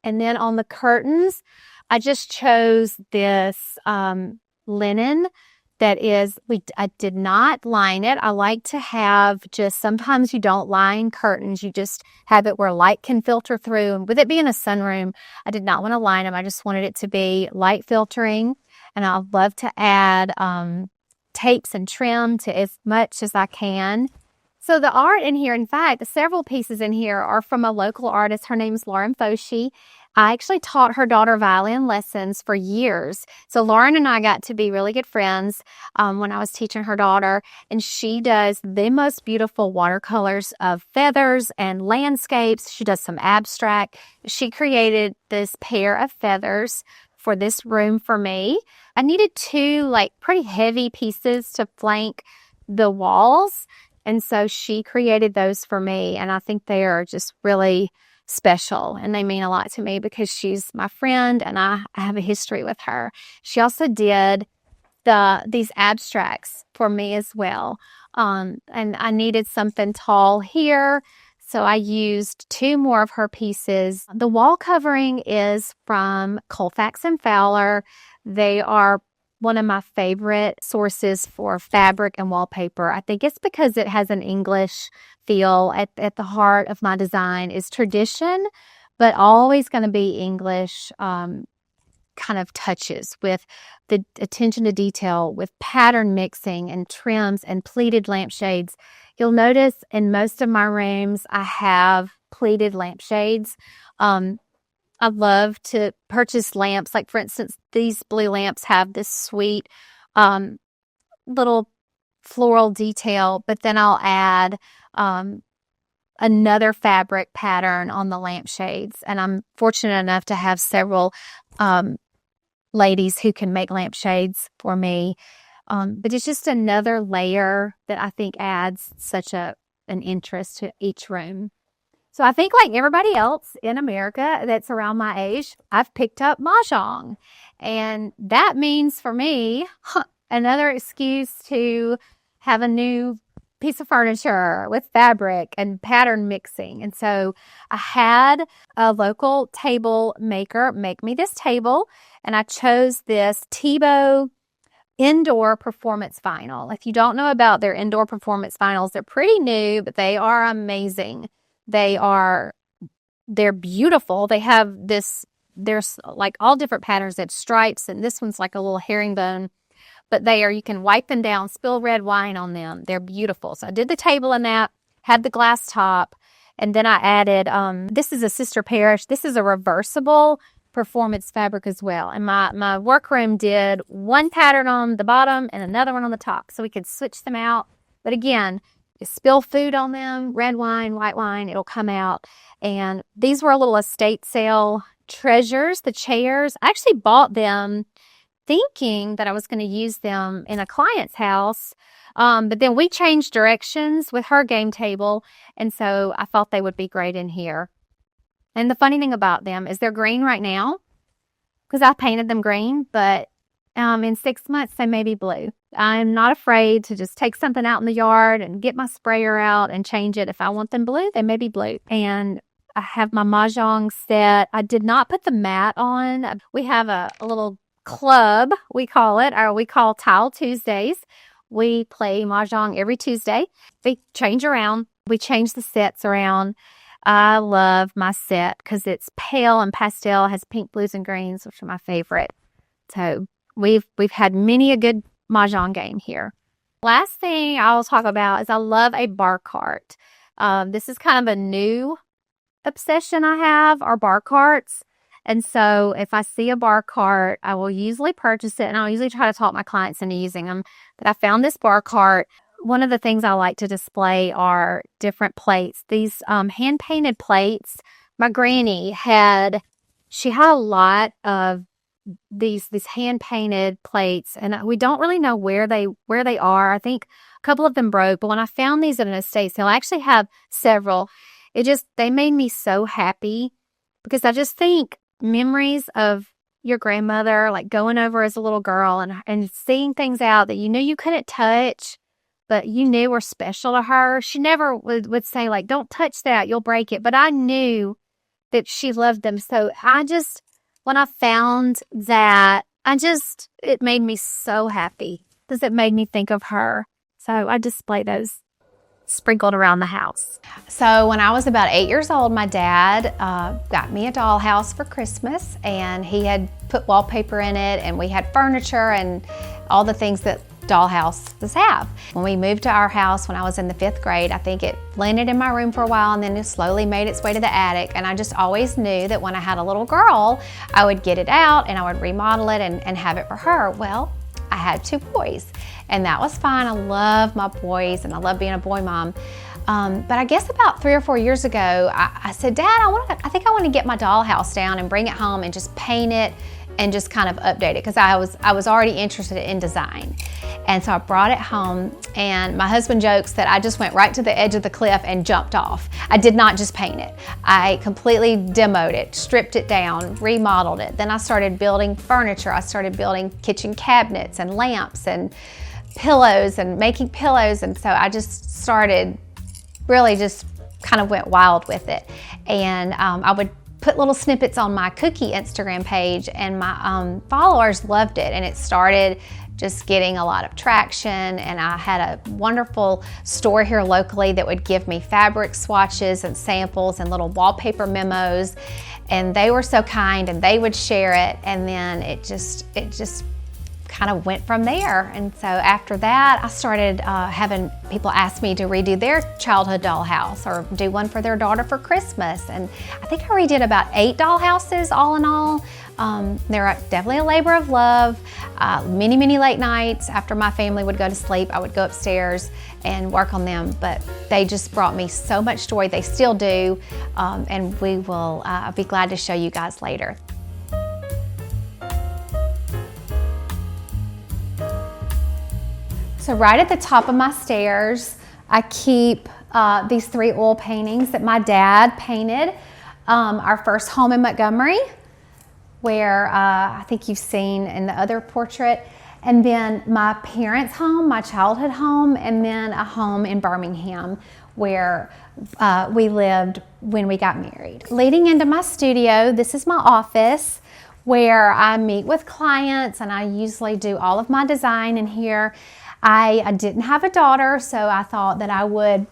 [SPEAKER 4] And then on the curtains, I just chose this linen that is, I did not line it. I like to have just, sometimes you don't line curtains. You just have it where light can filter through. And with it being a sunroom, I did not want to line them. I just wanted it to be light filtering. And I love to add tapes and trim to as much as I can. So the art in here, in fact, several pieces in here are from a local artist. Her name's Lauren Foshee. I actually taught her daughter violin lessons for years. So Lauren and I got to be really good friends when I was teaching her daughter. And she does the most beautiful watercolors of feathers and landscapes. She does some abstract. She created this pair of feathers for this room for me. I needed two pretty heavy pieces to flank the walls. And so she created those for me, and I think they are just really special, and they mean a lot to me because she's my friend, and I have a history with her. She also did these abstracts for me as well, and I needed something tall here, so I used two more of her pieces. The wall covering is from Colfax and Fowler. They are one of my favorite sources for fabric and wallpaper. I think it's because it has an English feel. At the heart of my design is tradition, but always going to be English kind of touches with the attention to detail, with pattern mixing and trims and pleated lampshades. You'll notice in most of my rooms, I have pleated lampshades. I love to purchase lamps. Like, for instance, these blue lamps have this sweet little floral detail, but then I'll add another fabric pattern on the lampshades. And I'm fortunate enough to have several ladies who can make lampshades for me. But it's just another layer that I think adds such an interest to each room. So I think like everybody else in America that's around my age, I've picked up Mahjong. And that means for me, another excuse to have a new piece of furniture with fabric and pattern mixing. And so I had a local table maker make me this table, and I chose this Tebow indoor performance vinyl. If you don't know about their indoor performance vinyls, they're pretty new, but they are amazing. They're beautiful. They have there's like all different patterns. They have stripes, and this one's like a little herringbone. But you can wipe them down, spill red wine on them. They're beautiful. So I did the table in that, had the glass top, and then I added, this is a Sister Parish. This is a reversible performance fabric as well. And my workroom did one pattern on the bottom and another one on the top. So we could switch them out. But again, you spill food on them, red wine, white wine, it'll come out. And these were a little estate sale treasures, the chairs. I actually bought them thinking that I was going to use them in a client's house. But then we changed directions with her game table. And so I thought they would be great in here. And the funny thing about them is they're green right now because I painted them green, but In 6 months, they may be blue. I'm not afraid to just take something out in the yard and get my sprayer out and change it. If I want them blue, they may be blue. And I have my mahjong set. I did not put the mat on. We have a little club, we call it, or we call Tile Tuesdays. We play mahjong every Tuesday. They change around. We change the sets around. I love my set because it's pale and pastel, has pink, blues, and greens, which are my favorite. So we've had many a good mahjong game here. Last thing I'll talk about is I love a bar cart. This is kind of a new obsession I have, are bar carts. And so if I see a bar cart, I will usually purchase it, and I'll usually try to talk my clients into using them. But I found this bar cart. One of the things I like to display are different plates. These hand-painted plates. My granny had a lot of these hand-painted plates, and we don't really know where they are. I think a couple of them broke, but when I found these at an estate sale, I actually have several. They made me so happy because I just think memories of your grandmother, like going over as a little girl and seeing things out that you knew you couldn't touch, but you knew were special to her. She never would say, like, don't touch that, you'll break it. But I knew that she loved them. So when I found that, it made me so happy because it made me think of her. So I display those sprinkled around the house.
[SPEAKER 1] So when I was about 8 years old, my dad got me a dollhouse for Christmas, and he had put wallpaper in it, and we had furniture and all the things that dollhouses have. When we moved to our house when I was in the 5th grade, I think it landed in my room for a while, and then it slowly made its way to the attic. And I just always knew that when I had a little girl, I would get it out and I would remodel it and have it for her. Well, I had 2 boys, and that was fine. I love my boys, and I love being a boy mom. But I guess about 3 or 4 years ago, I said, Dad, I think I want to get my dollhouse down and bring it home and just paint it and just kind of update it, because I was already interested in design. And so I brought it home, and my husband jokes that I just went right to the edge of the cliff and jumped off. I did not just paint it. I completely demoed it, stripped it down, remodeled it. Then I started building furniture. I started building kitchen cabinets and lamps and pillows and making pillows. And so I just started really just kind of went wild with it. And I would put little snippets on my cookie Instagram page, and my followers loved it, and it started just getting a lot of traction. And I had a wonderful store here locally that would give me fabric swatches and samples and little wallpaper memos, and they were so kind, and they would share it, and then it just kind of went from there. And so after that, I started having people ask me to redo their childhood dollhouse or do one for their daughter for Christmas. And I think I redid about 8 dollhouses all in all. They're definitely a labor of love. Many, many late nights after my family would go to sleep, I would go upstairs and work on them. But they just brought me so much joy. They still do. And we will be glad to show you guys later. So right at the top of my stairs, I keep these 3 oil paintings that my dad painted. Our first home in Montgomery, where I think you've seen in the other portrait. And then my parents' home, my childhood home, and then a home in Birmingham where we lived when we got married. Leading into my studio, this is my office where I meet with clients, and I usually do all of my design in here. I didn't have a daughter, so I thought that I would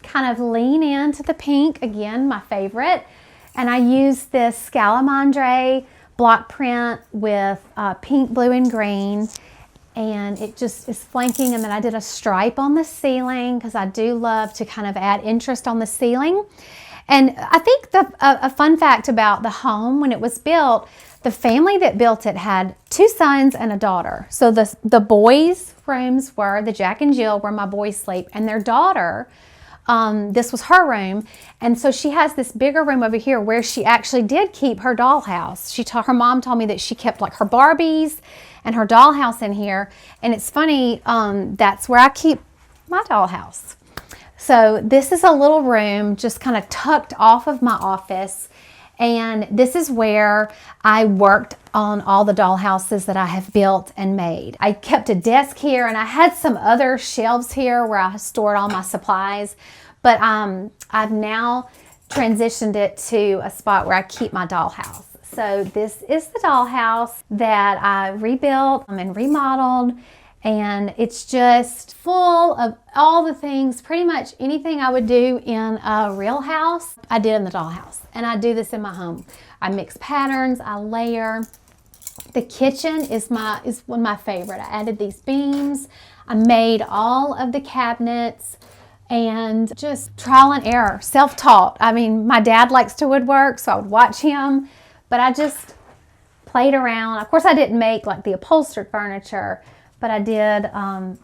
[SPEAKER 1] kind of lean into the pink, again, my favorite. And I used this Scalamandre block print with pink, blue, and green. And it just is flanking, and then I did a stripe on the ceiling because I do love to kind of add interest on the ceiling. And I think a fun fact about the home when it was built, the family that built it had 2 sons and a daughter. So the boys' rooms were the Jack and Jill, where my boys sleep, and their daughter, this was her room. And so she has this bigger room over here where she actually did keep her dollhouse. Her mom told me that she kept like her Barbies and her dollhouse in here. And it's funny, that's where I keep my dollhouse. So this is a little room just kind of tucked off of my office.
[SPEAKER 4] And this is where I worked on all the dollhouses that I have built and made. I kept a desk here, and I had some other shelves here where I stored all my supplies, but I've now transitioned it to a spot where I keep my dollhouse. So this is the dollhouse that I rebuilt and remodeled, and it's just full of all the things, pretty much anything I would do in a real house, I did in the dollhouse. And I do this in my home. I mix patterns, I layer. The kitchen is one of my favorite. I added these beams. I made all of the cabinets, and just trial and error, self-taught. I mean, my dad likes to woodwork, so I would watch him, but I just played around. Of course, I didn't make like the upholstered furniture, but I did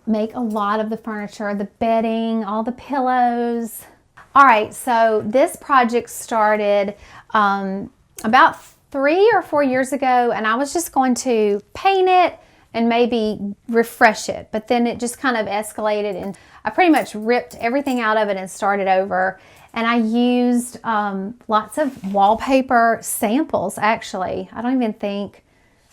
[SPEAKER 4] make a lot of the furniture, the bedding, all the pillows. All right, so this project started about 3 or 4 years ago, and I was just going to paint it and maybe refresh it, but then it just kind of escalated, and I pretty much ripped everything out of it and started over. And I used lots of wallpaper samples, actually. I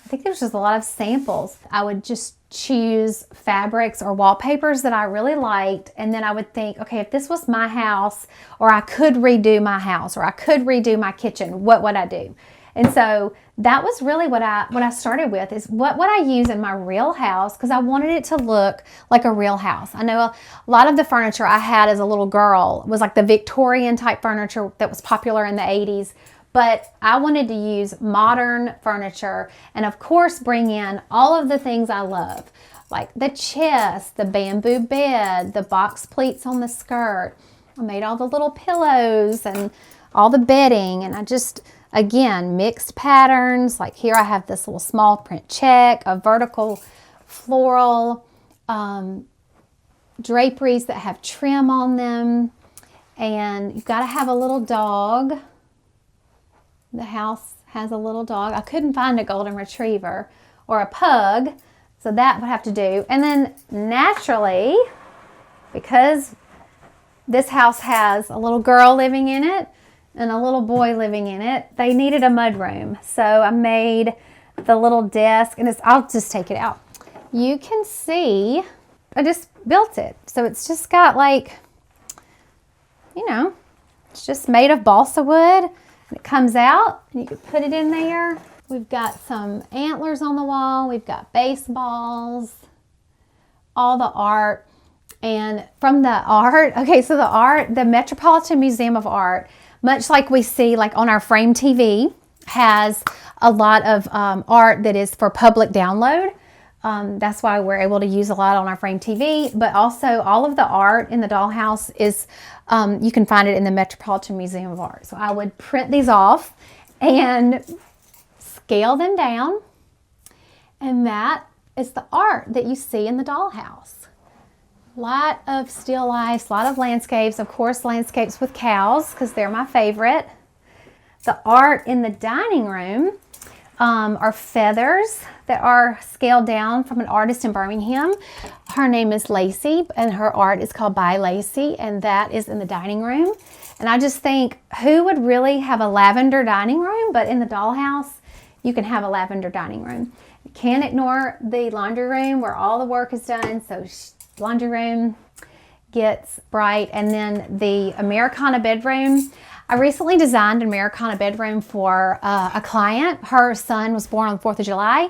[SPEAKER 4] think there was just a lot of samples. I would just choose fabrics or wallpapers that I really liked, and then I would think, okay, if this was my house, or I could redo my house, or I could redo my kitchen, what would I do? And so that was really what I started with, is what would I use in my real house, because I wanted it to look like a real house. I know a lot of the furniture I had as a little girl was like the Victorian type furniture that was popular in the 80s. But I wanted to use modern furniture, and of course bring in all of the things I love, like the chest, the bamboo bed, the box pleats on the skirt. I made all the little pillows and all the bedding, and I just, again, mixed patterns. Like here I have this little small print check, a vertical floral, draperies that have trim on them, and you've got to have a little dog. The house has a little dog. I couldn't find a golden retriever or a pug, so that would have to do. And then naturally, because this house has a little girl living in it and a little boy living in it, they needed a mudroom. So I made the little desk, and I'll just take it out. You can see, I just built it. So it's just got like, it's just made of balsa wood. It comes out, and you can put it in there. We've got some antlers on the wall. We've got baseballs, all the art. And from the art, okay, so the Metropolitan Museum of Art, much like we see like on our Frame TV, has a lot of art that is for public download. That's why we're able to use a lot on our Frame TV, but also all of the art in the dollhouse is, you can find it in the Metropolitan Museum of Art. So I would print these off and scale them down, and that is the art that you see in the dollhouse. A lot of still lifes, a lot of landscapes, of course landscapes with cows, because they're my favorite. The art in the dining room are feathers that are scaled down from an artist in Birmingham. Her name is Lacey, and her art is called By Lacey, and that is in the dining room. And I just think, who would really have a lavender dining room? But in the dollhouse, you can have a lavender dining room. You can't ignore the laundry room where all the work is done, so laundry room gets bright. And then the Americana bedroom. I recently designed an Americana bedroom for a client. Her son was born on the 4th of July.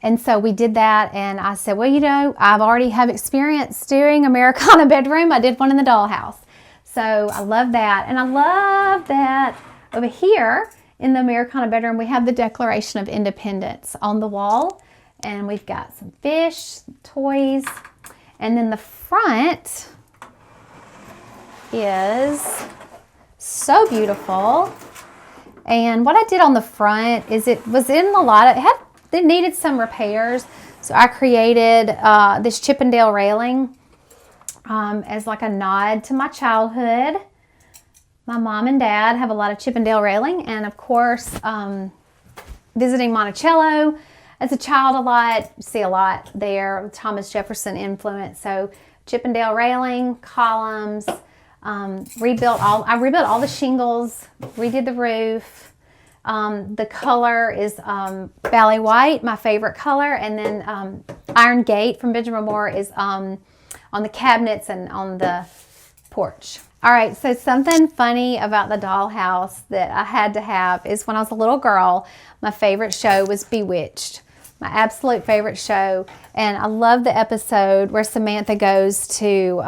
[SPEAKER 4] And so we did that, and I said, well, I've already have experience doing Americana bedroom. I did one in the dollhouse. So I love that. And I love that over here in the Americana bedroom, we have the Declaration of Independence on the wall. And we've got some fish, toys. And then the front is so beautiful. And what I did on the front is it needed some repairs. So I created this Chippendale railing as like a nod to my childhood. My mom and dad have a lot of Chippendale railing, and of course, visiting Monticello as a child a lot, you see a lot there, Thomas Jefferson influence. So Chippendale railing, columns, I rebuilt all the shingles, redid the roof, The color is Bally White, my favorite color, and then Iron Gate from Benjamin Moore is on the cabinets and on the porch. All right, so something funny about the dollhouse that I had to have is when I was a little girl, my favorite show was Bewitched. My absolute favorite show. And I love the episode where Samantha goes to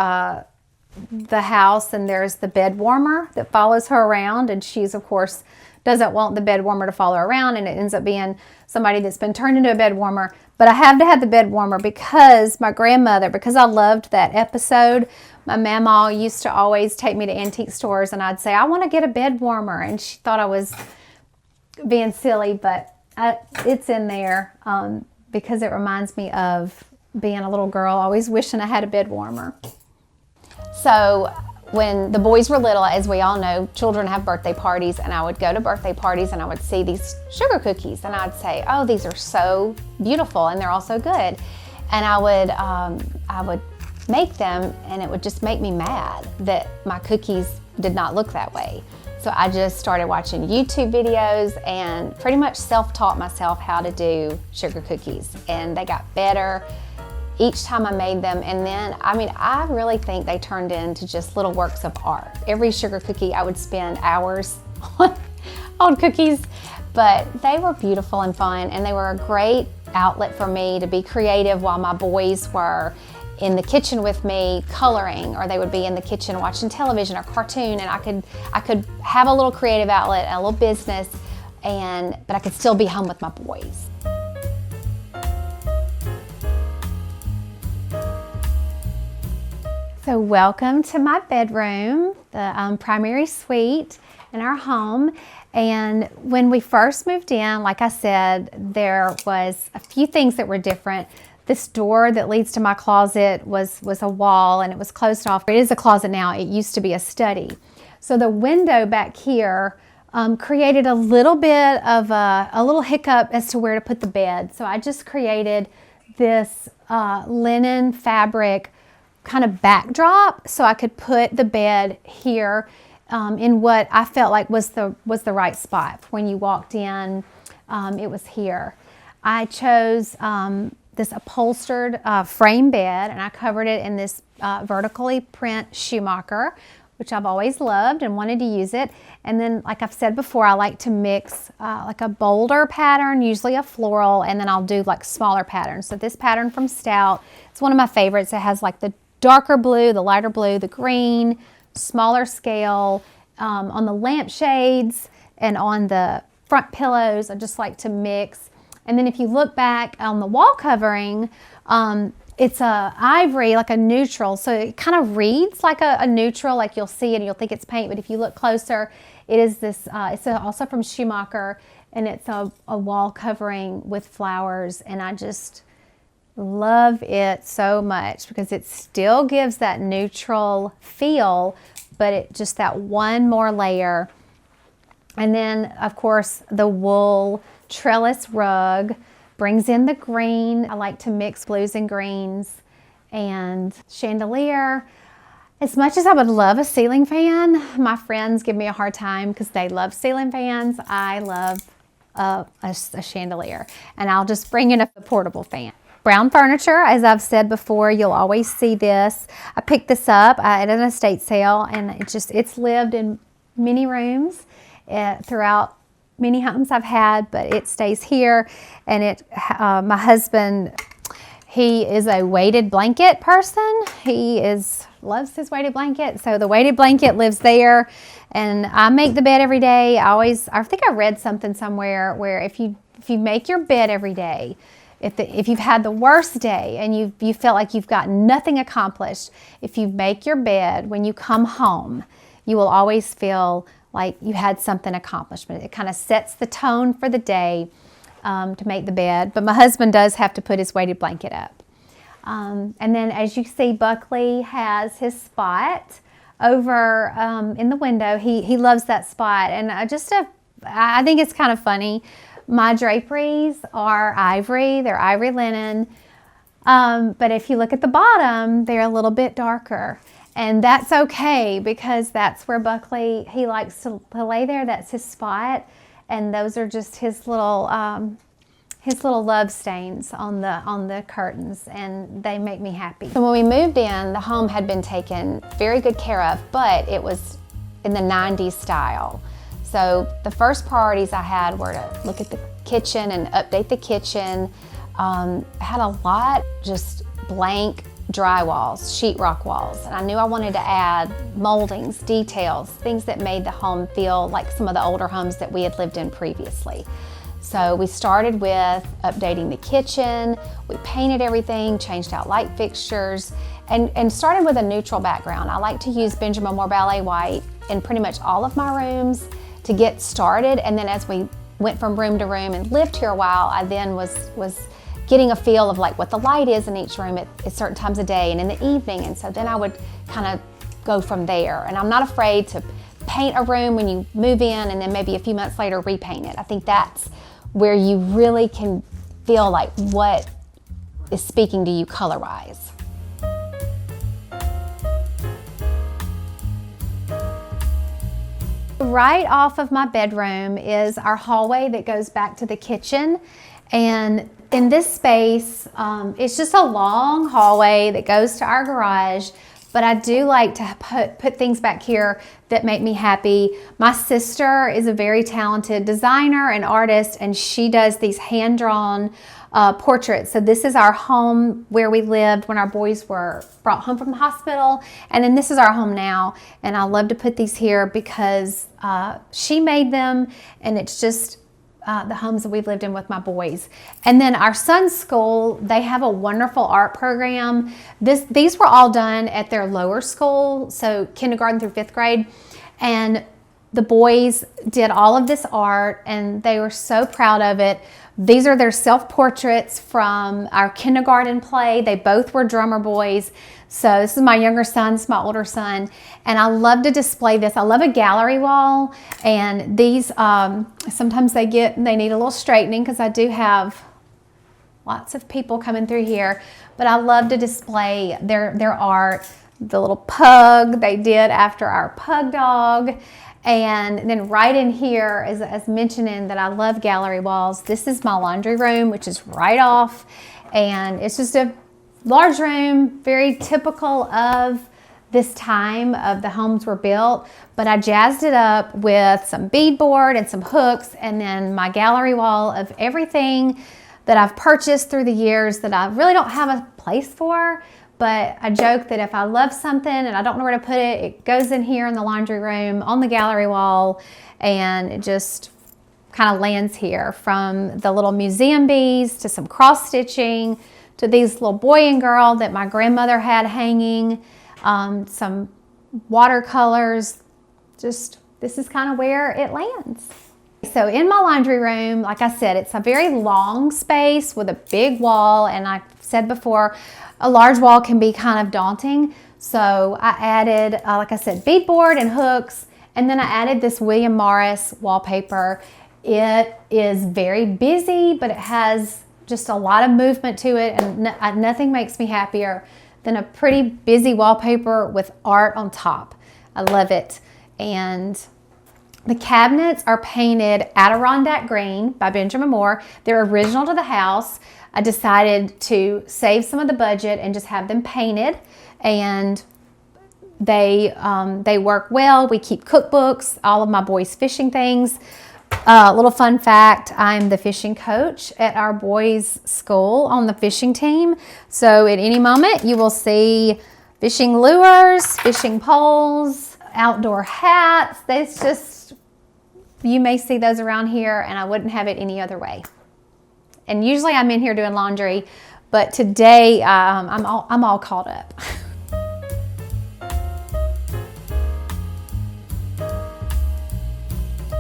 [SPEAKER 4] the house and there's the bed warmer that follows her around, and she's, of course, doesn't want the bed warmer to follow her around, and it ends up being somebody that's been turned into a bed warmer. But I have to have the bed warmer because my grandmother, because I loved that episode, my mama used to always take me to antique stores and I'd say, I want to get a bed warmer. And she thought I was being silly, but it's in there because it reminds me of being a little girl, always wishing I had a bed warmer. So when the boys were little, as we all know, children have birthday parties, and I would go to birthday parties and I would see these sugar cookies and I'd say, oh, these are so beautiful and they're all so good. And I would make them, and it would just make me mad that my cookies did not look that way. So I just started watching YouTube videos and pretty much self-taught myself how to do sugar cookies, and they got better each time I made them. And then, I really think they turned into just little works of art. Every sugar cookie, I would spend hours on cookies, but they were beautiful and fun, and they were a great outlet for me to be creative while my boys were in the kitchen with me coloring, or they would be in the kitchen watching television or cartoon, and I could have a little creative outlet and a little business, but I could still be home with my boys. So welcome to my bedroom, the primary suite in our home. And when we first moved in, like I said, there was a few things that were different. This door that leads to my closet was a wall, and it was closed off. It is a closet now. It used to be a study. So the window back here created a little bit of a little hiccup as to where to put the bed. So I just created this linen fabric kind of backdrop so I could put the bed here in what I felt like was the right spot. When you walked in, it was here. I chose this upholstered frame bed, and I covered it in this vertically print Schumacher, which I've always loved and wanted to use it. And then, like I've said before, I like to mix like a bolder pattern, usually a floral, and then I'll do like smaller patterns. So this pattern from Stout, it's one of my favorites. It has like the darker blue, the lighter blue, the green, smaller scale. On the lampshades and on the front pillows, I just like to mix. And then if you look back on the wall covering, it's a ivory, like a neutral. So it kind of reads like a neutral, like you'll see it and you'll think it's paint, but if you look closer, it is this, it's also from Schumacher, and it's a wall covering with flowers, and I just love it so much because it still gives that neutral feel, but it just that one more layer. And then, of course, the wool trellis rug brings in the green. I like to mix blues and greens. And chandelier. As much as I would love a ceiling fan, my friends give me a hard time because they love ceiling fans. I love a chandelier, and I'll just bring in a portable fan. Brown furniture, as I've said before, you'll always see this. I picked this up at an estate sale, and it's lived in many rooms throughout many homes I've had, but it stays here. And my husband, he is a weighted blanket person. He loves his weighted blanket, so the weighted blanket lives there. And I make the bed every day. I think I read something somewhere where if you make your bed every day, if you've had the worst day and you felt like you've got nothing accomplished, if you make your bed when you come home, you will always feel like you had something accomplished. It kind of sets the tone for the day to make the bed. But my husband does have to put his weighted blanket up. And then, as you see, Buckley has his spot over in the window. He loves that spot, and I think it's kind of funny. My draperies are ivory. They're ivory linen. But if you look at the bottom, they're a little bit darker. And that's okay because that's where Buckley, he likes to lay there. That's his spot. and those are just his little love stains on the curtains, and they make me happy. So when we moved in, the home had been taken very good care of, but it was in the 90s style. So the first priorities I had were to look at the kitchen and update the kitchen. I had a lot just blank drywalls, sheetrock walls, and I knew I wanted to add moldings, details, things that made the home feel like some of the older homes that we had lived in previously. So we started with updating the kitchen, we painted everything, changed out light fixtures, and started with a neutral background. I like to use Benjamin Moore Ballet White in pretty much all of my rooms to get started, and then as we went from room to room and lived here a while, I then was getting a feel of like what the light is in each room at certain times of day and in the evening, and so then I would kind of go from there. And I'm not afraid to paint a room when you move in and then maybe a few months later repaint it. I think that's where you really can feel like what is speaking to you color-wise. Right off of my bedroom is our hallway that goes back to the kitchen, and in this space, it's just a long hallway that goes to our garage, but I do like to put things back here that make me happy. My sister is a very talented designer and artist, and she does these hand-drawn portraits. So this is our home where we lived when our boys were brought home from the hospital, and then this is our home now, and I love to put these here because she made them, and it's just the homes that we've lived in with my boys. And then our son's school, they have a wonderful art program. These were all done at their lower school, so kindergarten through 5th grade. And the boys did all of this art, and they were so proud of it. These are their self-portraits from our kindergarten play. They both were drummer boys. So this is my younger son, this is my older son, and I love to display this. I love a gallery wall, and these, sometimes they need a little straightening because I do have lots of people coming through here, but I love to display their art. The little pug they did after our pug dog. And then right in here, as mentioning that I love gallery walls, this is my laundry room, which is right off. And it's just a large room, very typical of this time of the homes were built. But I jazzed it up with some beadboard and some hooks, and then my gallery wall of everything that I've purchased through the years that I really don't have a place for. But I joke that if I love something and I don't know where to put it, it goes in here in the laundry room on the gallery wall, and it just kind of lands here, from the little museum bees to some cross stitching to these little boy and girl that my grandmother had hanging, some watercolors. Just, this is kind of where it lands. So in my laundry room, like I said, it's a very long space with a big wall, and I said before, a large wall can be kind of daunting. So I added, like I said, beadboard and hooks, and then I added this William Morris wallpaper. It is very busy, but it has just a lot of movement to it, and nothing makes me happier than a pretty busy wallpaper with art on top. I love it. And the cabinets are painted Adirondack Green by Benjamin Moore. They're original to the house. I decided to save some of the budget and just have them painted, and they work well. We keep cookbooks, all of my boys' fishing things. Little fun fact, I'm the fishing coach at our boys' school on the fishing team. So at any moment you will see fishing lures, fishing poles, outdoor hats. It's just, you may see those around here, and I wouldn't have it any other way. And usually I'm in here doing laundry, but today I'm all caught up.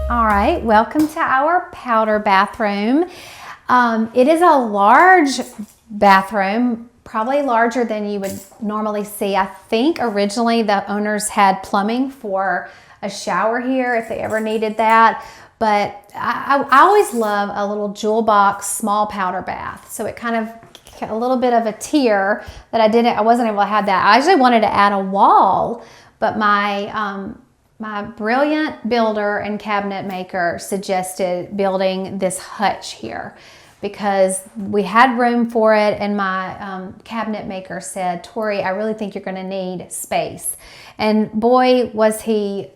[SPEAKER 4] All right, welcome to our powder bathroom. It is a large bathroom, probably larger than you would normally see. I think originally the owners had plumbing for a shower here if they ever needed that. But I always love a little jewel box small powder bath. So it kind of, a little bit of a tier that I wasn't able to have that. I actually wanted to add a wall, but my My brilliant builder and cabinet maker suggested building this hutch here because we had room for it, and my cabinet maker said, Tori, I really think you're going to need space. And boy, was he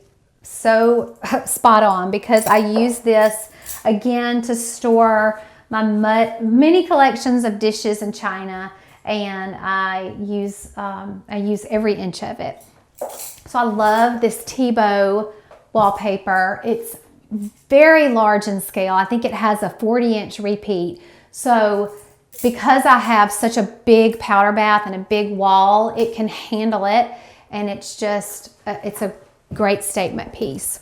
[SPEAKER 4] so spot on, because I use this again to store my many collections of dishes and china, and I use every inch of it. So I love this T-bow wallpaper. It's very large in scale. I think it has a 40-inch repeat. So because I have such a big powder bath and a big wall, it can handle it, and it's just, it's a great statement piece.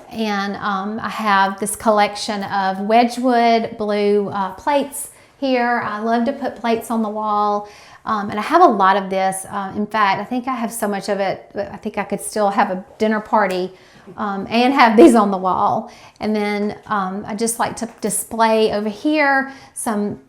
[SPEAKER 4] And I have this collection of Wedgwood blue plates here. I love to put plates on the wall. And I have a lot of this. In fact, I think I have so much of it, I think I could still have a dinner party and have these on the wall. And then I just like to display over here some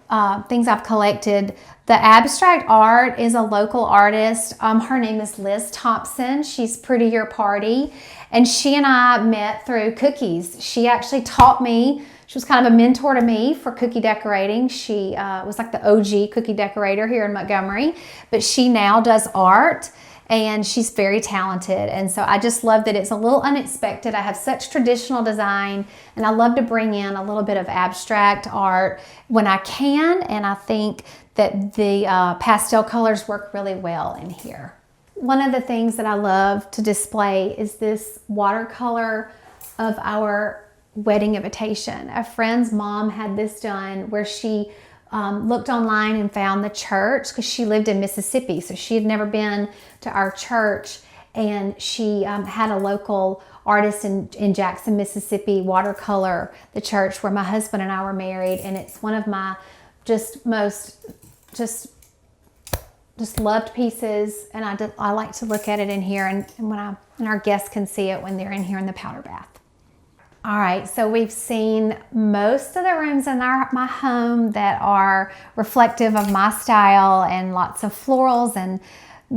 [SPEAKER 4] things I've collected. The abstract art is a local artist. Her name is Liz Thompson. She's Pretty Your Party. And she and I met through cookies. She actually taught me. She was kind of a mentor to me for cookie decorating. She was like the OG cookie decorator here in Montgomery, but she now does art, and she's very talented. And so I just love that it's a little unexpected. I have such traditional design, and I love to bring in a little bit of abstract art when I can, and I think that the pastel colors work really well in here. One of the things that I love to display is this watercolor of our wedding invitation. A friend's mom had this done where she looked online and found the church, because she lived in Mississippi, so she had never been to our church, and she had a local artist in Jackson, Mississippi watercolor the church where my husband and I were married, and it's one of my just loved pieces, and I like to look at it in here, and our guests can see it when they're in here in the powder bath. All right, so we've seen most of the rooms in my home that are reflective of my style, and lots of florals and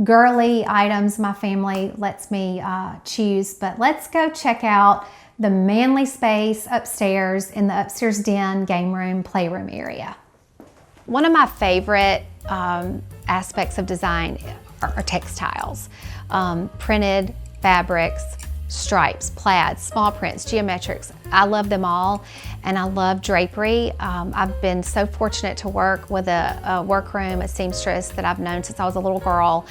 [SPEAKER 4] girly items my family lets me choose. But let's go check out the manly space upstairs in the upstairs den, game room, playroom area. One of my favorite aspects of design are textiles, printed fabrics, stripes, plaids, small prints, geometrics. I love them all, and I love drapery. I've been so fortunate to work with a workroom, a seamstress that I've known since I was a little girl,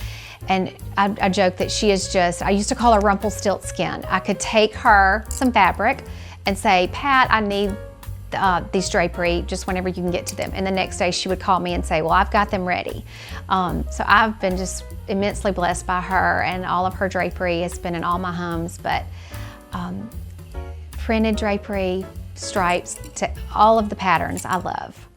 [SPEAKER 4] and I joke that she is just, I used to call her Rumpelstiltskin. I could take her some fabric and say, Pat, I need these drapery just whenever you can get to them, and the next day she would call me and say, well, I've got them ready. So I've been just immensely blessed by her, and all of her drapery has been in all my homes, but printed drapery, stripes, to all of the patterns I love.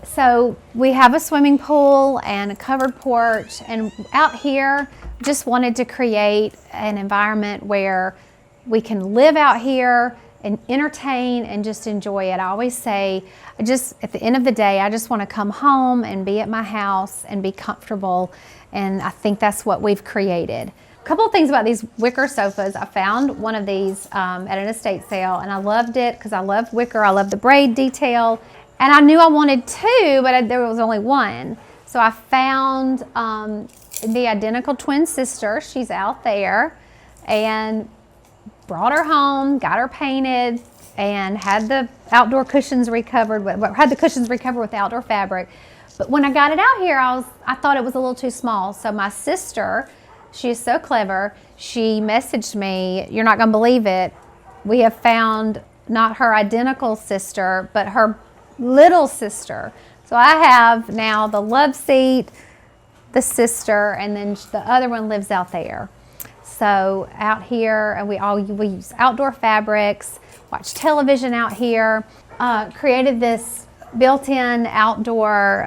[SPEAKER 4] So we have a swimming pool and a covered porch, and out here just wanted to create an environment where we can live out here and entertain and just enjoy it. I always say, at the end of the day, I just want to come home and be at my house and be comfortable, and I think that's what we've created. A couple of things about these wicker sofas. I found one of these at an estate sale, and I loved it because I love wicker. I love the braid detail, and I knew I wanted two, but there was only one. So I found the identical twin sister. She's out there, and brought her home, got her painted, and had the outdoor cushions recovered. Had the cushions recovered with outdoor fabric. But when I got it out here, I thought it was a little too small. So my sister, she is so clever. She messaged me, you're not gonna believe it. We have found not her identical sister, but her little sister. So I have now the love seat, the sister, and then the other one lives out there. So out here, and we use outdoor fabrics, watch television out here, created this built-in outdoor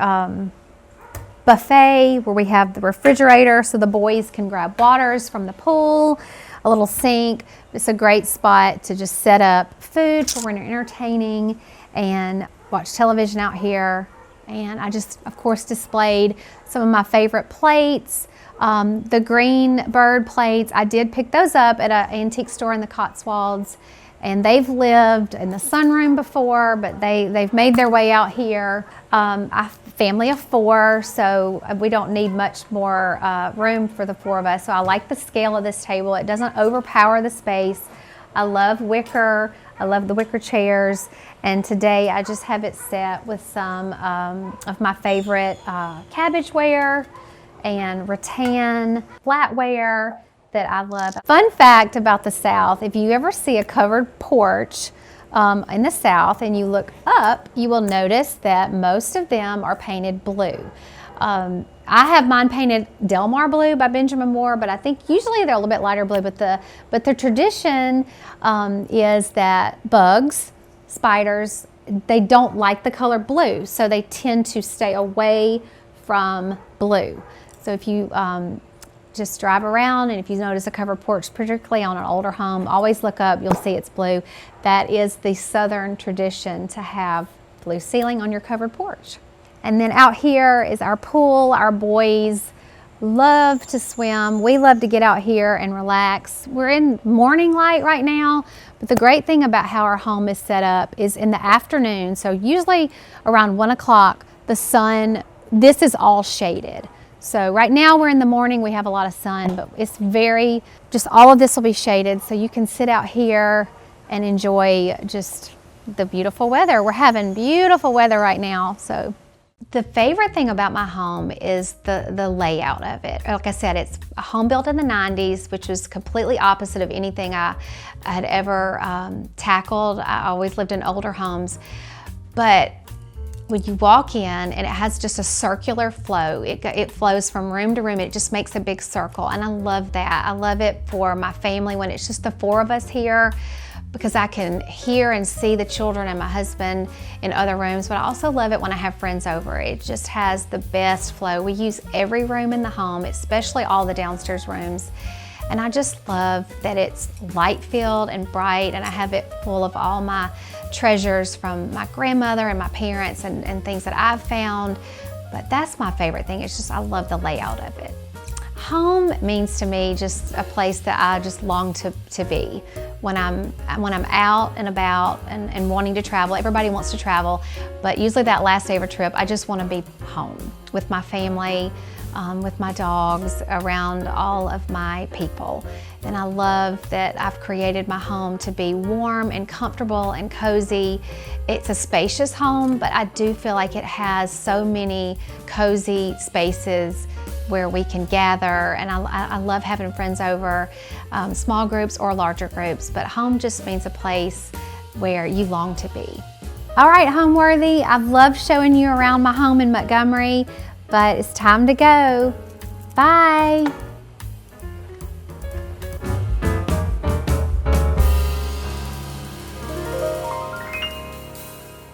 [SPEAKER 4] buffet where we have the refrigerator so the boys can grab waters from the pool, a little sink. It's a great spot to just set up food for when you're entertaining and watch television out here. And I just, of course, displayed some of my favorite plates. The green bird plates, I did pick those up at an antique store in the Cotswolds, and they've lived in the sunroom before, but they've made their way out here. A family of 4, so we don't need much more room for the 4 of us. So I like the scale of this table. It doesn't overpower the space. I love wicker. I love the wicker chairs. And today I just have it set with some of my favorite cabbageware and rattan flatware that I love. Fun fact about the South, if you ever see a covered porch in the South and you look up, you will notice that most of them are painted blue. I have mine painted Delmar blue by Benjamin Moore, but I think usually they're a little bit lighter blue. But the tradition is that bugs, spiders, they don't like the color blue, so they tend to stay away from blue. So if you just drive around and if you notice a covered porch, particularly on an older home, always look up, you'll see it's blue. That is the Southern tradition, to have blue ceiling on your covered porch. And then out here is our pool. Our boys love to swim. We love to get out here and relax. We're in morning light right now, but the great thing about how our home is set up is in the afternoon, so usually around 1 o'clock, the sun, this is all shaded. So right now we're in the morning, we have a lot of sun, but it's just all of this will be shaded, so you can sit out here and enjoy just the beautiful weather. We're having beautiful weather right now. So the favorite thing about my home is the layout of it. Like I said, it's a home built in the 90s, which was completely opposite of anything I had ever tackled. I always lived in older homes, but when you walk in and it has just a circular flow, it flows from room to room, it just makes a big circle, and I love that. I love it for my family when it's just the 4 of us here, because I can hear and see the children and my husband in other rooms, but I also love it when I have friends over. It just has the best flow. We use every room in the home, especially all the downstairs rooms. And I just love that it's light-filled and bright, and I have it full of all my treasures from my grandmother and my parents and things that I've found. But that's my favorite thing. It's just, I love the layout of it. Home means to me just a place that I just long to be. When I'm out and about and wanting to travel, everybody wants to travel, but usually that last day of a trip, I just want to be home with my family, with my dogs, around all of my people. And I love that I've created my home to be warm and comfortable and cozy. It's a spacious home, but I do feel like it has so many cozy spaces where we can gather, and I love having friends over, small groups or larger groups, but home just means a place where you long to be. All right, Homeworthy, I've loved showing you around my home in Montgomery, but it's time to go. Bye.